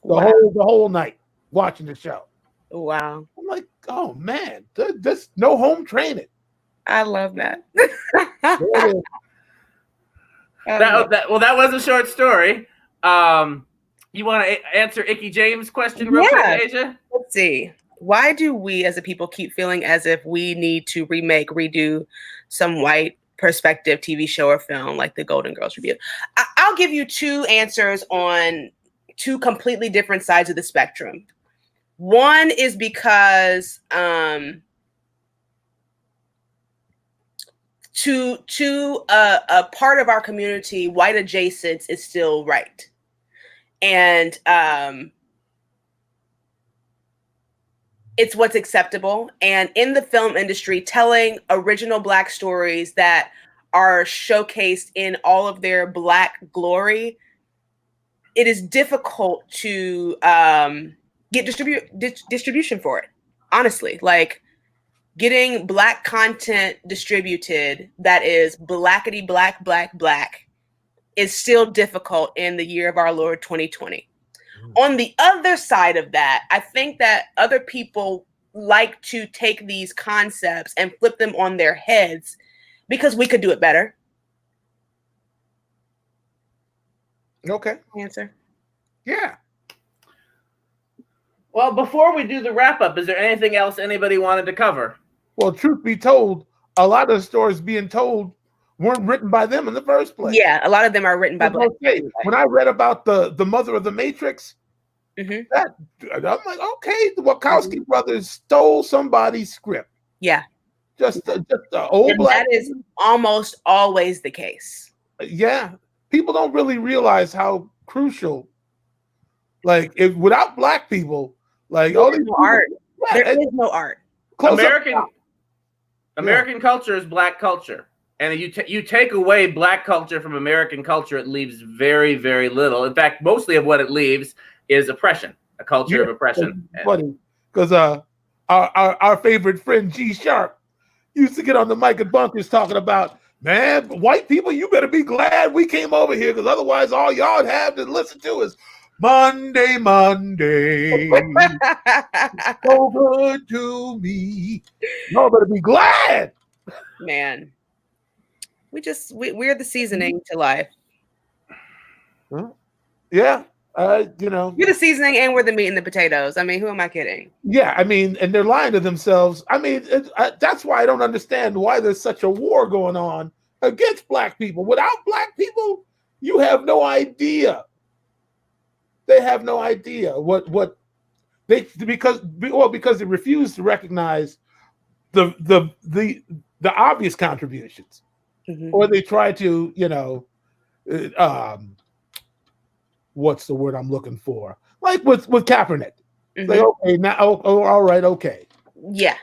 the whole night watching the show. Wow. I'm like, oh man, there's no home training. I love that. That was a short story. You want to answer Icky James' question real quick, Aija? Let's see. Why do we as a people keep feeling as if we need to redo some white perspective TV show or film like the Golden Girls review? I'll give you two answers on two completely different sides of the spectrum. One is because to a part of our community, white adjacent is still right. And it's what's acceptable. And in the film industry, telling original Black stories that are showcased in all of their Black glory, it is difficult to get distribution for it. Honestly, like getting Black content distributed that is blackety black is still difficult in the year of our Lord 2020. On the other side of that, I think that other people like to take these concepts and flip them on their heads because we could do it better. Okay. Answer. Yeah. Well, before we do the wrap up, is there anything else anybody wanted to cover? Well, truth be told, a lot of the stories being told weren't written by them in the first place. Yeah, a lot of them are written by Black people. When I read about the mother of the Matrix, Mm-hmm. I'm like, okay, the Wachowski brothers stole somebody's script. Yeah. Just the old Black. That is almost always the case. Yeah. People don't really realize how crucial, like, if without Black people, like, there is no art. Yeah, there is no art. American culture is Black culture. And you take away Black culture from American culture, it leaves very, very little. In fact, mostly of what it leaves is oppression, a culture of oppression. Funny, because our favorite friend G Sharp used to get on the mic at Bunkers talking about, man, white people, you better be glad we came over here, because otherwise all y'all have to listen to is Monday. So good to me. Y'all better be glad. Man. We're the seasoning to life. Yeah. You're the seasoning and we're the meat and the potatoes. I mean, who am I kidding? Yeah, I mean, and they're lying to themselves. I mean, that's why I don't understand why there's such a war going on against Black people. Without Black people, you have no idea. They have no idea what they because they refuse to recognize the obvious contributions. Mm-hmm. Or they try to, what's the word I'm looking for? Like with Kaepernick. Mm-hmm. Like, okay, now, all right, okay. Yeah.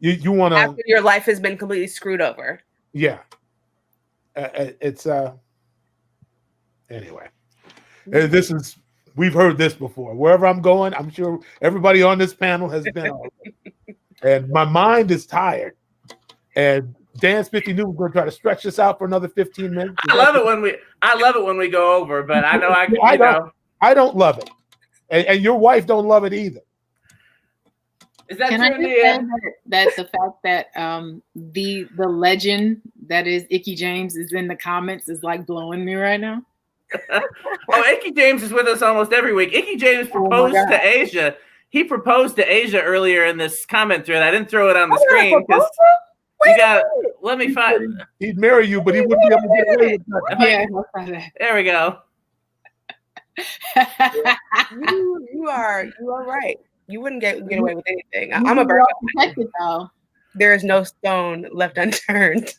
You want to... After your life has been completely screwed over. Yeah. it's anyway. This is we've heard this before. Wherever I'm going, I'm sure everybody on this panel has been already. And my mind is tired. And Dan Spiffy Neuman is going to try to stretch this out for another 15 minutes. I love it when we go over, but I know I don't love it, and your wife don't love it either. Is that Can true? I just say that the fact that the legend that is Icky James is in the comments is like blowing me right now. Oh, Icky James is with us almost every week. Icky James proposed to Aija. He proposed to Aija earlier in this comment thread. I didn't throw it on the screen because you got. Let me find. He'd marry you, but he wouldn't be able to get away with that. Yeah, there we go. You are right. You wouldn't get away with anything. I'm a Virgo. Protected though. There is no stone left unturned.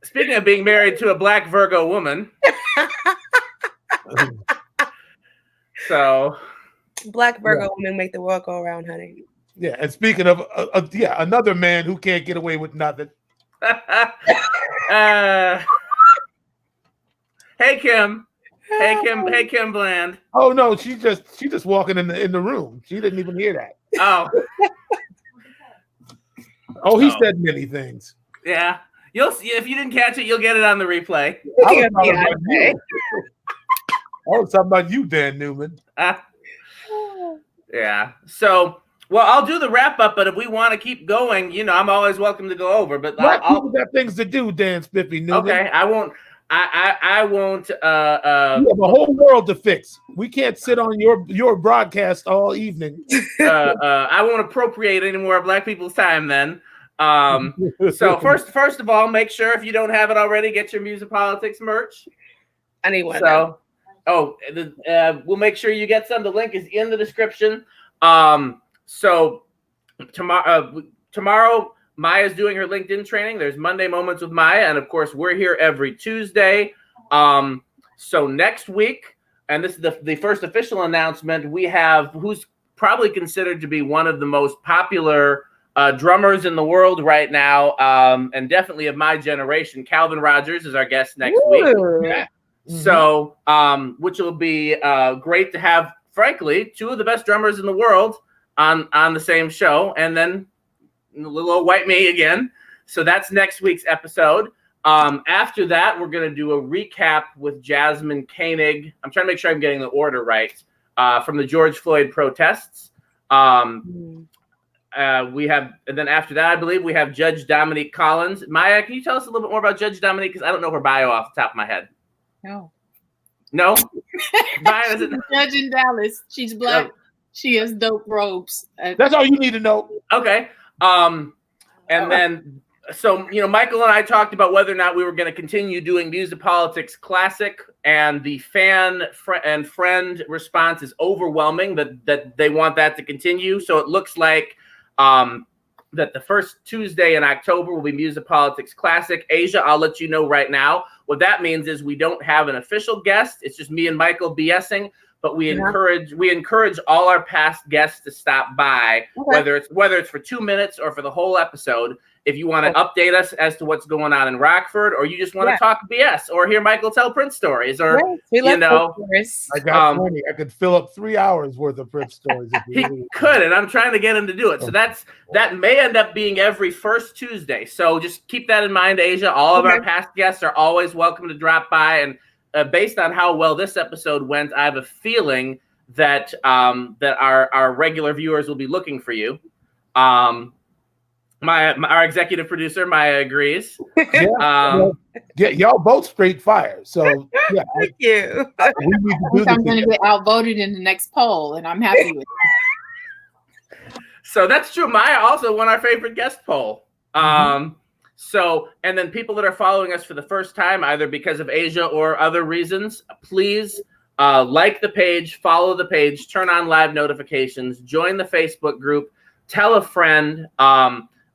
Speaking of being married to a Black Virgo woman, so Black Virgo women make the world go around, honey. Yeah, and speaking of another man who can't get away with nothing. Hey Kim. Hey Kim Bland. Oh no, she just walking in the room. She didn't even hear that. Oh, he said many things. Yeah. You'll see if you didn't catch it, you'll get it on the replay. I was talking about you, Dan Neuman. Yeah. So, well, I'll do the wrap up, but if we want to keep going, I'm always welcome to go over. But I'll got things to do, Dan Spiffy Neuman. Okay, I won't. I won't. You have a whole world to fix. We can't sit on your broadcast all evening. I won't appropriate any more of Black people's time then. So first of all, make sure if you don't have it already, get your MUSiPOLiTiX merch. I need one. So, we'll make sure you get some. The link is in the description. So tomorrow Maya's doing her LinkedIn training. There's Monday Moments with Maya, and of course we're here every Tuesday. So next week, and this is the first official announcement, we have who's probably considered to be one of the most popular drummers in the world right now, and definitely of my generation. Calvin Rogers is our guest next week. Yeah. So, which will be great to have, frankly, two of the best drummers in the world on the same show, and then a little old white me again. So that's next week's episode. After that, we're going to do a recap with Jasmine Koenig. I'm trying to make sure I'm getting the order right, from the George Floyd protests. We have, and then after that, I believe we have Judge Dominique Collins. Maya, can you tell us a little bit more about Judge Dominique? Because I don't know her bio off the top of my head. No. Maya doesn't. Judge in Dallas. She's Black. Oh. She has dope robes. That's all you need to know. Okay. Then, so Michael and I talked about whether or not we were going to continue doing MUSiPOLiTiX Classic, and the fan and friend response is overwhelming that they want that to continue. So it looks like that the first Tuesday in October will be MUSiPOLiTiX Classic. Aija, I'll let you know right now. What that means is we don't have an official guest. It's just me and Michael BSing, but we encourage all our past guests to stop by, whether it's for 2 minutes or for the whole episode. If you want to update us as to what's going on in Rockford, or you just want to talk BS, or hear Michael tell Prince stories, or I got plenty. I could fill up 3 hours worth of Prince stories. He could, and I'm trying to get him to do it. So that may end up being every first Tuesday. So just keep that in mind, Aija. All of our past guests are always welcome to drop by, and based on how well this episode went, I have a feeling that that our regular viewers will be looking for you. Our executive producer Maya agrees. Y'all both straight fire. So yeah, thank you. I'm going to get outvoted in the next poll, and I'm happy with it. So that's true. Maya also won our favorite guest poll. So, and then people that are following us for the first time, either because of Aija or other reasons, please like the page, follow the page, turn on live notifications, join the Facebook group, tell a friend.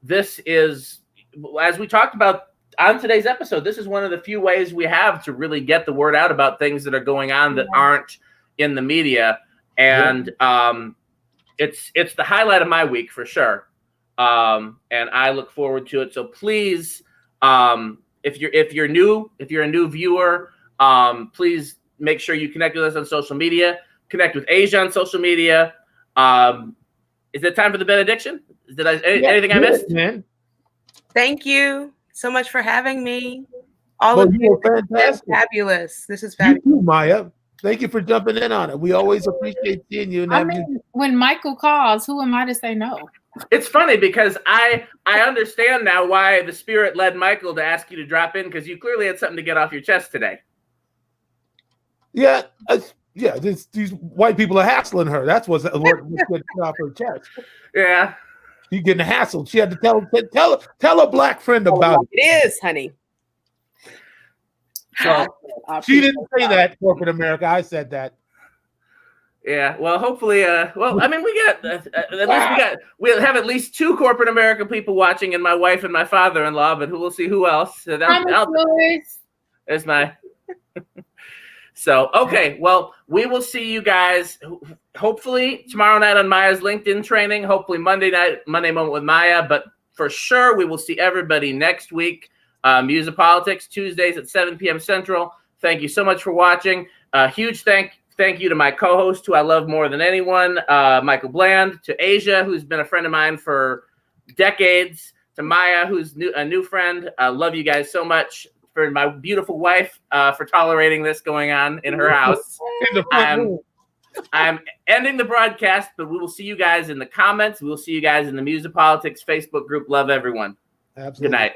This is, as we talked about on today's episode, this is one of the few ways we have to really get the word out about things that are going on that aren't in the media. And it's the highlight of my week for sure. And I look forward to it. So please, if you're a new viewer, please make sure you connect with us on social media. Connect with Aija on social media. Is it time for the benediction? Did anything I missed? Man. Thank you so much for having me. All Well, of you you were are fantastic. fabulous. This is You fabulous. too, Maya. Thank you for jumping in on it. We always appreciate seeing you. And I mean, when Michael calls, who am I to say no? It's funny because I understand now why the Spirit led Michael to ask you to drop in, because you clearly had something to get off your chest today. Yeah, these white people are hassling her. That's what getting off her chest. Yeah. She's getting hassled. She had to tell a black friend about it. It is, honey. So She didn't say that, corporate America. I said that. yeah. Well, hopefully, well, I mean, we'll have at least 2 corporate America people watching, and my wife and my father-in-law, but we'll see who else. So there's my. So, okay, well, we will see you guys hopefully tomorrow night on Maya's LinkedIn training, hopefully Monday Moment with Maya, but for sure we will see everybody next week. MUSiPOLiTiX, Tuesdays at 7 p.m. Central. Thank you so much for watching. Huge thank you to my co-host, who I love more than anyone, Michael Bland, to Aija, who's been a friend of mine for decades, to Maya, who's a new friend. I love you guys so much. For my beautiful wife, for tolerating this going on in her house. I'm ending the broadcast, but we will see you guys in the comments. We will see you guys in the MUSiPOLiTiX Facebook group. Love everyone. Absolutely. Good night.